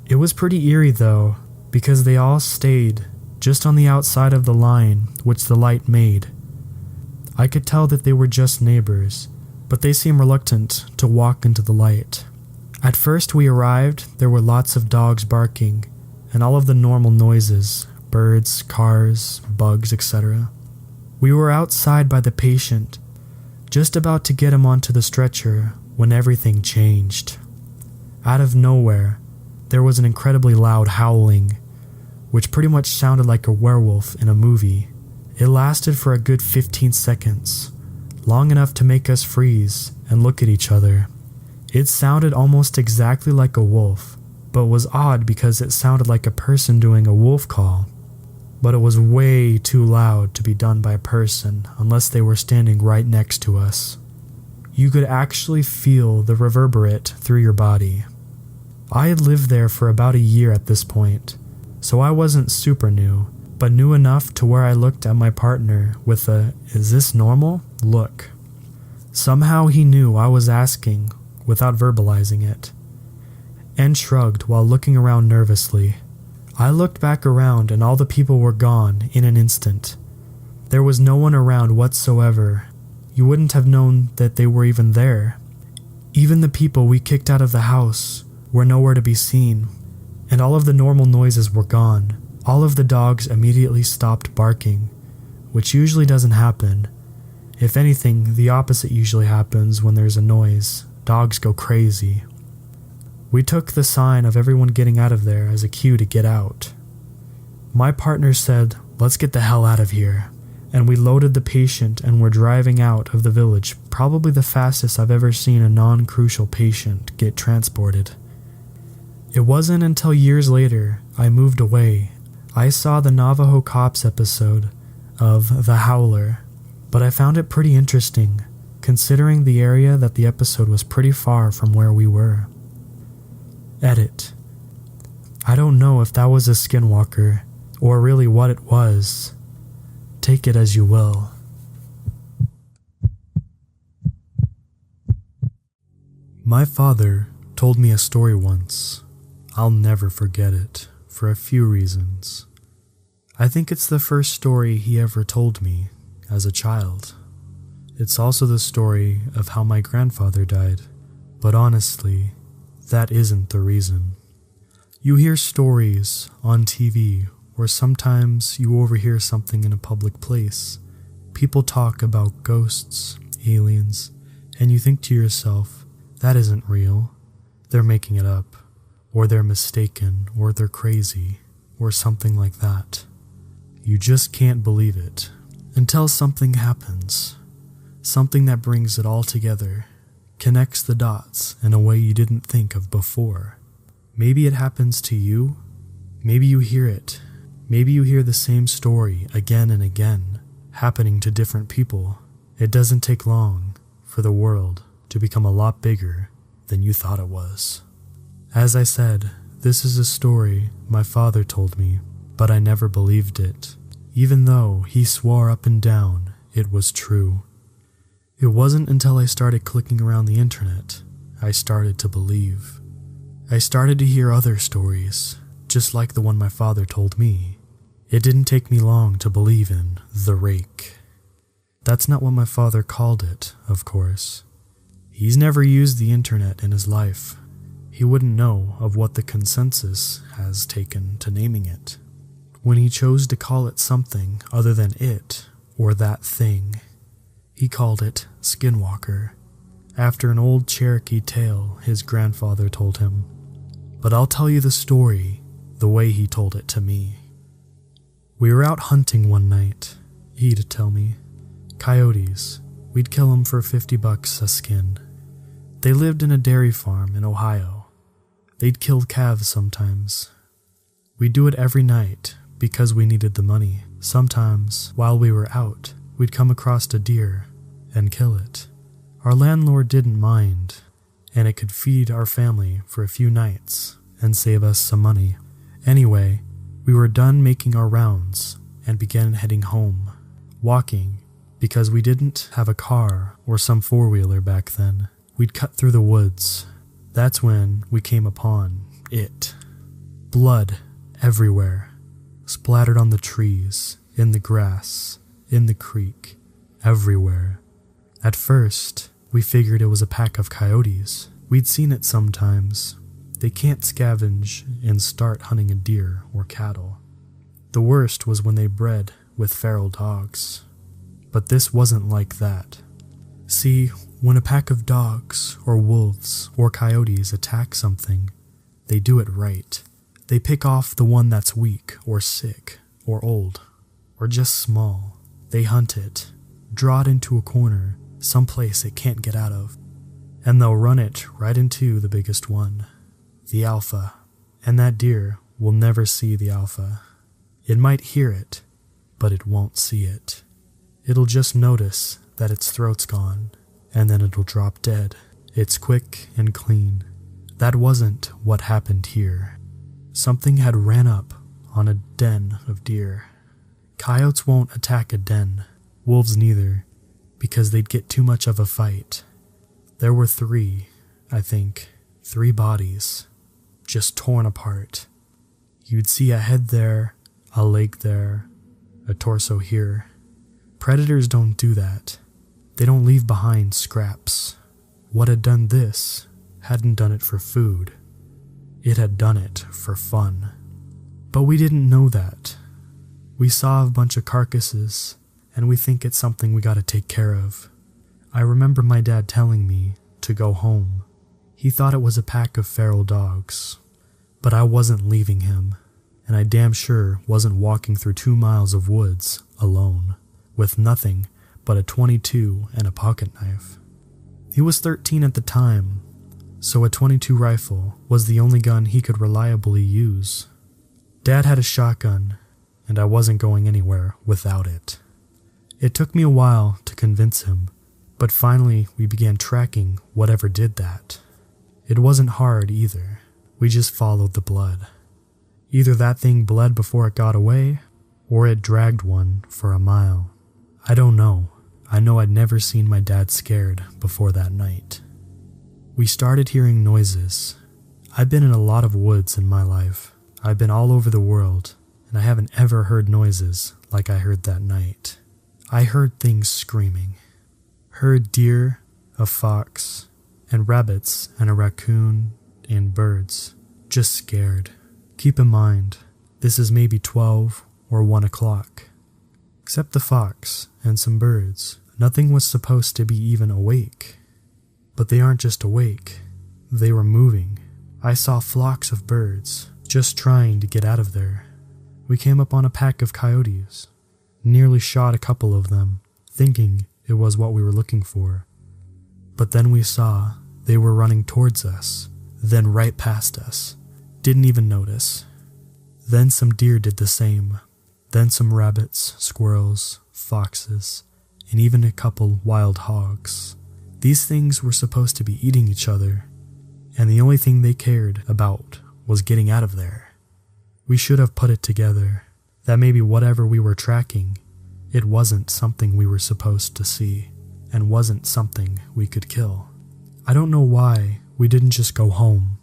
It was pretty eerie though, because they all stayed just on the outside of the line which the light made. I could tell that they were just neighbors, but they seemed reluctant to walk into the light. At first we arrived, there were lots of dogs barking, and all of the normal noises, birds, cars, bugs, etc. We were outside by the patient, just about to get him onto the stretcher when everything changed. Out of nowhere, there was an incredibly loud howling, which pretty much sounded like a werewolf in a movie. It lasted for a good 15 seconds, long enough to make us freeze and look at each other. It sounded almost exactly like a wolf, but was odd because it sounded like a person doing a wolf call. But it was way too loud to be done by a person unless they were standing right next to us. You could actually feel the reverberate through your body. I had lived there for about a year at this point, so I wasn't super new, but knew enough to where I looked at my partner with a "is this normal?" look. Somehow he knew I was asking without verbalizing it. and shrugged while looking around nervously. I looked back around and all the people were gone in an instant. There was no one around whatsoever. You wouldn't have known that they were even there. Even the people we kicked out of the house were nowhere to be seen, and all of the normal noises were gone. All of the dogs immediately stopped barking, which usually doesn't happen. If anything, the opposite usually happens when there's a noise. Dogs go crazy. We took the sign of everyone getting out of there as a cue to get out. My partner said, "Let's get the hell out of here," and we loaded the patient and were driving out of the village, probably the fastest I've ever seen a non-crucial patient get transported. It wasn't until years later I moved away. I saw the Navajo Cops episode of The Howler, but I found it pretty interesting, considering the area that the episode was pretty far from where we were. Edit. I don't know if that was a skinwalker, or really what it was. Take it as you will. My father told me a story once. I'll never forget it, for a few reasons. I think it's the first story he ever told me as a child. It's also the story of how my grandfather died, but honestly, that isn't the reason. You hear stories on TV, or sometimes you overhear something in a public place. People talk about ghosts, aliens, and you think to yourself, that isn't real. They're making it up, or they're mistaken, or they're crazy, or something like that. You just can't believe it until something happens. Something that brings it all together, connects the dots in a way you didn't think of before. Maybe it happens to you. Maybe you hear it. Maybe you hear the same story again and again, happening to different people. It doesn't take long for the world to become a lot bigger than you thought it was. As I said, this is a story my father told me, but I never believed it, even though he swore up and down it was true. It wasn't until I started clicking around the internet I started to believe. I started to hear other stories, just like the one my father told me. It didn't take me long to believe in the rake. That's not what my father called it, of course. He's never used the internet in his life. He wouldn't know of what the consensus has taken to naming it. When he chose to call it something other than it or that thing, he called it Skinwalker, after an old Cherokee tale his grandfather told him. But I'll tell you the story the way he told it to me. We were out hunting one night, he'd tell me. Coyotes. We'd kill them for $50 a skin. They lived in a dairy farm in Ohio. They'd kill calves sometimes. We'd do it every night because we needed the money. Sometimes, while we were out, we'd come across a deer and kill it. Our landlord didn't mind, and it could feed our family for a few nights and save us some money. Anyway, we were done making our rounds and began heading home, walking, because we didn't have a car or some four-wheeler back then. We'd cut through the woods. That's when we came upon it. Blood everywhere, splattered on the trees, in the grass, in the creek, everywhere. At first, we figured it was a pack of coyotes. We'd seen it sometimes. They can't scavenge and start hunting a deer or cattle. The worst was when they bred with feral dogs. But this wasn't like that. See, when a pack of dogs or wolves or coyotes attack something, they do it right. They pick off the one that's weak or sick or old or just small. They hunt it, draw it into a corner, someplace it can't get out of, and they'll run it right into the biggest one, the alpha. And that deer will never see the alpha. It might hear it, but it won't see it. It'll just notice that its throat's gone, and then it'll drop dead. It's quick and clean. That wasn't what happened here. Something had ran up on a den of deer. Coyotes won't attack a den, wolves neither, because they'd get too much of a fight. There were three bodies. just torn apart. You'd see a head there, a leg there, a torso here. Predators don't do that. They don't leave behind scraps. What had done this hadn't done it for food. It had done it for fun. But we didn't know that. We saw a bunch of carcasses, and we think it's something we gotta take care of. I remember my dad telling me to go home. He thought it was a pack of feral dogs. But I wasn't leaving him, and I damn sure wasn't walking through 2 miles of woods alone, with nothing but a .22 and a pocket knife. He was 13 at the time, so a .22 rifle was the only gun he could reliably use. Dad had a shotgun, and I wasn't going anywhere without it. It took me a while to convince him, but finally we began tracking whatever did that. It wasn't hard either. We just followed the blood. Either that thing bled before it got away, or it dragged one for a mile. I don't know. I know I'd never seen my dad scared before that night. We started hearing noises. I've been in a lot of woods in my life. I've been all over the world, and I haven't ever heard noises like I heard that night. I heard things screaming. Heard deer, a fox, and rabbits, and a raccoon, and birds. Just scared. Keep in mind, this is maybe 12 or 1 o'clock. Except the fox and some birds. Nothing was supposed to be even awake. But they aren't just awake. They were moving. I saw flocks of birds, just trying to get out of there. We came up on a pack of coyotes. Nearly shot a couple of them, thinking it was what we were looking for. But then we saw they were running towards us, then right past us. Didn't even notice. Then some deer did the same. Then some rabbits, squirrels, foxes, and even a couple wild hogs. These things were supposed to be eating each other, and the only thing they cared about was getting out of there. We should have put it together that maybe whatever we were tracking, it wasn't something we were supposed to see, and wasn't something we could kill. I don't know why we didn't just go home.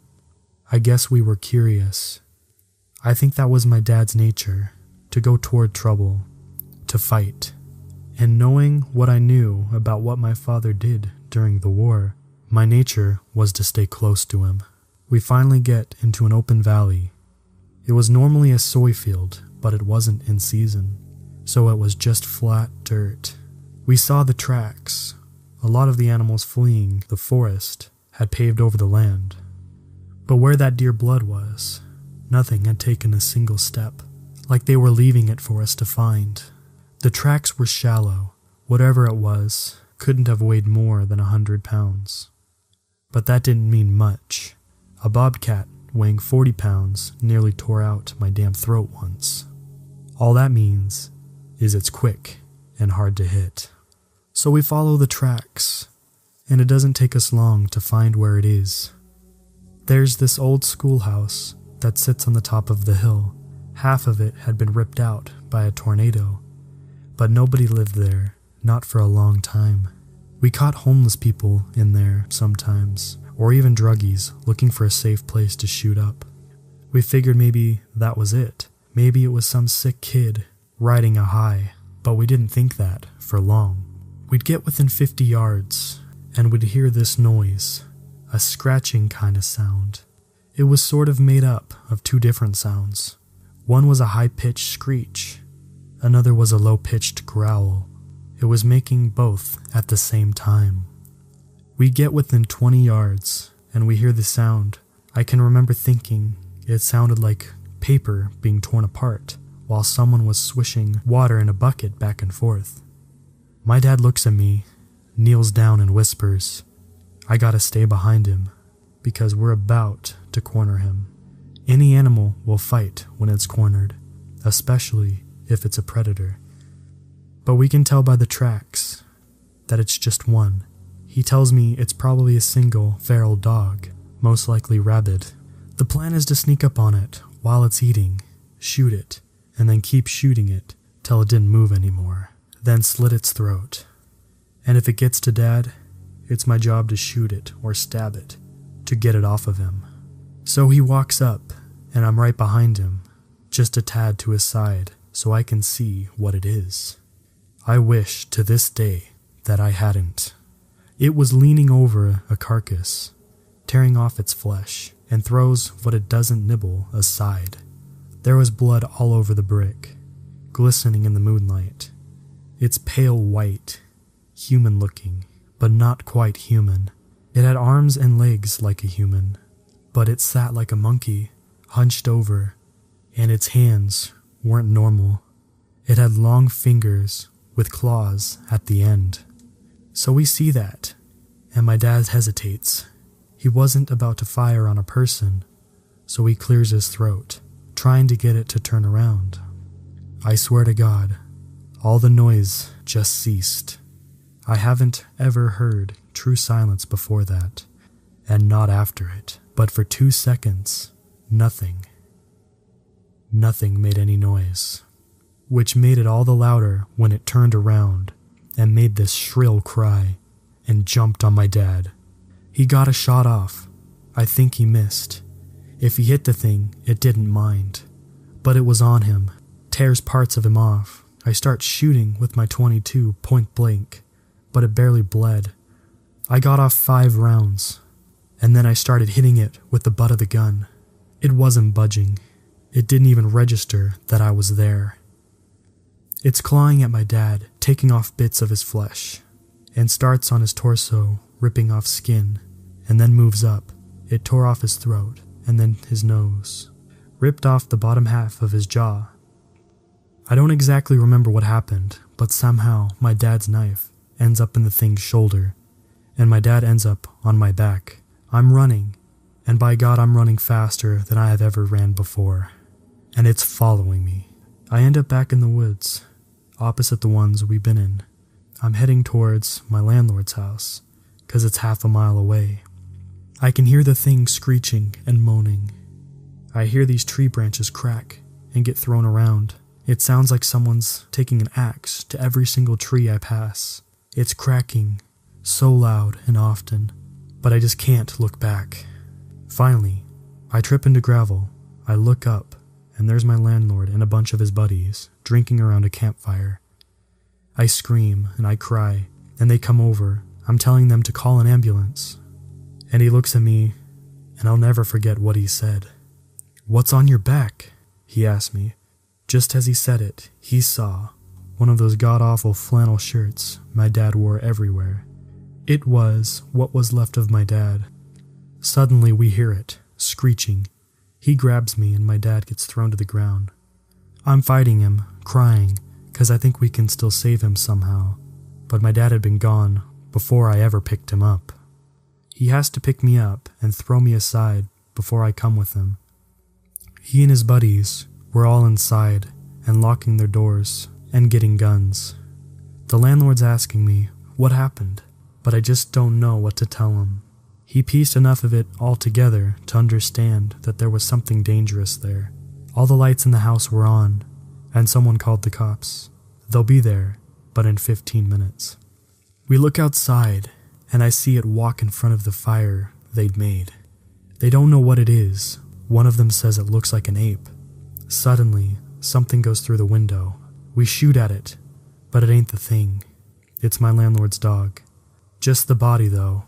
I guess we were curious. I think that was my dad's nature, to go toward trouble, to fight. And knowing what I knew about what my father did during the war, my nature was to stay close to him. We finally get into an open valley. It was normally a soy field, but it wasn't in season, so it was just flat dirt. We saw the tracks. A lot of the animals fleeing the forest had paved over the land. But where that deer blood was, nothing had taken a single step, like they were leaving it for us to find. The tracks were shallow. Whatever it was couldn't have weighed more than 100 pounds. But that didn't mean much. A bobcat weighing 40 pounds nearly tore out my damn throat once. All that means is it's quick and hard to hit. So we follow the tracks, and it doesn't take us long to find where it is. There's this old schoolhouse that sits on the top of the hill. Half of it had been ripped out by a tornado, but nobody lived there, not for a long time. We caught homeless people in there sometimes, or even druggies looking for a safe place to shoot up. We figured maybe that was it. Maybe it was some sick kid riding a high, but we didn't think that for long. We'd get within 50 yards, and we'd hear this noise, a scratching kind of sound. It was sort of made up of 2 different sounds. One was a high-pitched screech, another was a low-pitched growl. It was making both at the same time. We get within 20 yards, and we hear the sound. I can remember thinking it sounded like paper being torn apart, while someone was swishing water in a bucket back and forth. My dad looks at me, kneels down and whispers, "I gotta stay behind him, because we're about to corner him. Any animal will fight when it's cornered, especially if it's a predator. But we can tell by the tracks that it's just one. He tells me it's probably a single feral dog, most likely rabid. The plan is to sneak up on it while it's eating, shoot it, and then keep shooting it till it didn't move anymore, then slit its throat. And if it gets to Dad, it's my job to shoot it or stab it to get it off of him. So he walks up, and I'm right behind him, just a tad to his side, so I can see what it is. I wish to this day that I hadn't. It was leaning over a carcass, tearing off its flesh, and throws what it doesn't nibble aside. There was blood all over the brick, glistening in the moonlight. It's pale white, human-looking, but not quite human. It had arms and legs like a human, but it sat like a monkey, hunched over, and its hands weren't normal. It had long fingers with claws at the end. So we see that, and my dad hesitates. He wasn't about to fire on a person, so he clears his throat, trying to get it to turn around. I swear to God, all the noise just ceased. I haven't ever heard true silence before that, and not after it. But for 2 seconds, nothing. Nothing made any noise, which made it all the louder when it turned around and made this shrill cry and jumped on my dad. He got a shot off. I think he missed. If he hit the thing, it didn't mind. But it was on him, tears parts of him off. I start shooting with my .22 point blank, but it barely bled. I got off 5 rounds, and then I started hitting it with the butt of the gun. It wasn't budging. It didn't even register that I was there. It's clawing at my dad, taking off bits of his flesh, and starts on his torso, ripping off skin, and then moves up. It tore off his throat, and then his nose, ripped off the bottom half of his jaw. I don't exactly remember what happened, but somehow my dad's knife ends up in the thing's shoulder, and my dad ends up on my back. I'm running, and by God I'm running faster than I have ever ran before, and it's following me. I end up back in the woods, opposite the ones we've been in. I'm heading towards my landlord's house, 'cause it's half a mile away. I can hear the thing screeching and moaning. I hear these tree branches crack and get thrown around. It sounds like someone's taking an axe to every single tree I pass. It's cracking so loud and often, but I just can't look back. Finally, I trip into gravel. I look up, and there's my landlord and a bunch of his buddies drinking around a campfire. I scream and I cry, and they come over. I'm telling them to call an ambulance. And he looks at me, and I'll never forget what he said. "What's on your back?" he asked me. Just as he said it, he saw one of those god-awful flannel shirts my dad wore everywhere. It was what was left of my dad. Suddenly we hear it, screeching. He grabs me and my dad gets thrown to the ground. I'm fighting him, crying, 'cause I think we can still save him somehow. But my dad had been gone before I ever picked him up. He has to pick me up and throw me aside before I come with him. He and his buddies were all inside and locking their doors and getting guns. The landlord's asking me what happened, but I just don't know what to tell him. He pieced enough of it all together to understand that there was something dangerous there. All the lights in the house were on, and someone called the cops. They'll be there, but in 15 minutes. We look outside, and I see it walk in front of the fire they'd made. They don't know what it is. One of them says it looks like an ape. Suddenly, something goes through the window. We shoot at it, but it ain't the thing. It's my landlord's dog. Just the body, though,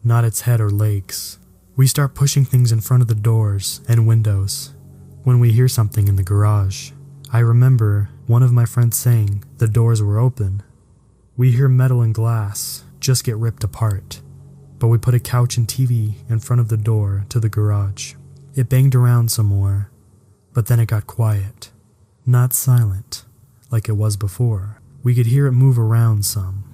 not its head or legs. We start pushing things in front of the doors and windows when we hear something in the garage. I remember one of my friends saying the doors were open. We hear metal and glass just get ripped apart, but we put a couch and TV in front of the door to the garage. It banged around some more, but then it got quiet. Not silent, like it was before. We could hear it move around some,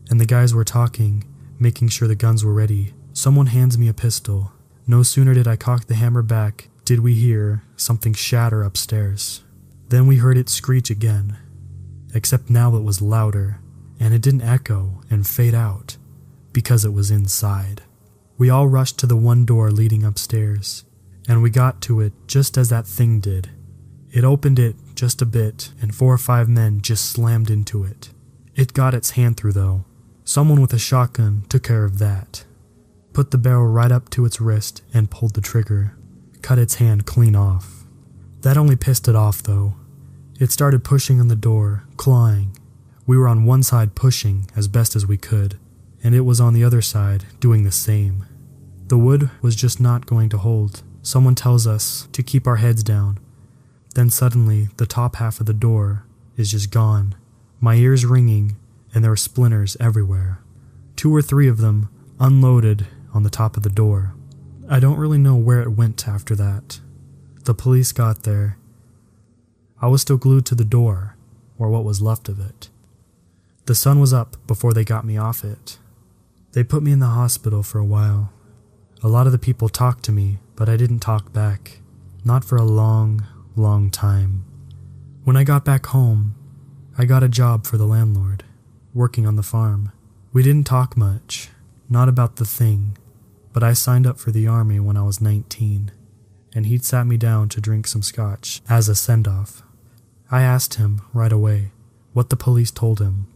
and the guys were talking, making sure the guns were ready. Someone hands me a pistol. No sooner did I cock the hammer back, did we hear something shatter upstairs. Then we heard it screech again, except now it was louder, and it didn't echo and fade out, because it was inside. We all rushed to the one door leading upstairs, and we got to it just as that thing did. It opened it just a bit, and 4 or 5 men just slammed into it. It got its hand through, though. Someone with a shotgun took care of that, put the barrel right up to its wrist, and pulled the trigger. cut its hand clean off. That only pissed it off though. It started pushing on the door, clawing. We were on one side pushing as best as we could, and it was on the other side doing the same. The wood was just not going to hold. Someone tells us to keep our heads down. Then suddenly, the top half of the door is just gone. My ears ringing, and there were splinters everywhere. 2 or 3 of them unloaded on the top of the door. I don't really know where it went after that. The police got there. I was still glued to the door, or what was left of it. The sun was up before they got me off it. They put me in the hospital for a while. A lot of the people talked to me, but I didn't talk back. Not for a long, long time. When I got back home, I got a job for the landlord, working on the farm. We didn't talk much, not about the thing, but I signed up for the army when I was 19, and he'd sat me down to drink some scotch as a send-off. I asked him right away what the police told him.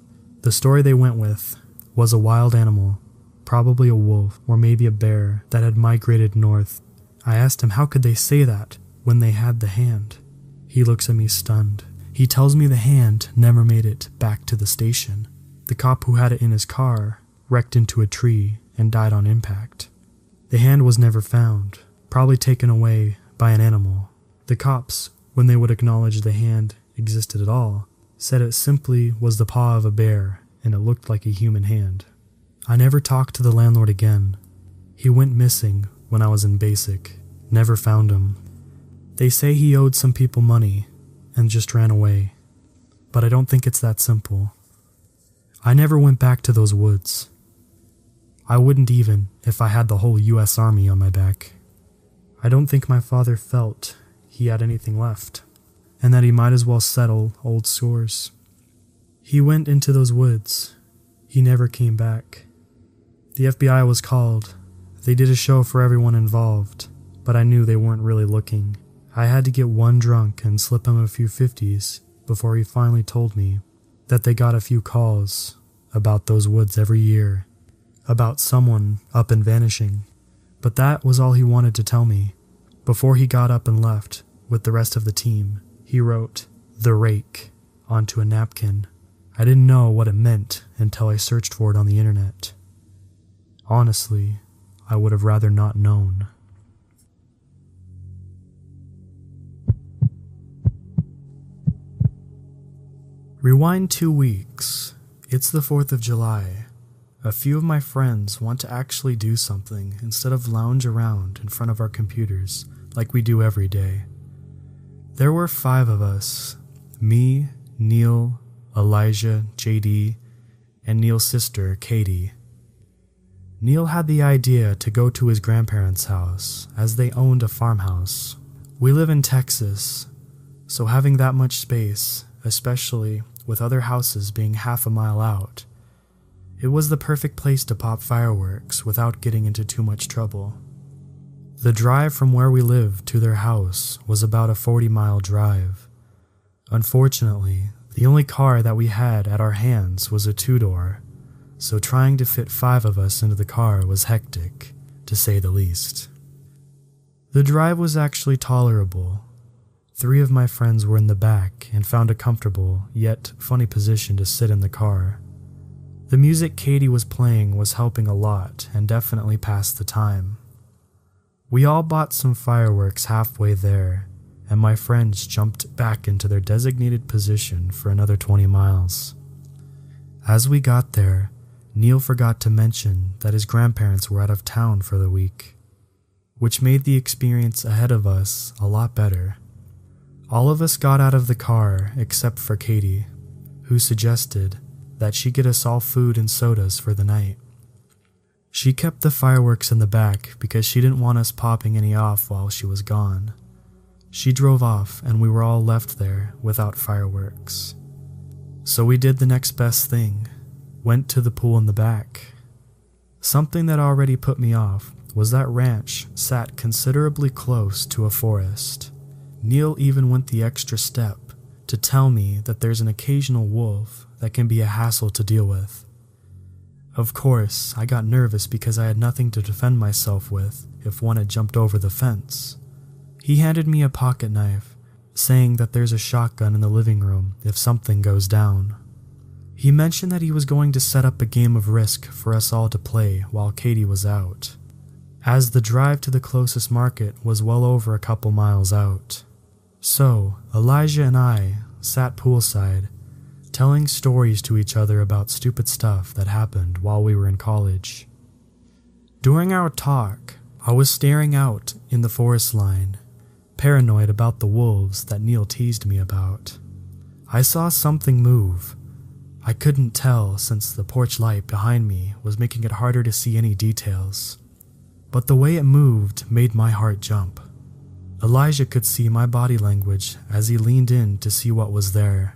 The story they went with was a wild animal, probably a wolf or maybe a bear that had migrated north. I asked him how could they say that when they had the hand. He looks at me stunned. He tells me the hand never made it back to the station. The cop who had it in his car wrecked into a tree and died on impact. The hand was never found, probably taken away by an animal. The cops, when they would acknowledge the hand existed at all, said it simply was the paw of a bear and it looked like a human hand. I never talked to the landlord again. He went missing when I was in basic. Never found him. They say he owed some people money and just ran away. But I don't think it's that simple. I never went back to those woods. I wouldn't even if I had the whole US Army on my back. I don't think my father felt he had anything left, and that he might as well settle old scores. He went into those woods. He never came back. The FBI was called. They did a show for everyone involved, but I knew they weren't really looking. I had to get one drunk and slip him a few 50s before he finally told me that they got a few calls about those woods every year, about someone up and vanishing. But that was all he wanted to tell me. Before he got up and left with the rest of the team, he wrote, "The Rake," onto a napkin. I didn't know what it meant until I searched for it on the internet. Honestly, I would have rather not known. Rewind 2 weeks. It's the 4th of July. A few of my friends want to actually do something instead of lounge around in front of our computers like we do every day. There were 5 of us. Me, Neil, Elijah, JD, and Neil's sister, Katie. Neil had the idea to go to his grandparents' house, as they owned a farmhouse. We live in Texas, so having that much space, especially with other houses being half a mile out, it was the perfect place to pop fireworks without getting into too much trouble. The drive from where we lived to their house was about a 40-mile drive. Unfortunately, the only car that we had at our hands was a 2-door, so trying to fit 5 of us into the car was hectic, to say the least. The drive was actually tolerable. 3 of my friends were in the back and found a comfortable, yet funny position to sit in the car. The music Katie was playing was helping a lot and definitely passed the time. We all bought some fireworks halfway there, and my friends jumped back into their designated position for another 20 miles. As we got there, Neil forgot to mention that his grandparents were out of town for the week, which made the experience ahead of us a lot better. All of us got out of the car except for Katie, who suggested that she get us all food and sodas for the night. She kept the fireworks in the back because she didn't want us popping any off while she was gone. She drove off and we were all left there without fireworks. So we did the next best thing, went to the pool in the back. Something that already put me off was that ranch sat considerably close to a forest. Neil even went the extra step to tell me that there's an occasional wolf that can be a hassle to deal with. Of course, I got nervous because I had nothing to defend myself with if one had jumped over the fence. He handed me a pocket knife, saying that there's a shotgun in the living room if something goes down. He mentioned that he was going to set up a game of Risk for us all to play while Katie was out, as the drive to the closest market was well over a couple miles out. So, Elijah and I sat poolside, telling stories to each other about stupid stuff that happened while we were in college. During our talk, I was staring out in the forest line, paranoid about the wolves that Neil teased me about. I saw something move. I couldn't tell since the porch light behind me was making it harder to see any details, but the way it moved made my heart jump. Elijah could see my body language as he leaned in to see what was there.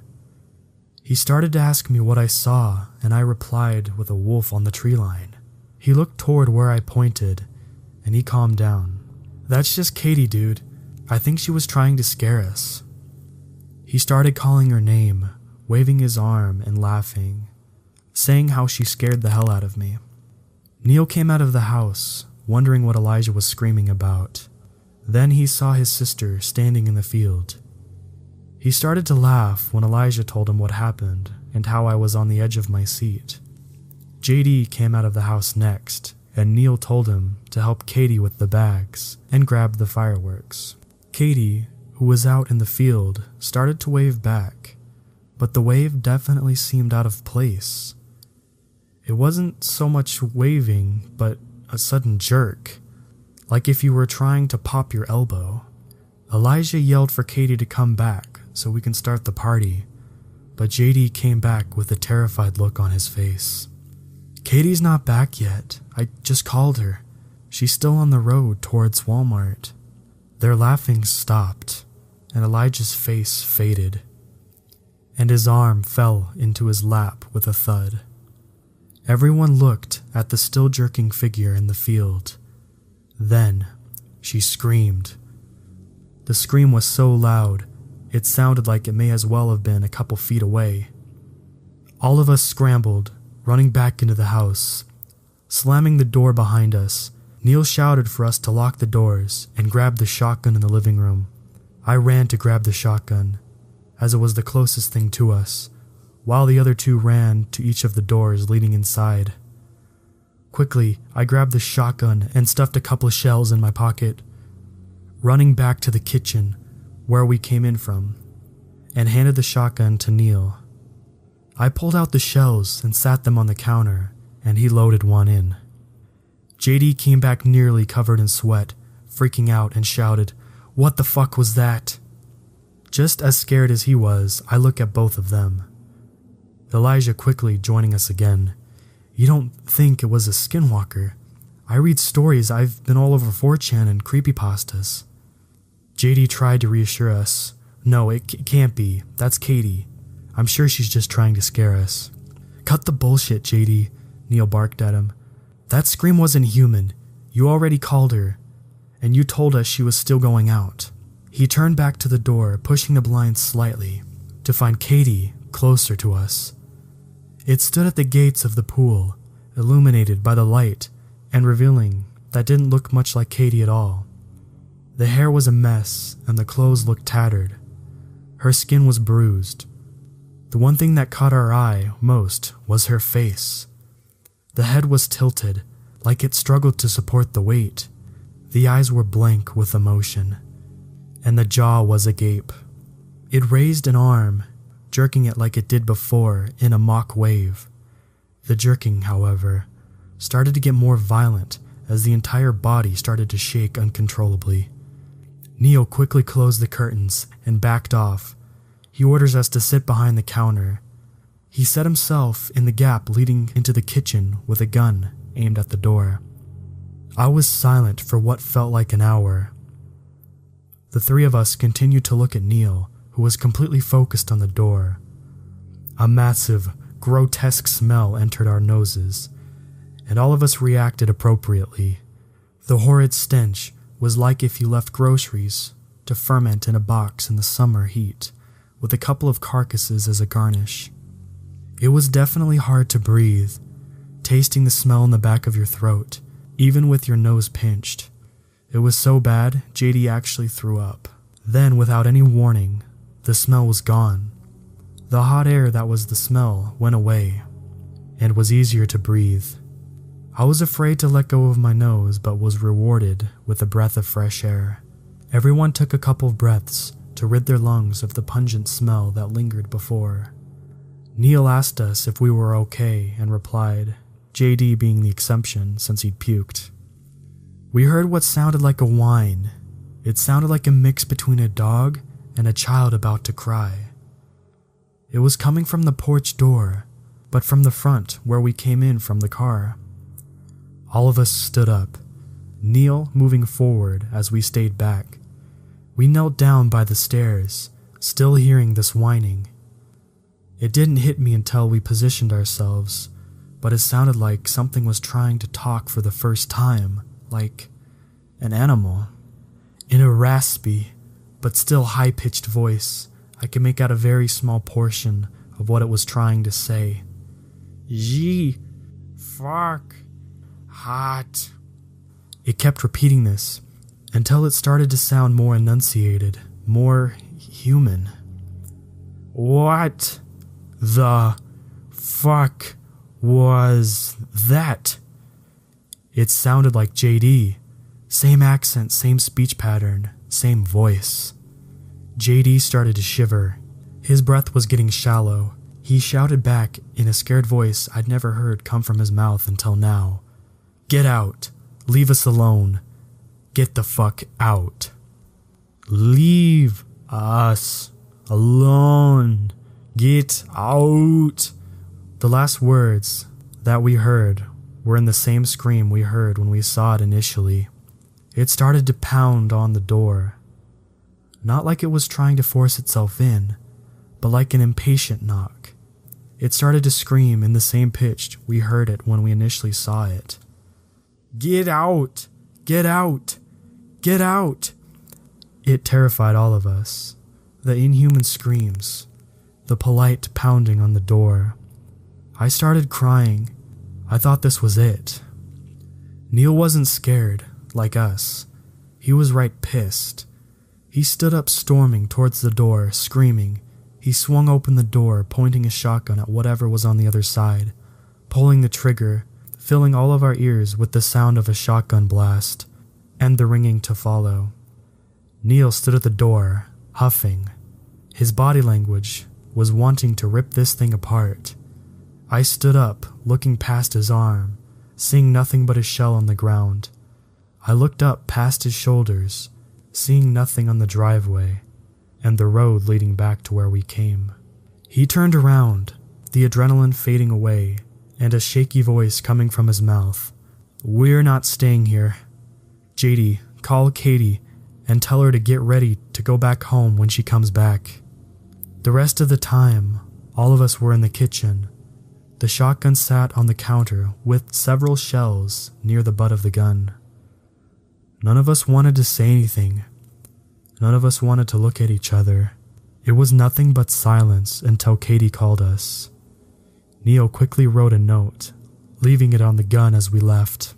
He started to ask me what I saw, and I replied with a wolf on the tree line. He looked toward where I pointed, and he calmed down. "That's just Katie, dude. I think she was trying to scare us." He started calling her name, waving his arm and laughing, saying how she scared the hell out of me. Neil came out of the house, wondering what Elijah was screaming about. Then he saw his sister standing in the field. He started to laugh when Elijah told him what happened and how I was on the edge of my seat. JD came out of the house next, and Neil told him to help Katie with the bags and grab the fireworks. Katie, who was out in the field, started to wave back, but the wave definitely seemed out of place. It wasn't so much waving, but a sudden jerk, like if you were trying to pop your elbow. Elijah yelled for Katie to come back so we can start the party, but JD came back with a terrified look on his face. "Katie's not back yet. I just called her. She's still on the road towards Walmart." Their laughing stopped, and Elijah's face faded, and his arm fell into his lap with a thud. Everyone looked at the still jerking figure in the field. Then, she screamed. The scream was so loud, it sounded like it may as well have been a couple feet away. All of us scrambled, running back into the house. Slamming the door behind us, Neil shouted for us to lock the doors and grab the shotgun in the living room. I ran to grab the shotgun, as it was the closest thing to us, while the other two ran to each of the doors leading inside. Quickly, I grabbed the shotgun and stuffed a couple of shells in my pocket, running back to the kitchen where we came in from, and handed the shotgun to Neil. I pulled out the shells and sat them on the counter, and he loaded one in. JD came back nearly covered in sweat, freaking out and shouted, "What the fuck was that?" Just as scared as he was, I look at both of them. Elijah quickly joining us again. "You don't think it was a Skinwalker? I read stories. I've been all over 4chan and creepypastas." JD tried to reassure us. "No, it can't be. That's Katie. I'm sure she's just trying to scare us." "Cut the bullshit, JD," Neil barked at him. "That scream wasn't human. You already called her, and you told us she was still going out." He turned back to the door, pushing the blinds slightly, to find Katie closer to us. It stood at the gates of the pool, illuminated by the light, and revealing that didn't look much like Katie at all. The hair was a mess, and the clothes looked tattered. Her skin was bruised. The one thing that caught our eye most was her face. The head was tilted, like it struggled to support the weight. The eyes were blank with emotion, and the jaw was agape. It raised an arm, jerking it like it did before in a mock wave. The jerking, however, started to get more violent as the entire body started to shake uncontrollably. Neil quickly closed the curtains and backed off. He orders us to sit behind the counter. He set himself in the gap leading into the kitchen with a gun aimed at the door. I was silent for what felt like an hour. The three of us continued to look at Neil, who was completely focused on the door. A massive, grotesque smell entered our noses, and all of us reacted appropriately. The horrid stench was like if you left groceries to ferment in a box in the summer heat, with a couple of carcasses as a garnish. It was definitely hard to breathe, tasting the smell in the back of your throat, even with your nose pinched. It was so bad, JD actually threw up. Then, without any warning, the smell was gone. The hot air that was the smell went away, and was easier to breathe. I was afraid to let go of my nose, but was rewarded with a breath of fresh air. Everyone took a couple of breaths to rid their lungs of the pungent smell that lingered before. Neil asked us if we were okay and replied, JD being the exception since he'd puked. We heard what sounded like a whine. It sounded like a mix between a dog and a child about to cry. It was coming from the porch door, but from the front where we came in from the car. All of us stood up, Neil moving forward as we stayed back. We knelt down by the stairs, still hearing this whining. It didn't hit me until we positioned ourselves, but it sounded like something was trying to talk for the first time, like an animal. In a raspy, but still high-pitched voice, I could make out a very small portion of what it was trying to say. Gee, fuck, hot. It kept repeating this until it started to sound more enunciated, more human. What the fuck was that? It sounded like JD. Same accent, same speech pattern, same voice. JD started to shiver. His breath was getting shallow. He shouted back in a scared voice I'd never heard come from his mouth until now. Get out. Leave us alone. Get the fuck out. Leave us alone. Get out. The last words that we heard were in the same scream we heard when we saw it initially. It started to pound on the door. Not like it was trying to force itself in, but like an impatient knock. It started to scream in the same pitch we heard it when we initially saw it. Get out! Get out! Get out! It terrified all of us. The inhuman screams, the polite pounding on the door. I started crying. I thought this was it. Neil wasn't scared, like us. He was right pissed. He stood up storming towards the door, screaming. He swung open the door, pointing a shotgun at whatever was on the other side, pulling the trigger, filling all of our ears with the sound of a shotgun blast, and the ringing to follow. Neil stood at the door, huffing. His body language was wanting to rip this thing apart. I stood up, looking past his arm, seeing nothing but a shell on the ground. I looked up past his shoulders, seeing nothing on the driveway and the road leading back to where we came. He turned around, the adrenaline fading away, and a shaky voice coming from his mouth. We're not staying here. JD, call Katie and tell her to get ready to go back home when she comes back. The rest of the time, all of us were in the kitchen. The shotgun sat on the counter with several shells near the butt of the gun. None of us wanted to say anything. None of us wanted to look at each other. It was nothing but silence until Katie called us. Neil quickly wrote a note, leaving it on the gun as we left.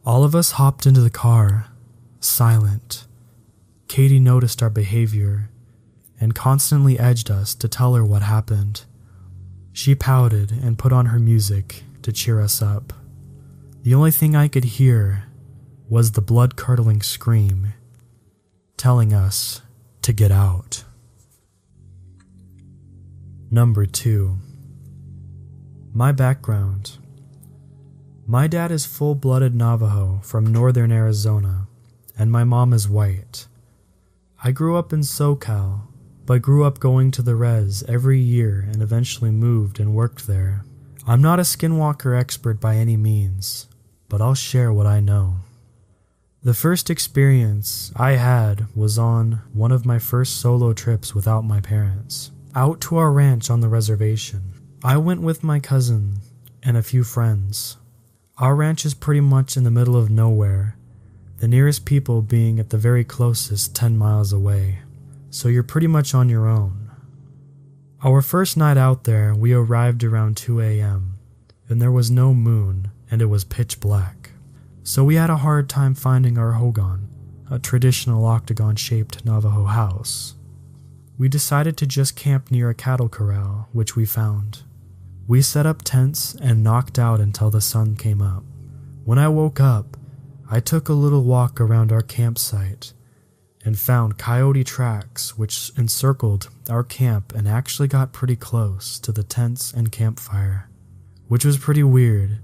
All of us hopped into the car, silent. Katie noticed our behavior and constantly edged us to tell her what happened. She pouted and put on her music to cheer us up. The only thing I could hear was the blood-curdling scream, telling us to get out. Number 2. My background. My dad is full-blooded Navajo from northern Arizona, and my mom is white. I grew up in SoCal, but grew up going to the res every year and eventually moved and worked there. I'm not a Skinwalker expert by any means, but I'll share what I know. The first experience I had was on one of my first solo trips without my parents, out to our ranch on the reservation. I went with my cousin and a few friends. Our ranch is pretty much in the middle of nowhere, the nearest people being at the very closest 10 miles away, so you're pretty much on your own. Our first night out there, we arrived around 2 a.m., and there was no moon, and it was pitch black. so we had a hard time finding our hogan, a traditional octagon-shaped Navajo house. We decided to just camp near a cattle corral, which we found. We set up tents and knocked out until the sun came up. When I woke up, I took a little walk around our campsite and found coyote tracks which encircled our camp and actually got pretty close to the tents and campfire, which was pretty weird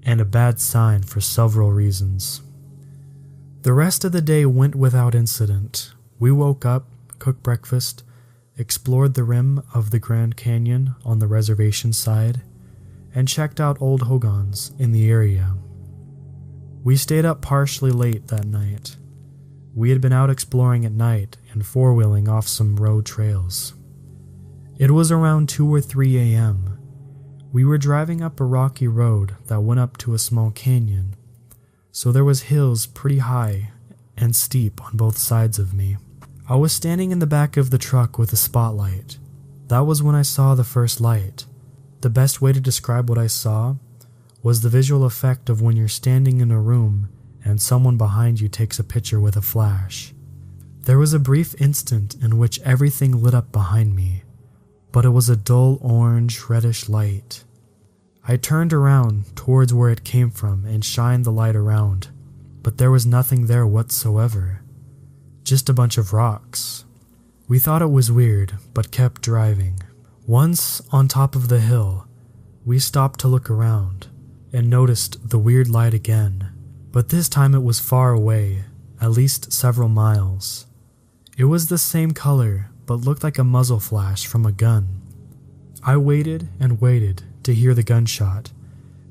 and a bad sign for several reasons. The rest of the day went without incident. We woke up, cooked breakfast, explored the rim of the Grand Canyon on the reservation side, and checked out old hogans in the area. We stayed up partially late that night. We had been out exploring at night and four-wheeling off some road trails. It was around 2 or 3 a.m. We were driving up a rocky road that went up to a small canyon, so there was hills pretty high and steep on both sides of me. I was standing in the back of the truck with a spotlight. That was when I saw the first light. The best way to describe what I saw was the visual effect of when you're standing in a room and someone behind you takes a picture with a flash. There was a brief instant in which everything lit up behind me, but it was a dull orange reddish light. I turned around towards where it came from and shined the light around, but there was nothing there whatsoever. Just a bunch of rocks. We thought it was weird, but kept driving. Once on top of the hill, we stopped to look around and noticed the weird light again, but this time it was far away, at least several miles. It was the same color, but looked like a muzzle flash from a gun. I waited and waited to hear the gunshot,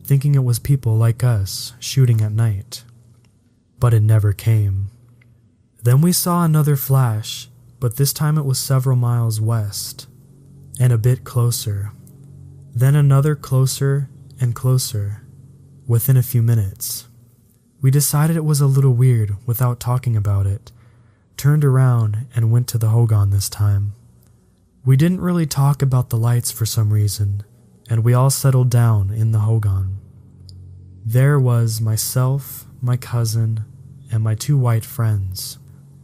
thinking it was people like us shooting at night. But it never came. Then we saw another flash, but this time it was several miles west, and a bit closer. Then another closer and closer, within a few minutes. We decided it was a little weird without talking about it, turned around and went to the hogan this time. We didn't really talk about the lights for some reason, and we all settled down in the hogan. There was myself, my cousin, and my 2 white friends.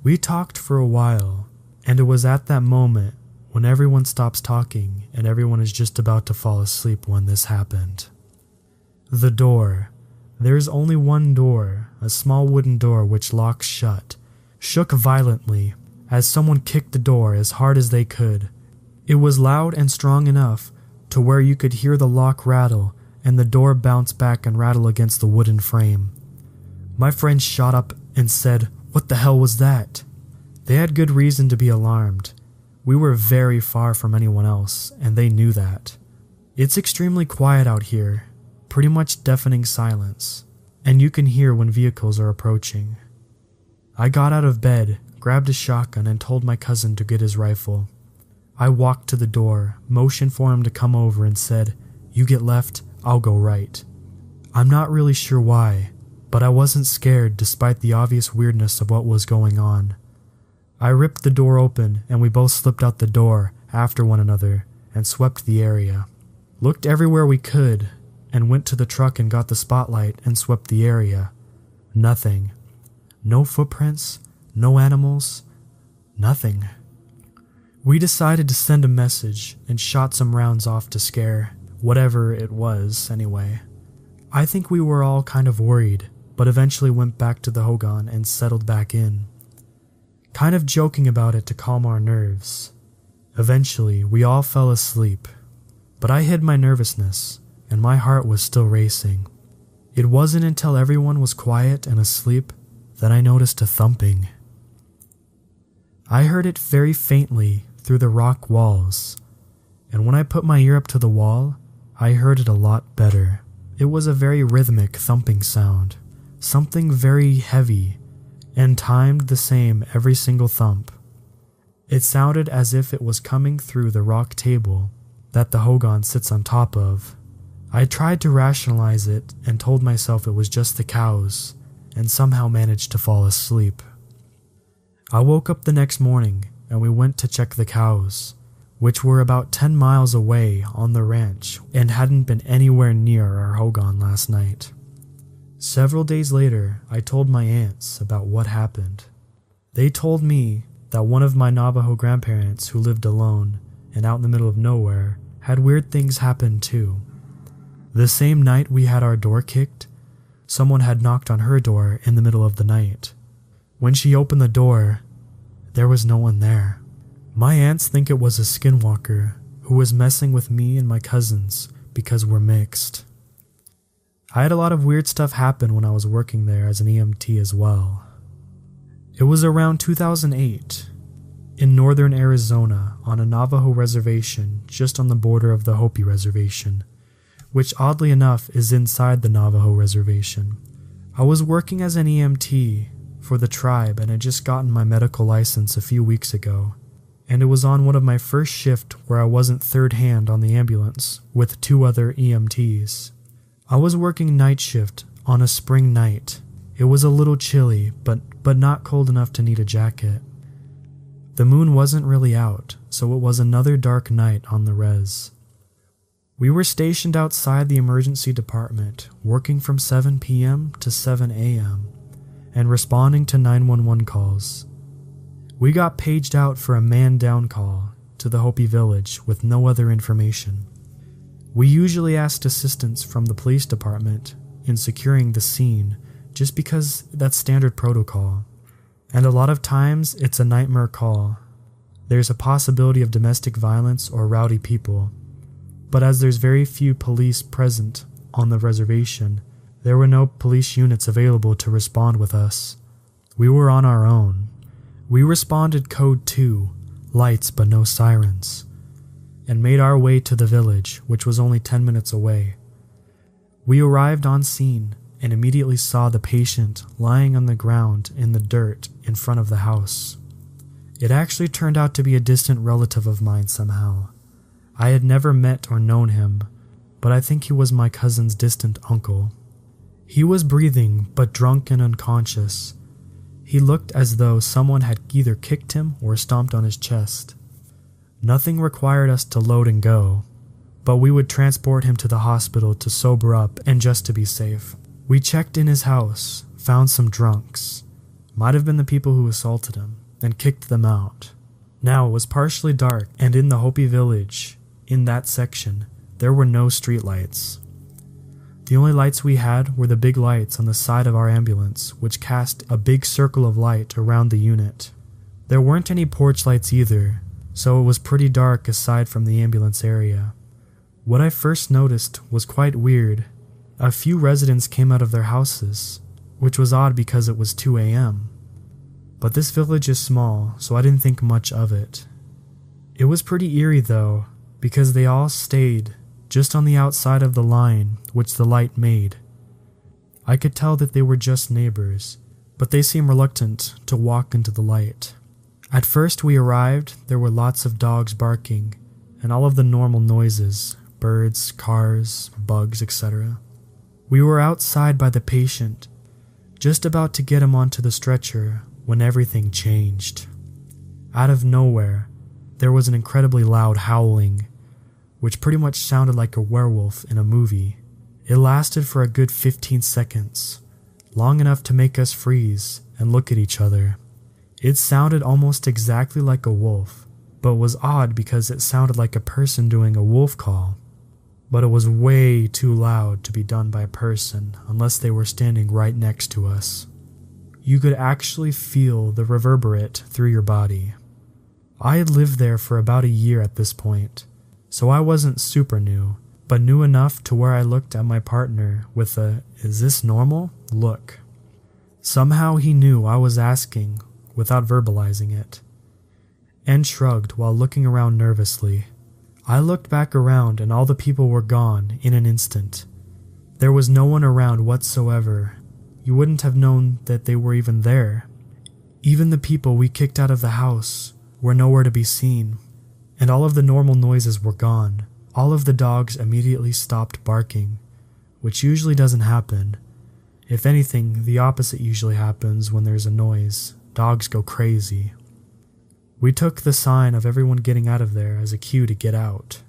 We talked for a while, and it was at that moment when everyone stops talking and everyone is just about to fall asleep when this happened. The door. There's only one door, a small wooden door which locks shut, shook violently as someone kicked the door as hard as they could. It was loud and strong enough to where you could hear the lock rattle and the door bounce back and rattle against the wooden frame. My friends shot up and said, "What the hell was that?" They had good reason to be alarmed. We were very far from anyone else, and they knew that. It's extremely quiet out here, pretty much deafening silence, and you can hear when vehicles are approaching. I got out of bed, grabbed a shotgun, and told my cousin to get his rifle. I walked to the door, motioned for him to come over, and said, "You get left, I'll go right." I'm not really sure why, but I wasn't scared despite the obvious weirdness of what was going on. I ripped the door open and we both slipped out the door after one another and swept the area. Looked everywhere we could and went to the truck and got the spotlight and swept the area. Nothing. No footprints, no animals, nothing. We decided to send a message and shot some rounds off to scare whatever it was anyway. I think we were all kind of worried, but eventually went back to the hogan and settled back in, kind of joking about it to calm our nerves. Eventually, we all fell asleep, but I hid my nervousness, and my heart was still racing. It wasn't until everyone was quiet and asleep that I noticed a thumping. I heard it very faintly through the rock walls, and when I put my ear up to the wall, I heard it a lot better. It was a very rhythmic thumping sound, something very heavy, and timed the same every single thump. It sounded as if it was coming through the rock table that the hogan sits on top of. I tried to rationalize it and told myself it was just the cows, and somehow managed to fall asleep. I woke up the next morning and we went to check the cows, which were about 10 miles away on the ranch and hadn't been anywhere near our hogan last night. Several days later, I told my aunts about what happened. They told me that one of my Navajo grandparents who lived alone and out in the middle of nowhere had weird things happen too. The same night we had our door kicked, someone had knocked on her door in the middle of the night. When she opened the door, there was no one there. My aunts think it was a Skinwalker who was messing with me and my cousins because we're mixed. I had a lot of weird stuff happen when I was working there as an EMT as well. It was around 2008, in northern Arizona on a Navajo reservation just on the border of the Hopi Reservation, which oddly enough is inside the Navajo Reservation. I was working as an EMT for the tribe and had just gotten my medical license a few weeks ago, and it was on one of my first shift where I wasn't third hand on the ambulance with 2 other EMTs. I was working night shift on a spring night. It was a little chilly, but not cold enough to need a jacket. The moon wasn't really out, so it was another dark night on the res. We were stationed outside the emergency department, working from 7 p.m. to 7 a.m., and responding to 911 calls. We got paged out for a man-down call to the Hopi village with no other information. We usually asked assistance from the police department in securing the scene just because that's standard protocol. And a lot of times it's a nightmare call. There's a possibility of domestic violence or rowdy people. But as there's very few police present on the reservation, there were no police units available to respond with us. We were on our own. We responded code 2, lights but no sirens, and made our way to the village, which was only 10 minutes away. We arrived on scene and immediately saw the patient lying on the ground in the dirt in front of the house. It actually turned out to be a distant relative of mine somehow. I had never met or known him, but I think he was my cousin's distant uncle. He was breathing, but drunk and unconscious. He looked as though someone had either kicked him or stomped on his chest. Nothing required us to load and go, but we would transport him to the hospital to sober up and just to be safe. We checked in his house, found some drunks, might have been the people who assaulted him, and kicked them out. Now it was partially dark, and in the Hopi village, in that section, there were no streetlights. The only lights we had were the big lights on the side of our ambulance, which cast a big circle of light around the unit. There weren't any porch lights either, so it was pretty dark aside from the ambulance area. What I first noticed was quite weird. A few residents came out of their houses, which was odd because it was 2 a.m. But this village is small, so I didn't think much of it. It was pretty eerie though, because they all stayed just on the outside of the line which the light made. I could tell that they were just neighbors, but they seemed reluctant to walk into the light. At first we arrived, there were lots of dogs barking, and all of the normal noises, birds, cars, bugs, etc. We were outside by the patient, just about to get him onto the stretcher when everything changed. Out of nowhere, there was an incredibly loud howling, which pretty much sounded like a werewolf in a movie. It lasted for a good 15 seconds, long enough to make us freeze and look at each other. It sounded almost exactly like a wolf, but was odd because it sounded like a person doing a wolf call. But it was way too loud to be done by a person unless they were standing right next to us. You could actually feel the reverberate through your body. I had lived there for about a year at this point, so I wasn't super new, but knew enough to where I looked at my partner with a "is this normal?" look. Somehow he knew I was asking without verbalizing it, and shrugged while looking around nervously. I looked back around and all the people were gone in an instant. There was no one around whatsoever. You wouldn't have known that they were even there. Even the people we kicked out of the house were nowhere to be seen, and all of the normal noises were gone. All of the dogs immediately stopped barking, which usually doesn't happen. If anything, the opposite usually happens when there's a noise. Dogs go crazy. We took the sign of everyone getting out of there as a cue to get out.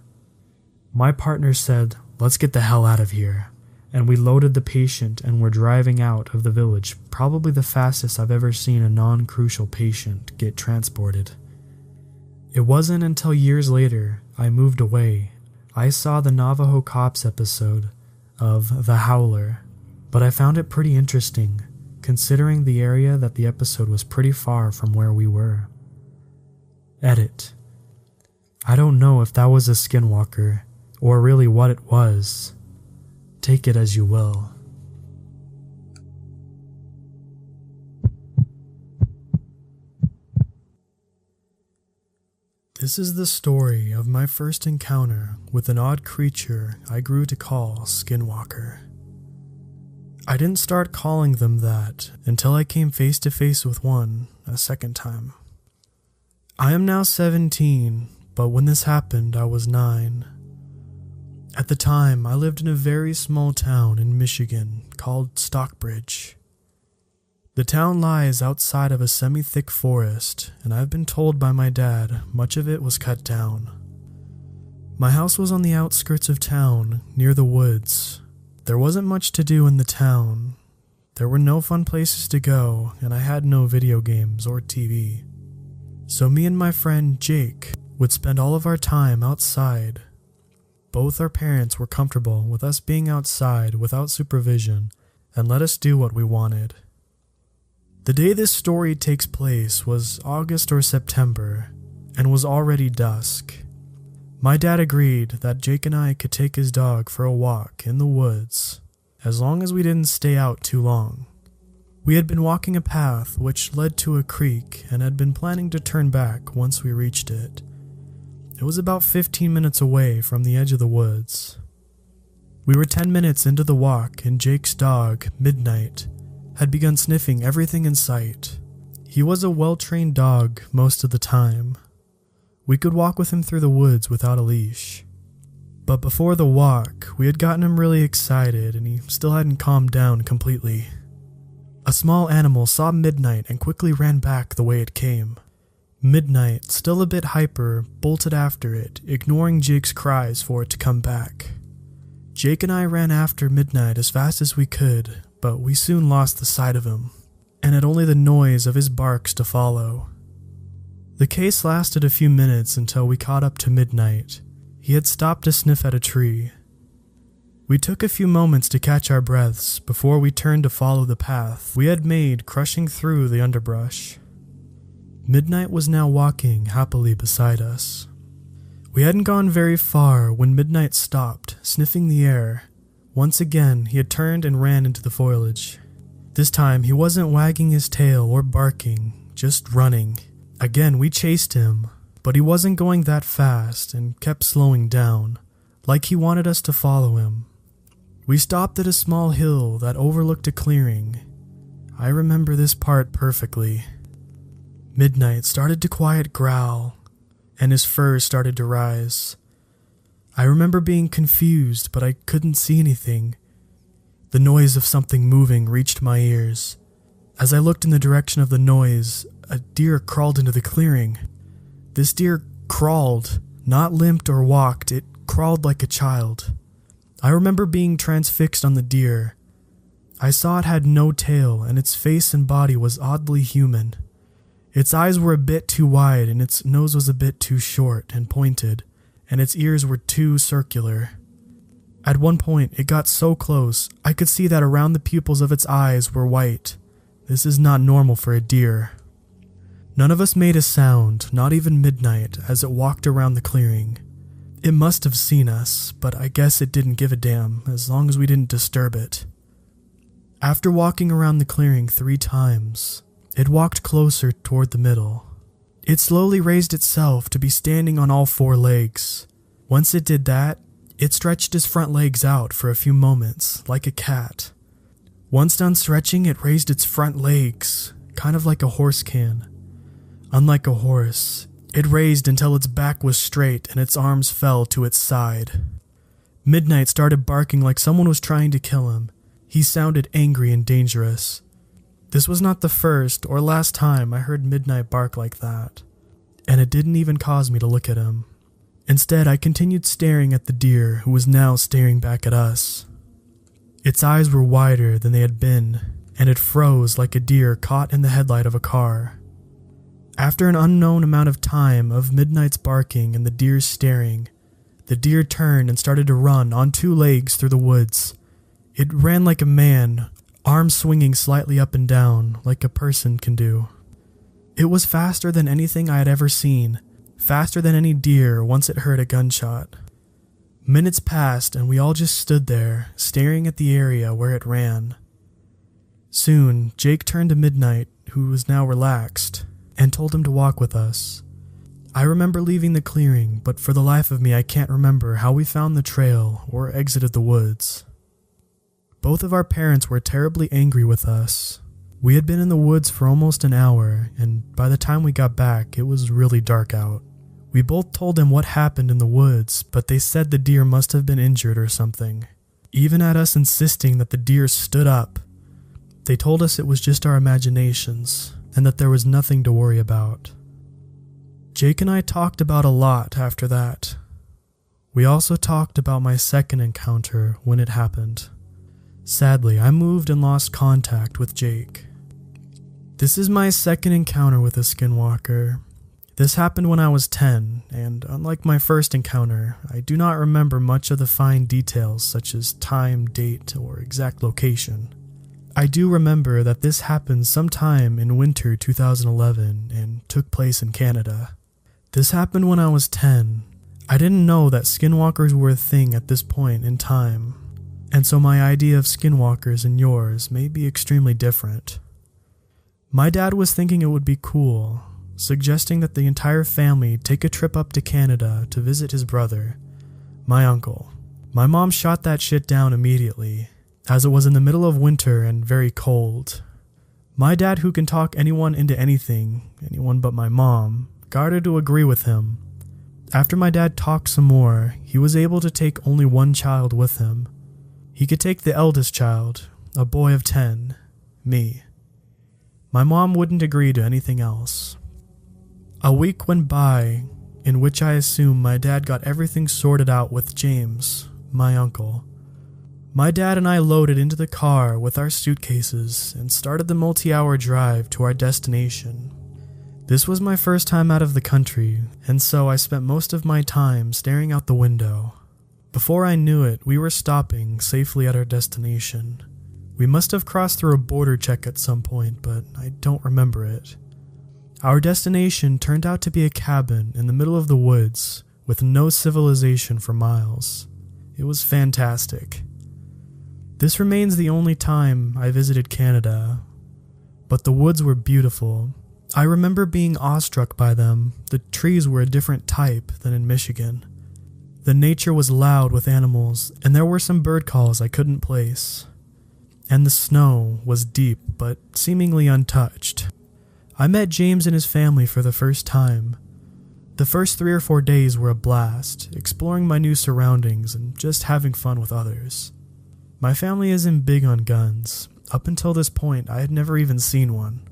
My partner said, "Let's get the hell out of here," and we loaded the patient and were driving out of the village, probably the fastest I've ever seen a non-crucial patient get transported. It wasn't until years later I moved away. I saw the Navajo Cops episode of The Howler, but I found it pretty interesting, considering the area that the episode was pretty far from where we were. Edit. I don't know if that was a skinwalker, or really what it was. Take it as you will. This is the story of my first encounter with an odd creature I grew to call Skinwalker. I didn't start calling them that until I came face to face with one a second time. I am now 17, but when this happened I was 9. At the time, I lived in a very small town in Michigan called Stockbridge. The town lies outside of a semi-thick forest, and I've been told by my dad much of it was cut down. My house was on the outskirts of town, near the woods. There wasn't much to do in the town. There were no fun places to go, and I had no video games or TV. So me and my friend Jake would spend all of our time outside. Both our parents were comfortable with us being outside without supervision and let us do what we wanted. The day this story takes place was August or September and was already dusk. My dad agreed that Jake and I could take his dog for a walk in the woods as long as we didn't stay out too long. We had been walking a path which led to a creek and had been planning to turn back once we reached it. It was about 15 minutes away from the edge of the woods. We were 10 minutes into the walk and Jake's dog, Midnight, had begun sniffing everything in sight. He was a well-trained dog most of the time. We could walk with him through the woods without a leash. But before the walk, we had gotten him really excited and he still hadn't calmed down completely. A small animal saw Midnight and quickly ran back the way it came. Midnight, still a bit hyper, bolted after it, ignoring Jake's cries for it to come back. Jake and I ran after Midnight as fast as we could, but we soon lost the sight of him, and had only the noise of his barks to follow. The chase lasted a few minutes until we caught up to Midnight. He had stopped to sniff at a tree. We took a few moments to catch our breaths before we turned to follow the path we had made, crushing through the underbrush. Midnight was now walking happily beside us. We hadn't gone very far when Midnight stopped, sniffing the air. Once again, he had turned and ran into the foliage. This time, he wasn't wagging his tail or barking, just running. Again, we chased him, but he wasn't going that fast and kept slowing down, like he wanted us to follow him. We stopped at a small hill that overlooked a clearing. I remember this part perfectly. Midnight started to quiet growl, and his fur started to rise. I remember being confused, but I couldn't see anything. The noise of something moving reached my ears. As I looked in the direction of the noise, a deer crawled into the clearing. This deer crawled, not limped or walked, it crawled like a child. I remember being transfixed on the deer. I saw it had no tail, and its face and body was oddly human. Its eyes were a bit too wide, and its nose was a bit too short and pointed, and its ears were too circular. At one point, it got so close, I could see that around the pupils of its eyes were white. This is not normal for a deer. None of us made a sound, not even Midnight, as it walked around the clearing. It must have seen us, but I guess it didn't give a damn, as long as we didn't disturb it. After walking around the clearing 3 times, it walked closer toward the middle. It slowly raised itself to be standing on all 4 legs. Once it did that, it stretched its front legs out for a few moments, like a cat. Once done stretching, it raised its front legs, kind of like a horse can. Unlike a horse, it raised until its back was straight and its arms fell to its side. Midnight started barking like someone was trying to kill him. He sounded angry and dangerous. This was not the first or last time I heard Midnight bark like that, and it didn't even cause me to look at him. Instead, I continued staring at the deer, who was now staring back at us. Its eyes were wider than they had been, and it froze like a deer caught in the headlight of a car. After an unknown amount of time of midnight's barking and the deer's staring, the deer turned and started to run on two legs through the woods. It ran like a man, arms swinging slightly up and down like a person can do. It was faster than anything I had ever seen, faster than any deer once it heard a gunshot. Minutes passed and we all just stood there, staring at the area where it ran. Soon, Jake turned to Midnight, who was now relaxed, and told him to walk with us. I remember leaving the clearing, but for the life of me I can't remember how we found the trail or exited the woods. Both of our parents were terribly angry with us. We had been in the woods for almost an hour, and by the time we got back, it was really dark out. We both told them what happened in the woods, but they said the deer must have been injured or something. Even at us insisting that the deer stood up, they told us it was just our imaginations, and that there was nothing to worry about. Jake and I talked about a lot after that. We also talked about my second encounter when it happened. Sadly, I moved and lost contact with Jake. This is my second encounter with a Skinwalker. This happened when I was 10, and unlike my first encounter, I do not remember much of the fine details such as time, date, or exact location. I do remember that this happened sometime in winter 2011 and took place in Canada. This happened when I was 10. I didn't know that skinwalkers were a thing at this point in time, and so my idea of skinwalkers and yours may be extremely different. My dad was thinking it would be cool, suggesting that the entire family take a trip up to Canada to visit his brother, my uncle. My mom shot that shit down immediately, as it was in the middle of winter and very cold. My dad, who can talk anyone into anything, anyone but my mom, got her to agree with him. After my dad talked some more, he was able to take only one child with him. He could take the eldest child, a boy of 10, me. My mom wouldn't agree to anything else. A week went by, in which I assume my dad got everything sorted out with James, my uncle. My dad and I loaded into the car with our suitcases and started the multi-hour drive to our destination. This was my first time out of the country, and so I spent most of my time staring out the window. Before I knew it, we were stopping safely at our destination. We must have crossed through a border check at some point, but I don't remember it. Our destination turned out to be a cabin in the middle of the woods with no civilization for miles. It was fantastic. This remains the only time I visited Canada, but the woods were beautiful. I remember being awestruck by them. The trees were a different type than in Michigan. The nature was loud with animals, and there were some bird calls I couldn't place. And the snow was deep, but seemingly untouched. I met James and his family for the first time. The first 3 or 4 days were a blast, exploring my new surroundings and just having fun with others. My family isn't big on guns. Up until this point, I had never even seen one.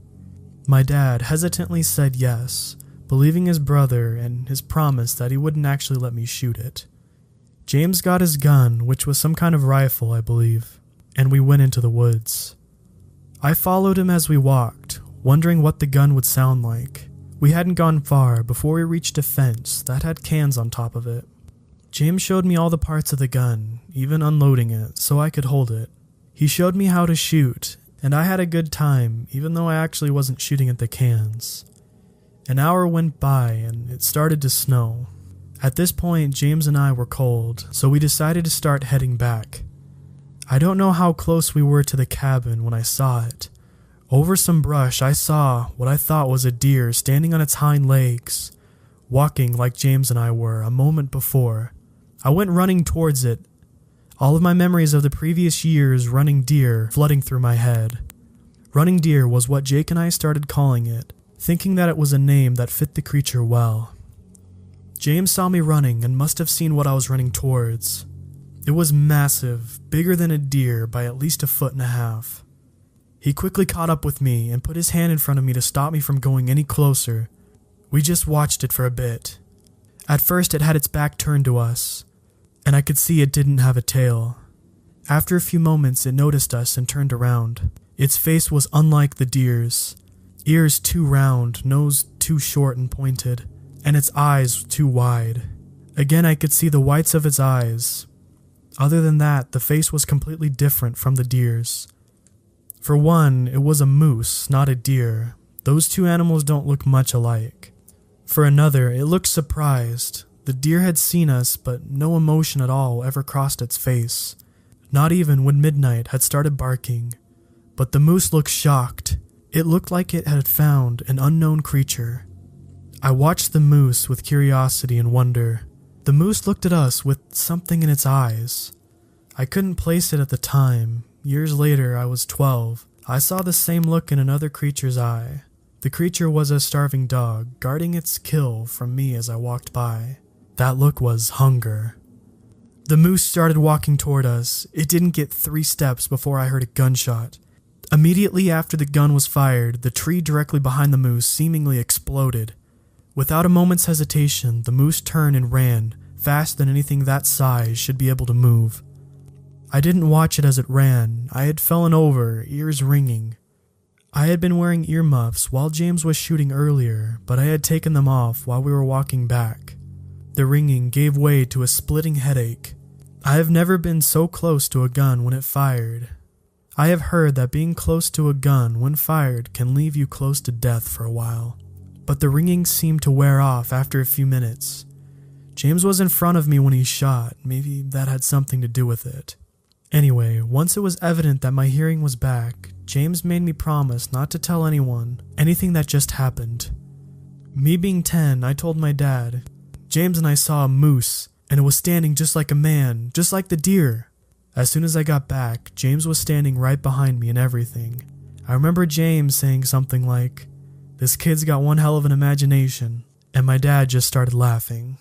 My dad hesitantly said yes, believing his brother and his promise that he wouldn't actually let me shoot it. James got his gun, which was some kind of rifle, I believe, and we went into the woods. I followed him as we walked, wondering what the gun would sound like. We hadn't gone far before we reached a fence that had cans on top of it. James showed me all the parts of the gun, even unloading it, so I could hold it. He showed me how to shoot, and I had a good time, even though I actually wasn't shooting at the cans. An hour went by, and it started to snow. At this point, James and I were cold, so we decided to start heading back. I don't know how close we were to the cabin when I saw it. Over some brush, I saw what I thought was a deer standing on its hind legs, walking like James and I were a moment before. I went running towards it, all of my memories of the previous year's running deer flooding through my head. Running deer was what Jake and I started calling it, thinking that it was a name that fit the creature well. James saw me running and must have seen what I was running towards. It was massive, bigger than a deer by at least 1.5 feet. He quickly caught up with me and put his hand in front of me to stop me from going any closer. We just watched it for a bit. At first it had its back turned to us, and I could see it didn't have a tail. After a few moments, it noticed us and turned around. Its face was unlike the deer's. Ears too round, nose too short and pointed, and its eyes too wide. Again, I could see the whites of its eyes. Other than that, the face was completely different from the deer's. For one, it was a moose, not a deer. Those two animals don't look much alike. For another, it looked surprised. The deer had seen us, but no emotion at all ever crossed its face. Not even when midnight had started barking. But the moose looked shocked. It looked like it had found an unknown creature. I watched the moose with curiosity and wonder. The moose looked at us with something in its eyes. I couldn't place it at the time. Years later, I was 12. I saw the same look in another creature's eye. The creature was a starving dog, guarding its kill from me as I walked by. That look was hunger. The moose started walking toward us. It didn't get 3 steps before I heard a gunshot. Immediately after the gun was fired, the tree directly behind the moose seemingly exploded. Without a moment's hesitation, the moose turned and ran, faster than anything that size should be able to move. I didn't watch it as it ran. I had fallen over, ears ringing. I had been wearing earmuffs while James was shooting earlier, but I had taken them off while we were walking back. The ringing gave way to a splitting headache. I have never been so close to a gun when it fired. I have heard that being close to a gun when fired can leave you close to death for a while, but the ringing seemed to wear off after a few minutes. James was in front of me when he shot. Maybe that had something to do with it. Anyway, once it was evident that my hearing was back, James made me promise not to tell anyone anything that just happened. Me being 10, I told my dad. James and I saw a moose, and it was standing just like a man, just like the deer. As soon as I got back, James was standing right behind me and everything. I remember James saying something like, "This kid's got one hell of an imagination," and my dad just started laughing.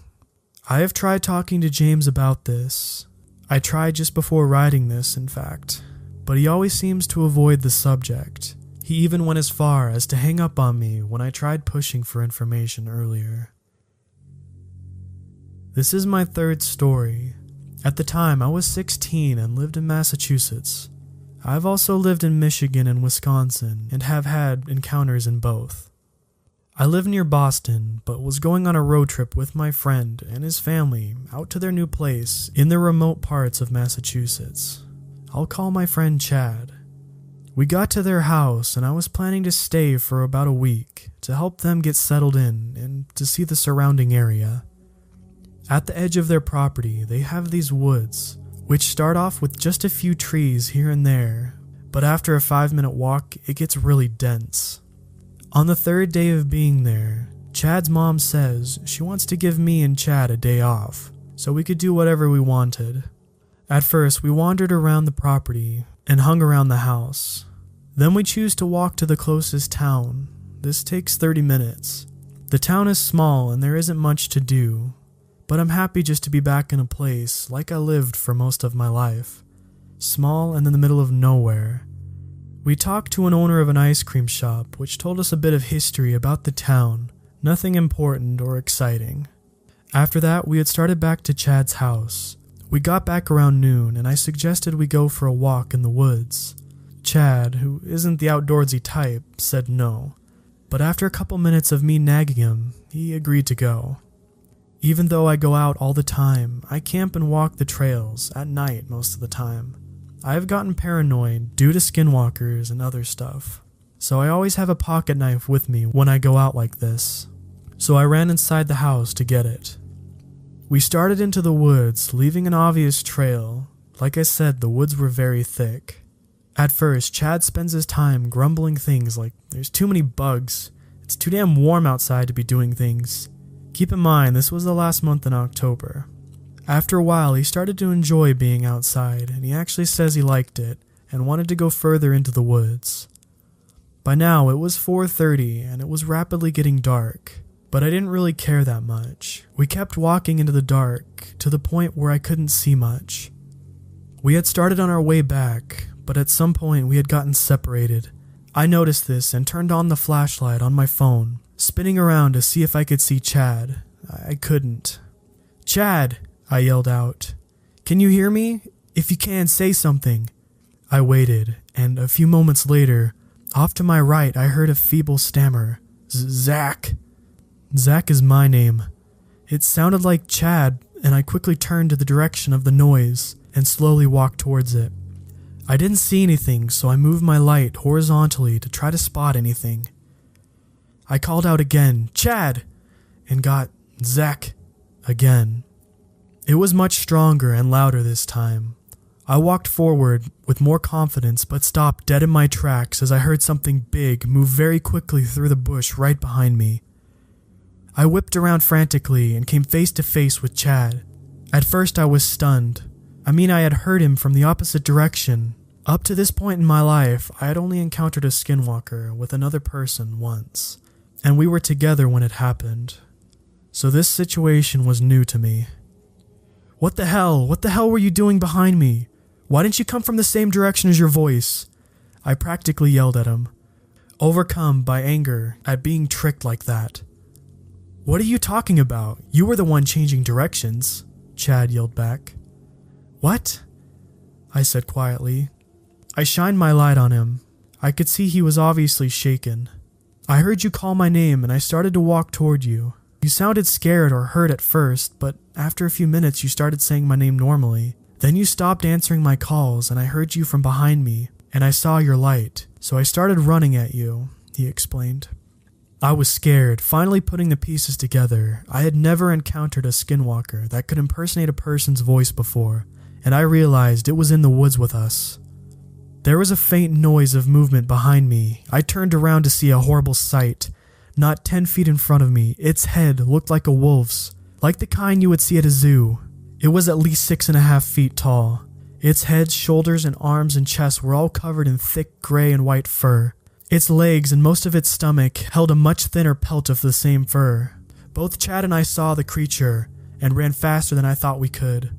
I have tried talking to James about this. I tried just before writing this, in fact, but he always seems to avoid the subject. He even went as far as to hang up on me when I tried pushing for information earlier. This is my 3rd story. At the time, I was 16 and lived in Massachusetts. I've also lived in Michigan and Wisconsin and have had encounters in both. I live near Boston, but was going on a road trip with my friend and his family out to their new place in the remote parts of Massachusetts. I'll call my friend Chad. We got to their house and I was planning to stay for about a week to help them get settled in and to see the surrounding area. At the edge of their property, they have these woods, which start off with just a few trees here and there, but after a 5-minute walk, it gets really dense. On the 3rd day of being there, Chad's mom says she wants to give me and Chad a day off, so we could do whatever we wanted. At first, we wandered around the property and hung around the house. Then we choose to walk to the closest town. This takes 30 minutes. The town is small and there isn't much to do, but I'm happy just to be back in a place like I lived for most of my life. Small and in the middle of nowhere. We talked to an owner of an ice cream shop, which told us a bit of history about the town, nothing important or exciting. After that, we had started back to Chad's house. We got back around noon, and I suggested we go for a walk in the woods. Chad, who isn't the outdoorsy type, said no, but after a couple minutes of me nagging him, he agreed to go. Even though I go out all the time, I camp and walk the trails at night most of the time. I have gotten paranoid due to skinwalkers and other stuff, so I always have a pocket knife with me when I go out like this. So I ran inside the house to get it. We started into the woods, leaving an obvious trail. Like I said, the woods were very thick. At first, Chad spends his time grumbling things like, "There's too many bugs. It's too damn warm outside to be doing things." Keep in mind, this was the last month in October. After a while, he started to enjoy being outside, and he actually says he liked it and wanted to go further into the woods. By now, it was 4:30 and it was rapidly getting dark, but I didn't really care that much. We kept walking into the dark to the point where I couldn't see much. We had started on our way back, but at some point we had gotten separated. I noticed this and turned on the flashlight on my phone, spinning around to see if I could see Chad. I couldn't. "Chad!" I yelled out. "Can you hear me? If you can, say something." I waited, and a few moments later, off to my right, I heard a feeble stammer. "Zach." Zach is my name. It sounded like Chad, and I quickly turned to the direction of the noise and slowly walked towards it. I didn't see anything, so I moved my light horizontally to try to spot anything. I called out again, "Chad!" and got "Zach" again. It was much stronger and louder this time. I walked forward with more confidence but stopped dead in my tracks as I heard something big move very quickly through the bush right behind me. I whipped around frantically and came face to face with Chad. At first I was stunned. I had heard him from the opposite direction. Up to this point in my life, I had only encountered a skinwalker with another person once, and we were together when it happened. So this situation was new to me. What the hell were you doing behind me? Why didn't you come from the same direction as your voice?" I practically yelled at him, overcome by anger at being tricked like that. "What are you talking about? You were the one changing directions," Chad yelled back. "What?" I said quietly. I shined my light on him. I could see he was obviously shaken. "I heard you call my name and I started to walk toward you. You sounded scared or hurt at first, but after a few minutes you started saying my name normally. Then you stopped answering my calls and I heard you from behind me, and I saw your light, so I started running at you," he explained. I was scared, finally putting the pieces together. I had never encountered a skinwalker that could impersonate a person's voice before, and I realized it was in the woods with us. There was a faint noise of movement behind me. I turned around to see a horrible sight. Not 10 feet in front of me, its head looked like a wolf's, like the kind you would see at a zoo. It was at least 6.5 feet tall. Its head, shoulders, and arms and chest were all covered in thick gray and white fur. Its legs and most of its stomach held a much thinner pelt of the same fur. Both Chad and I saw the creature and ran faster than I thought we could.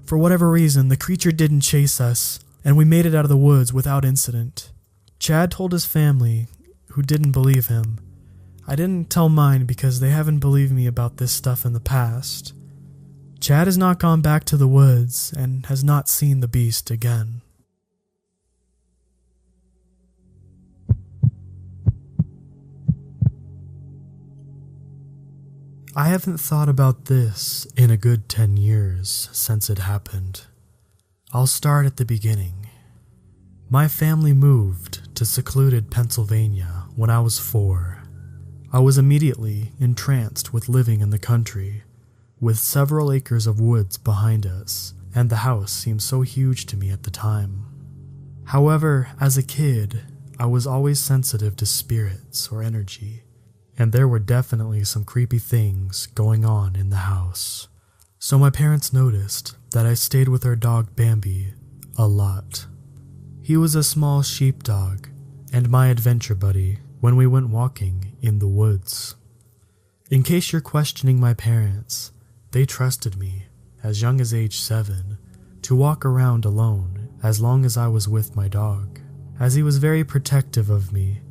For whatever reason, the creature didn't chase us, and we made it out of the woods without incident. Chad told his family, who didn't believe him. I didn't tell mine because they haven't believed me about this stuff in the past. Chad has not gone back to the woods and has not seen the beast again. I haven't thought about this in a good 10 years since it happened. I'll start at the beginning. My family moved to secluded Pennsylvania when I was 4. I was immediately entranced with living in the country, with several acres of woods behind us, and the house seemed so huge to me at the time. However, as a kid, I was always sensitive to spirits or energy, and there were definitely some creepy things going on in the house. So my parents noticed that I stayed with our dog Bambi a lot. He was a small sheepdog and my adventure buddy when we went walking in the woods. In case you're questioning my parents, they trusted me, as young as age 7, to walk around alone as long as I was with my dog. As he was very protective of me,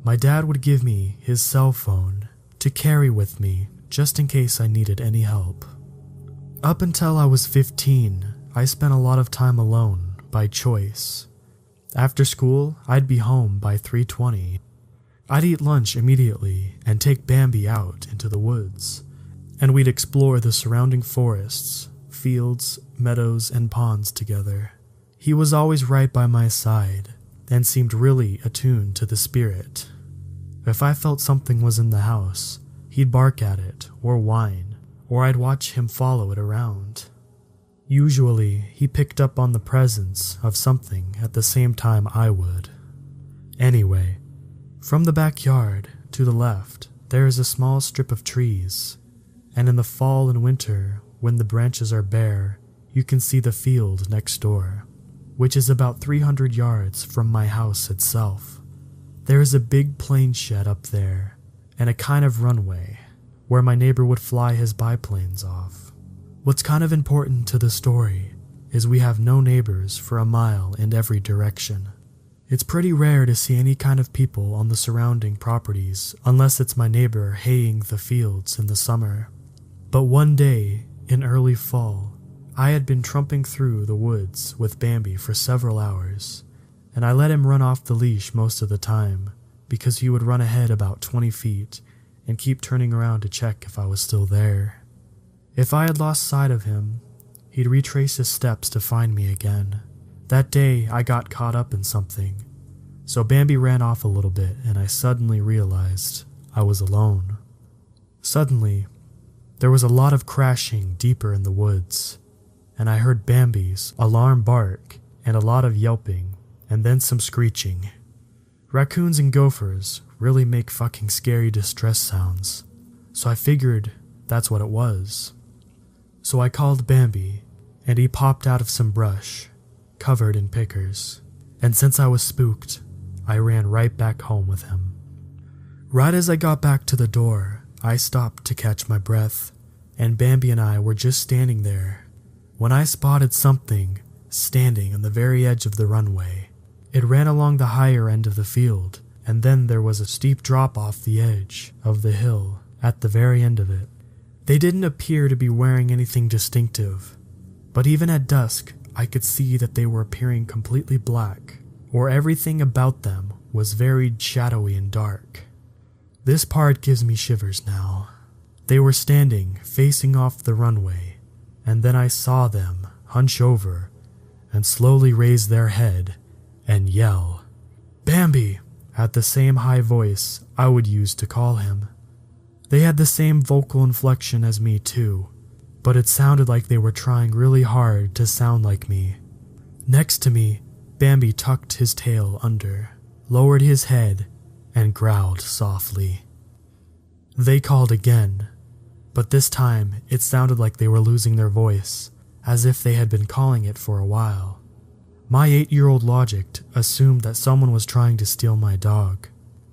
my dad would give me his cell phone to carry with me just in case I needed any help. Up until I was 15, I spent a lot of time alone by choice. After school, I'd be home by 3:20. I'd eat lunch immediately and take Bambi out into the woods, and we'd explore the surrounding forests, fields, meadows, and ponds together. He was always right by my side and seemed really attuned to the spirit. If I felt something was in the house, he'd bark at it or whine, or I'd watch him follow it around. Usually, he picked up on the presence of something at the same time I would. Anyway, from the backyard to the left, there is a small strip of trees, and in the fall and winter, when the branches are bare, you can see the field next door, which is about 300 yards from my house itself. There is a big plane shed up there, and a kind of runway, where my neighbor would fly his biplanes off. What's kind of important to the story is we have no neighbors for a mile in every direction. It's pretty rare to see any kind of people on the surrounding properties unless it's my neighbor haying the fields in the summer. But one day, in early fall, I had been trumping through the woods with Bambi for several hours, and I let him run off the leash most of the time because he would run ahead about 20 feet and keep turning around to check if I was still there. If I had lost sight of him, he'd retrace his steps to find me again. That day, I got caught up in something, so Bambi ran off a little bit and I suddenly realized I was alone. Suddenly, there was a lot of crashing deeper in the woods, and I heard Bambi's alarm bark and a lot of yelping and then some screeching. Raccoons and gophers really make fucking scary distress sounds, so I figured that's what it was. So I called Bambi, and he popped out of some brush, covered in pickers, and since I was spooked, I ran right back home with him. Right as I got back to the door, I stopped to catch my breath, and Bambi and I were just standing there when I spotted something standing on the very edge of the runway. It ran along the higher end of the field, and then there was a steep drop off the edge of the hill at the very end of it. They didn't appear to be wearing anything distinctive, but even at dusk, I could see that they were appearing completely black, or everything about them was very shadowy and dark. This part gives me shivers now. They were standing facing off the runway, and then I saw them hunch over and slowly raise their head and yell, "Bambi!" at the same high voice I would use to call him. They had the same vocal inflection as me too, but it sounded like they were trying really hard to sound like me. Next to me, Bambi tucked his tail under, lowered his head, and growled softly. They called again, but this time it sounded like they were losing their voice, as if they had been calling it for a while. My 8-year-old logic assumed that someone was trying to steal my dog,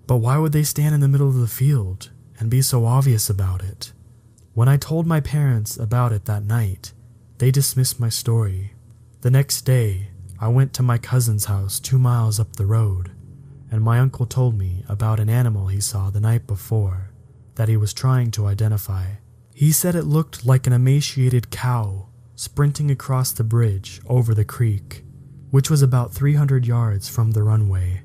but why would they stand in the middle of the field and be so obvious about it? When I told my parents about it that night, they dismissed my story. The next day, I went to my cousin's house 2 miles up the road, and my uncle told me about an animal he saw the night before that he was trying to identify. He said it looked like an emaciated cow sprinting across the bridge over the creek, which was about 300 yards from the runway.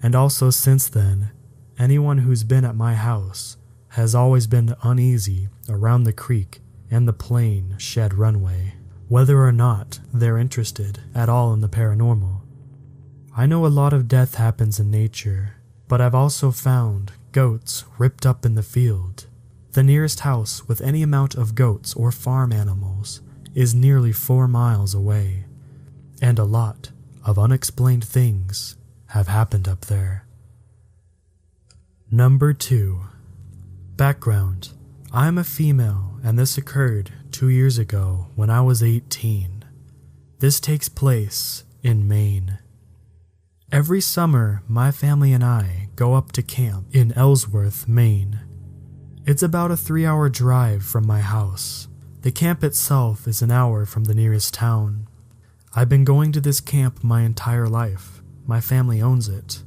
And also since then, anyone who's been at my house has always been uneasy around the creek and the plain shed runway, whether or not they're interested at all in the paranormal. I know a lot of death happens in nature, but I've also found goats ripped up in the field. The nearest house with any amount of goats or farm animals is nearly 4 miles away, and a lot of unexplained things have happened up there. Number 2. Background. I'm a female, and this occurred 2 years ago when I was 18. This takes place in Maine. Every summer, my family and I go up to camp in Ellsworth, Maine. It's about a 3-hour drive from my house. The camp itself is an hour from the nearest town. I've been going to this camp my entire life. My family owns it,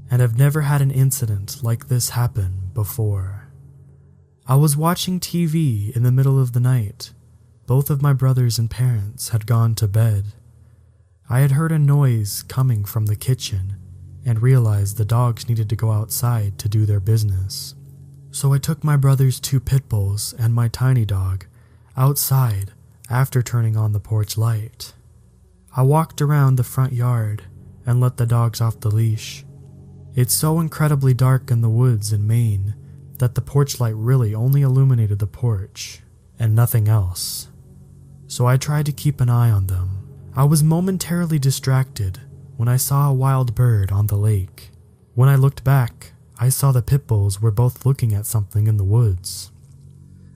and I've never had an incident like this happen before. I was watching TV in the middle of the night. Both of my brothers and parents had gone to bed. I had heard a noise coming from the kitchen and realized the dogs needed to go outside to do their business. So I took my brother's 2 pit bulls and my tiny dog outside after turning on the porch light. I walked around the front yard and let the dogs off the leash. It's so incredibly dark in the woods in Maine that the porch light really only illuminated the porch and nothing else. So I tried to keep an eye on them. I was momentarily distracted when I saw a wild bird on the lake. When I looked back, I saw the pit bulls were both looking at something in the woods.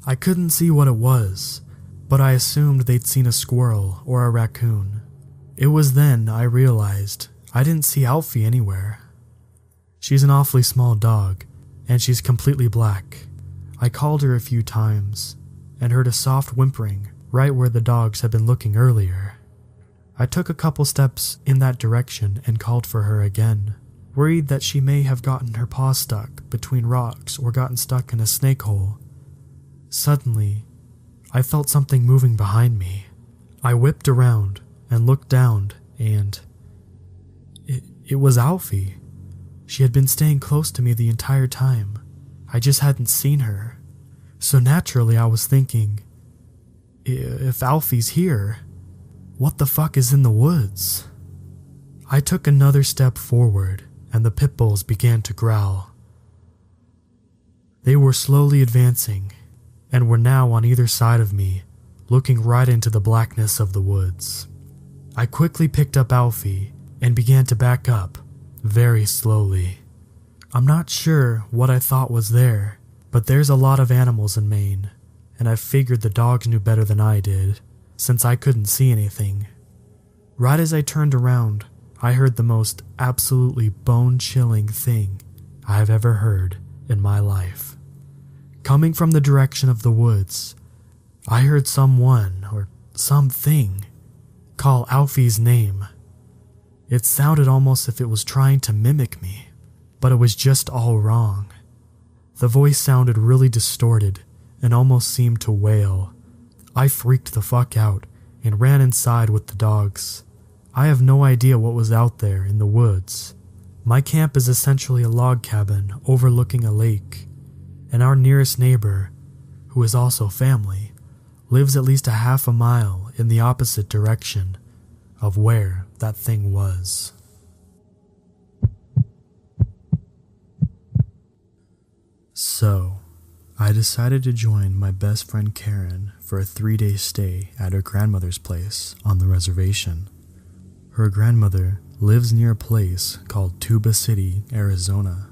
I couldn't see what it was, but I assumed they'd seen a squirrel or a raccoon. It was then I realized I didn't see Alfie anywhere. She's an awfully small dog, and she's completely black. I called her a few times, and heard a soft whimpering right where the dogs had been looking earlier. I took a couple steps in that direction and called for her again, worried that she may have gotten her paw stuck between rocks or gotten stuck in a snake hole. Suddenly, I felt something moving behind me. I whipped around and looked down, and it was Alfie. She had been staying close to me the entire time. I just hadn't seen her. So naturally I was thinking, if Alfie's here, what the fuck is in the woods? I took another step forward, and the pit bulls began to growl. They were slowly advancing, and were now on either side of me, looking right into the blackness of the woods. I quickly picked up Alfie and began to back up, very slowly. I'm not sure what I thought was there, but there's a lot of animals in Maine, and I figured the dogs knew better than I did, since I couldn't see anything. Right as I turned around, I heard the most absolutely bone-chilling thing I've ever heard in my life. Coming from the direction of the woods, I heard someone, or something, call Alfie's name. It sounded almost as if it was trying to mimic me, but it was just all wrong. The voice sounded really distorted and almost seemed to wail. I freaked the fuck out and ran inside with the dogs. I have no idea what was out there in the woods. My camp is essentially a log cabin overlooking a lake, and our nearest neighbor, who is also family, lives at least a half a mile in the opposite direction of where that thing was. So, I decided to join my best friend Karen for a 3-day stay at her grandmother's place on the reservation. Her grandmother lives near a place called Tuba City, Arizona,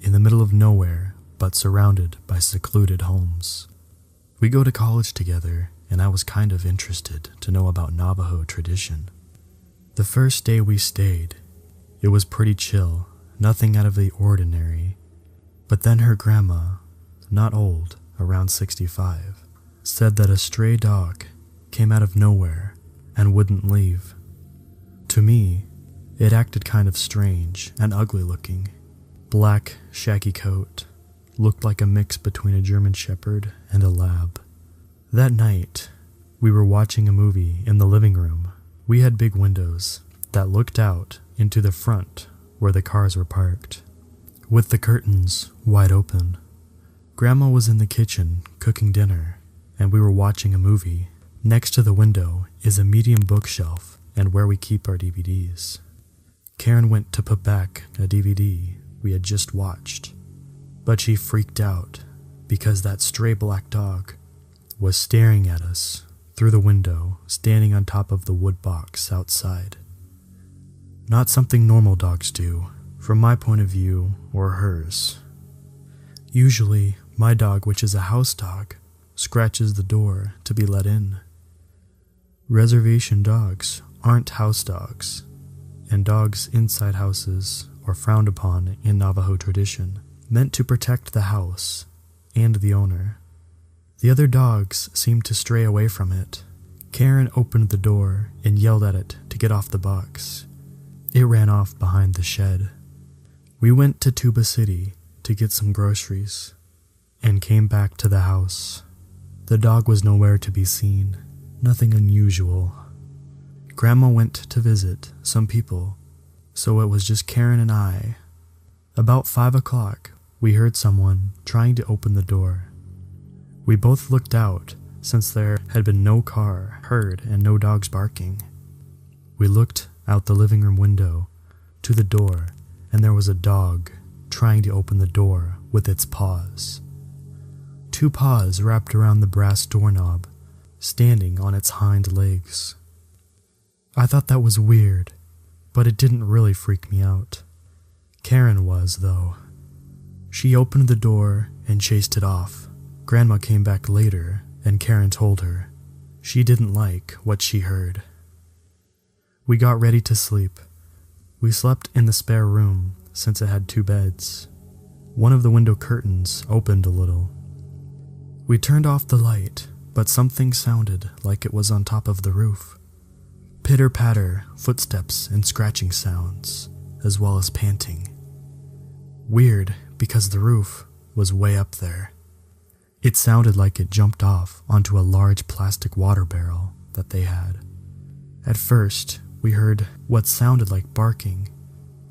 in the middle of nowhere but surrounded by secluded homes. We go to college together, and I was kind of interested to know about Navajo tradition. The first day we stayed, it was pretty chill, nothing out of the ordinary. But then her grandma, not old, around 65, said that a stray dog came out of nowhere and wouldn't leave. To me, it acted kind of strange and ugly looking. Black, shaggy coat, looked like a mix between a German Shepherd and a lab. That night, we were watching a movie in the living room. We had big windows that looked out into the front where the cars were parked, with the curtains wide open. Grandma was in the kitchen cooking dinner, and we were watching a movie. Next to the window is a medium bookshelf and where we keep our DVDs. Karen went to put back a DVD we had just watched, but she freaked out because that stray black dog was staring at us through the window, standing on top of the wood box outside. Not something normal dogs do, from my point of view or hers. Usually, my dog, which is a house dog, scratches the door to be let in. Reservation dogs aren't house dogs, and dogs inside houses are frowned upon in Navajo tradition, meant to protect the house and the owner. The other dogs seemed to stray away from it. Karen opened the door and yelled at it to get off the box. It ran off behind the shed. We went to Tuba City to get some groceries and came back to the house. The dog was nowhere to be seen, nothing unusual. Grandma went to visit some people, so it was just Karen and I. About 5 o'clock, we heard someone trying to open the door. We both looked out, since there had been no car heard and no dogs barking. We looked out the living room window to the door, and there was a dog trying to open the door with its paws. 2 paws wrapped around the brass doorknob, standing on its hind legs. I thought that was weird, but it didn't really freak me out. Karen was, though. She opened the door and chased it off. Grandma came back later, and Karen told her she didn't like what she heard. We got ready to sleep. We slept in the spare room since it had 2 beds. One of the window curtains opened a little. We turned off the light, but something sounded like it was on top of the roof. Pitter-patter, footsteps and scratching sounds, as well as panting. Weird, because the roof was way up there. It sounded like it jumped off onto a large plastic water barrel that they had. At first, we heard what sounded like barking,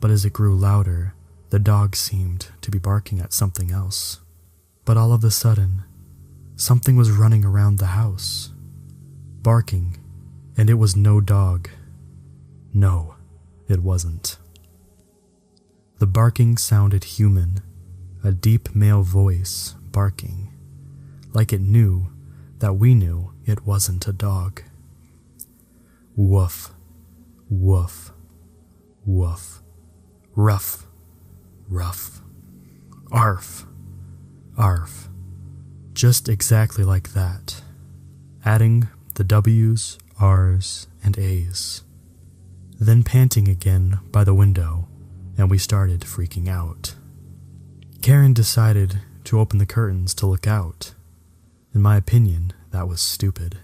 but as it grew louder, the dog seemed to be barking at something else. But all of a sudden, something was running around the house, barking, and it was no dog. No, it wasn't. The barking sounded human, a deep male voice barking, like it knew that we knew it wasn't a dog. Woof, woof, woof, ruff, ruff, arf, arf, just exactly like that, adding the W's, R's, and A's. Then panting again by the window, and we started freaking out. Karen decided to open the curtains to look out. In my opinion, that was stupid.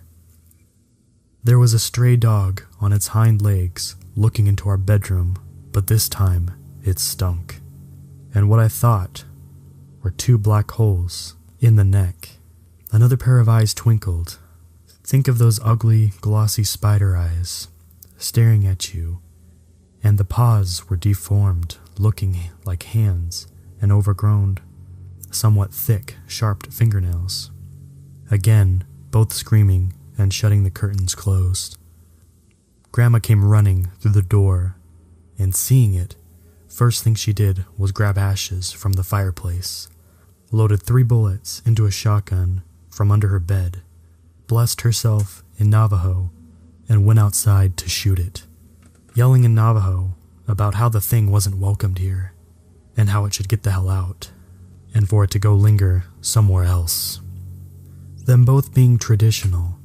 There was a stray dog on its hind legs looking into our bedroom, but this time it stunk. And what I thought were two black holes in the neck. Another pair of eyes twinkled. Think of those ugly, glossy spider eyes staring at you, and the paws were deformed, looking like hands, and overgrown, somewhat thick, sharp fingernails. Again, both screaming and shutting the curtains closed. Grandma came running through the door, and seeing it, first thing she did was grab ashes from the fireplace, loaded 3 bullets into a shotgun from under her bed, blessed herself in Navajo, and went outside to shoot it, yelling in Navajo about how the thing wasn't welcomed here, and how it should get the hell out, and for it to go linger somewhere else. Them both being traditional,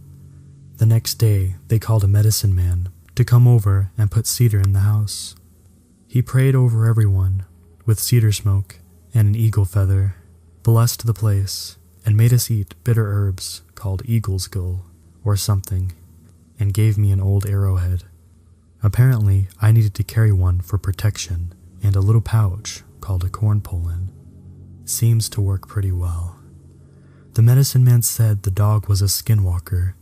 the next day they called a medicine man to come over and put cedar in the house. He prayed over everyone with cedar smoke and an eagle feather, blessed the place, and made us eat bitter herbs called eagle's gull or something, and gave me an old arrowhead. Apparently, I needed to carry one for protection, and a little pouch called a corn pullen. Seems to work pretty well. The medicine man said the dog was a skinwalker,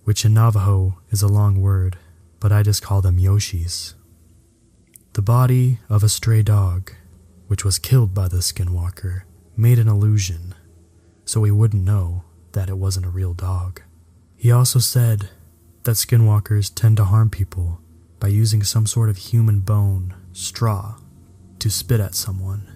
which in Navajo is a long word, but I just call them Yoshis. The body of a stray dog, which was killed by the skinwalker, made an illusion, so we wouldn't know that it wasn't a real dog. He also said that skinwalkers tend to harm people by using some sort of human bone, straw, to spit at someone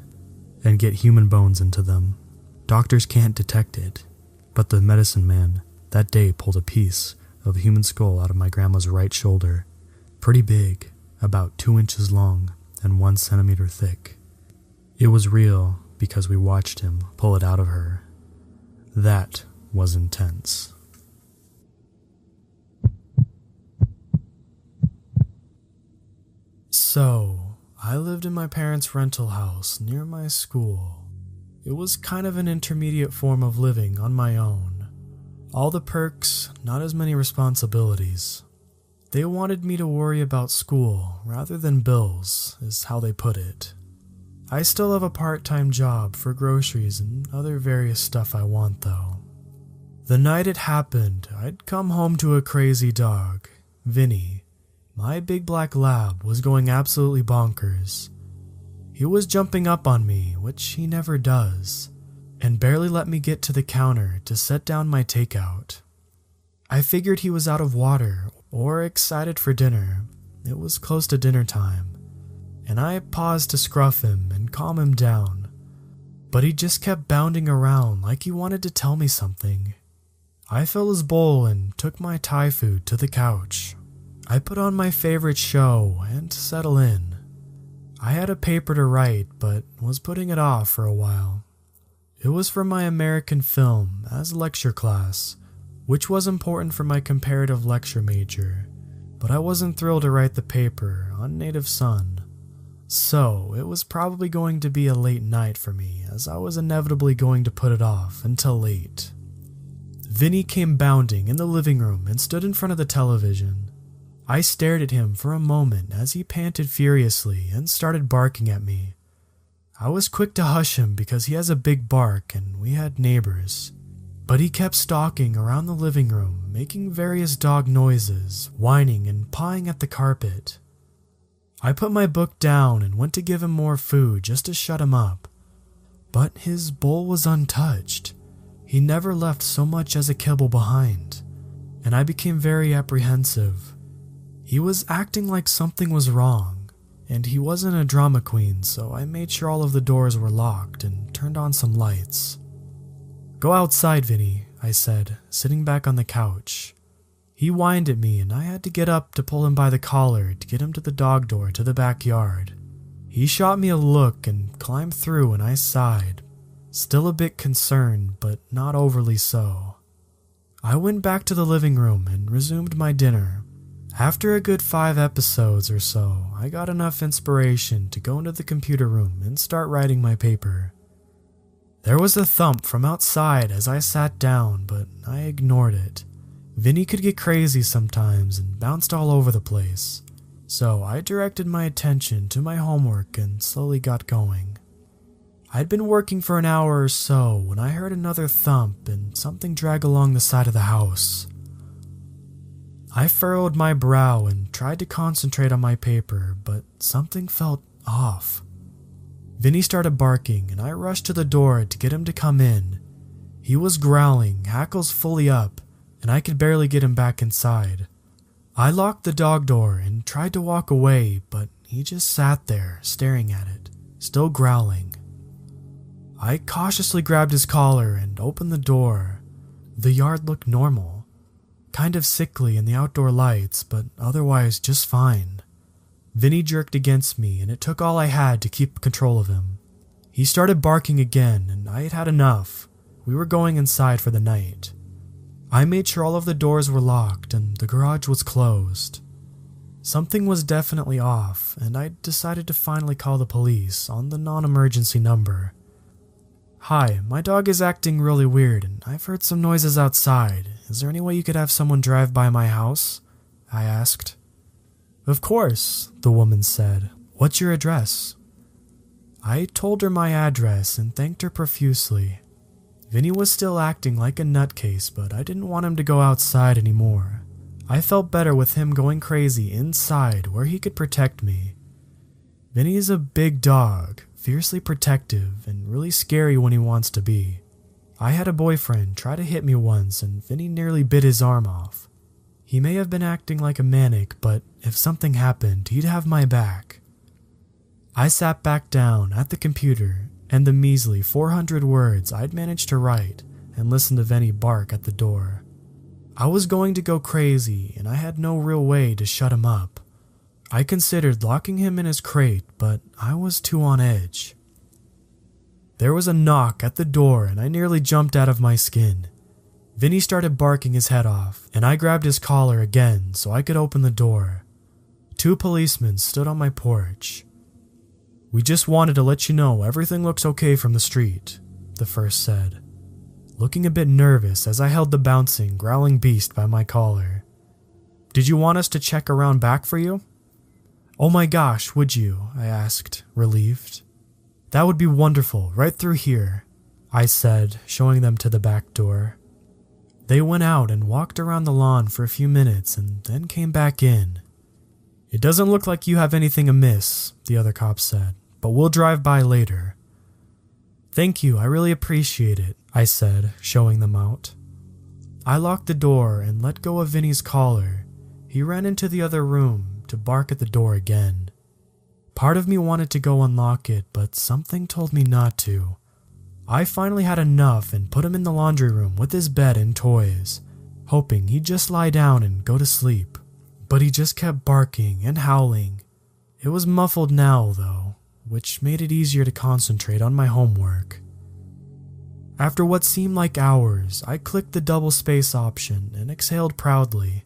and get human bones into them. Doctors can't detect it, but the medicine man that day pulled a piece of a human skull out of my grandma's right shoulder, pretty big, about 2 inches long and 1 centimeter thick. It was real because we watched him pull it out of her. That was intense. So, I lived in my parents' rental house near my school. It was kind of an intermediate form of living on my own. All the perks, not as many responsibilities. They wanted me to worry about school rather than bills, is how they put it. I still have a part-time job for groceries and other various stuff I want though. The night it happened, I'd come home to a crazy dog, Vinny. My big black lab was going absolutely bonkers. He was jumping up on me, which he never does, and barely let me get to the counter to set down my takeout. I figured he was out of water or excited for dinner. It was close to dinner time, and I paused to scruff him and calm him down, but he just kept bounding around like he wanted to tell me something. I filled his bowl and took my Thai food to the couch. I put on my favorite show and settle in. I had a paper to write, but was putting it off for a while. It was for my American film as a lecture class, which was important for my comparative lecture major, but I wasn't thrilled to write the paper on native son. So it was probably going to be a late night for me, as I was inevitably going to put it off until late. Vinny came bounding in the living room and stood in front of the television. I stared at him for a moment as he panted furiously and started barking at me. I was quick to hush him because he has a big bark and we had neighbors. But he kept stalking around the living room, making various dog noises, whining and pawing at the carpet. I put my book down and went to give him more food just to shut him up. But his bowl was untouched. He never left so much as a kibble behind, and I became very apprehensive. He was acting like something was wrong, and he wasn't a drama queen, so I made sure all of the doors were locked and turned on some lights. "Go outside, Vinny," I said, sitting back on the couch. He whined at me and I had to get up to pull him by the collar to get him to the dog door to the backyard. He shot me a look and climbed through and I sighed, still a bit concerned but not overly so. I went back to the living room and resumed my dinner. After a good 5 episodes or so, I got enough inspiration to go into the computer room and start writing my paper. There was a thump from outside as I sat down, but I ignored it. Vinny could get crazy sometimes and bounced all over the place, so I directed my attention to my homework and slowly got going. I'd been working for an hour or so when I heard another thump and something drag along the side of the house. I furrowed my brow and tried to concentrate on my paper, but something felt off. Vinny started barking and I rushed to the door to get him to come in. He was growling, hackles fully up, and I could barely get him back inside. I locked the dog door and tried to walk away, but he just sat there, staring at it, still growling. I cautiously grabbed his collar and opened the door. The yard looked normal, kind of sickly in the outdoor lights, but otherwise just fine. Vinny jerked against me and it took all I had to keep control of him. He started barking again and I had had enough. We were going inside for the night. I made sure all of the doors were locked and the garage was closed. Something was definitely off and I decided to finally call the police on the non-emergency number. "Hi, my dog is acting really weird and I've heard some noises outside. Is there any way you could have someone drive by my house?" I asked. "Of course," the woman said. "What's your address?" I told her my address and thanked her profusely. Vinny was still acting like a nutcase, but I didn't want him to go outside anymore. I felt better with him going crazy inside where he could protect me. Vinny is a big dog, fiercely protective, and really scary when he wants to be. I had a boyfriend try to hit me once and Vinny nearly bit his arm off. He may have been acting like a maniac, but if something happened, he'd have my back. I sat back down at the computer and the measly 400 words I'd managed to write and listened to Vinny bark at the door. I was going to go crazy and I had no real way to shut him up. I considered locking him in his crate, but I was too on edge. There was a knock at the door and I nearly jumped out of my skin. Vinny started barking his head off, and I grabbed his collar again so I could open the door. 2 policemen stood on my porch. "We just wanted to let you know everything looks okay from the street," the first said, looking a bit nervous as I held the bouncing, growling beast by my collar. "Did you want us to check around back for you?" "Oh my gosh, would you?" I asked, relieved. "That would be wonderful, right through here," I said, showing them to the back door. They went out and walked around the lawn for a few minutes and then came back in. "It doesn't look like you have anything amiss," the other cop said, "but we'll drive by later." "Thank you, I really appreciate it," I said, showing them out. I locked the door and let go of Vinny's collar. He ran into the other room to bark at the door again. Part of me wanted to go unlock it, but something told me not to. I finally had enough and put him in the laundry room with his bed and toys, hoping he'd just lie down and go to sleep. But he just kept barking and howling. It was muffled now, though, which made it easier to concentrate on my homework. After what seemed like hours, I clicked the double space option and exhaled proudly,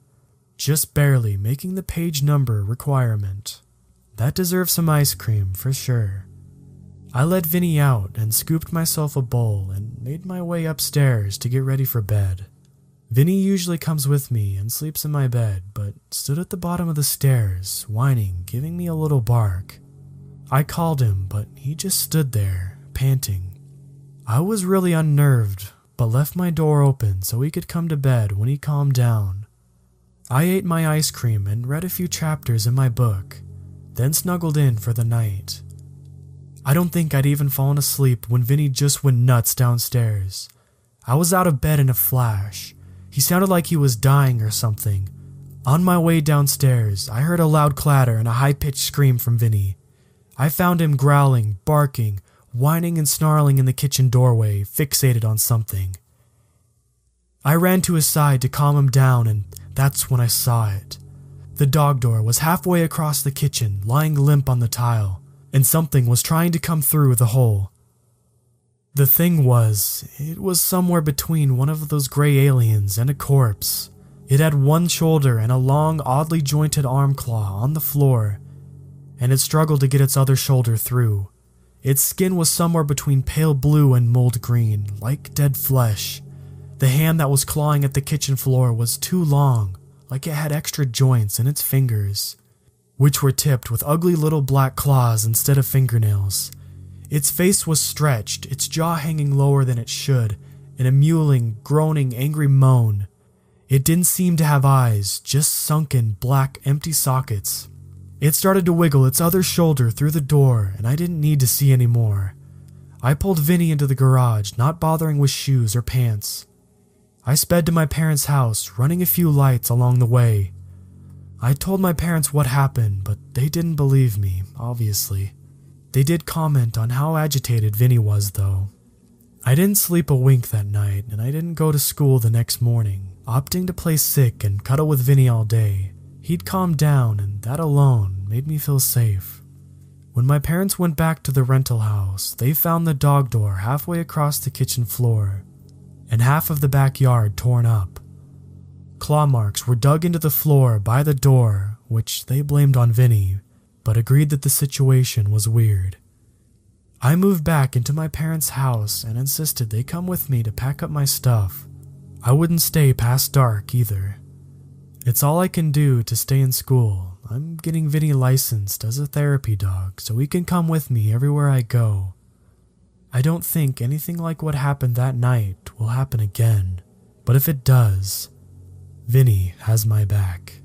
just barely making the page number requirement. That deserves some ice cream for sure. I let Vinny out and scooped myself a bowl and made my way upstairs to get ready for bed. Vinny usually comes with me and sleeps in my bed, but stood at the bottom of the stairs, whining, giving me a little bark. I called him, but he just stood there, panting. I was really unnerved, but left my door open so he could come to bed when he calmed down. I ate my ice cream and read a few chapters in my book, then snuggled in for the night. I don't think I'd even fallen asleep when Vinny just went nuts downstairs. I was out of bed in a flash. He sounded like he was dying or something. On my way downstairs, I heard a loud clatter and a high-pitched scream from Vinny. I found him growling, barking, whining and snarling in the kitchen doorway, fixated on something. I ran to his side to calm him down, and that's when I saw it. The dog door was halfway across the kitchen, lying limp on the tile, and something was trying to come through the hole. The thing was, it was somewhere between one of those gray aliens and a corpse. It had one shoulder and a long, oddly jointed arm claw on the floor, and it struggled to get its other shoulder through. Its skin was somewhere between pale blue and mold green, like dead flesh. The hand that was clawing at the kitchen floor was too long, like it had extra joints in its fingers, which were tipped with ugly little black claws instead of fingernails. Its face was stretched, its jaw hanging lower than it should, in a mewling, groaning, angry moan. It didn't seem to have eyes, just sunken, black, empty sockets. It started to wiggle its other shoulder through the door, and I didn't need to see any more. I pulled Vinny into the garage, not bothering with shoes or pants. I sped to my parents' house, running a few lights along the way. I told my parents what happened, but they didn't believe me, obviously. They did comment on how agitated Vinny was, though. I didn't sleep a wink that night, and I didn't go to school the next morning, opting to play sick and cuddle with Vinny all day. He'd calmed down, and that alone made me feel safe. When my parents went back to the rental house, they found the dog door halfway across the kitchen floor, and half of the backyard torn up. Claw marks were dug into the floor by the door, which they blamed on Vinny, but agreed that the situation was weird. I moved back into my parents' house and insisted they come with me to pack up my stuff. I wouldn't stay past dark either. It's all I can do to stay in school. I'm getting Vinny licensed as a therapy dog so he can come with me everywhere I go. I don't think anything like what happened that night will happen again, but if it does, Vinny has my back.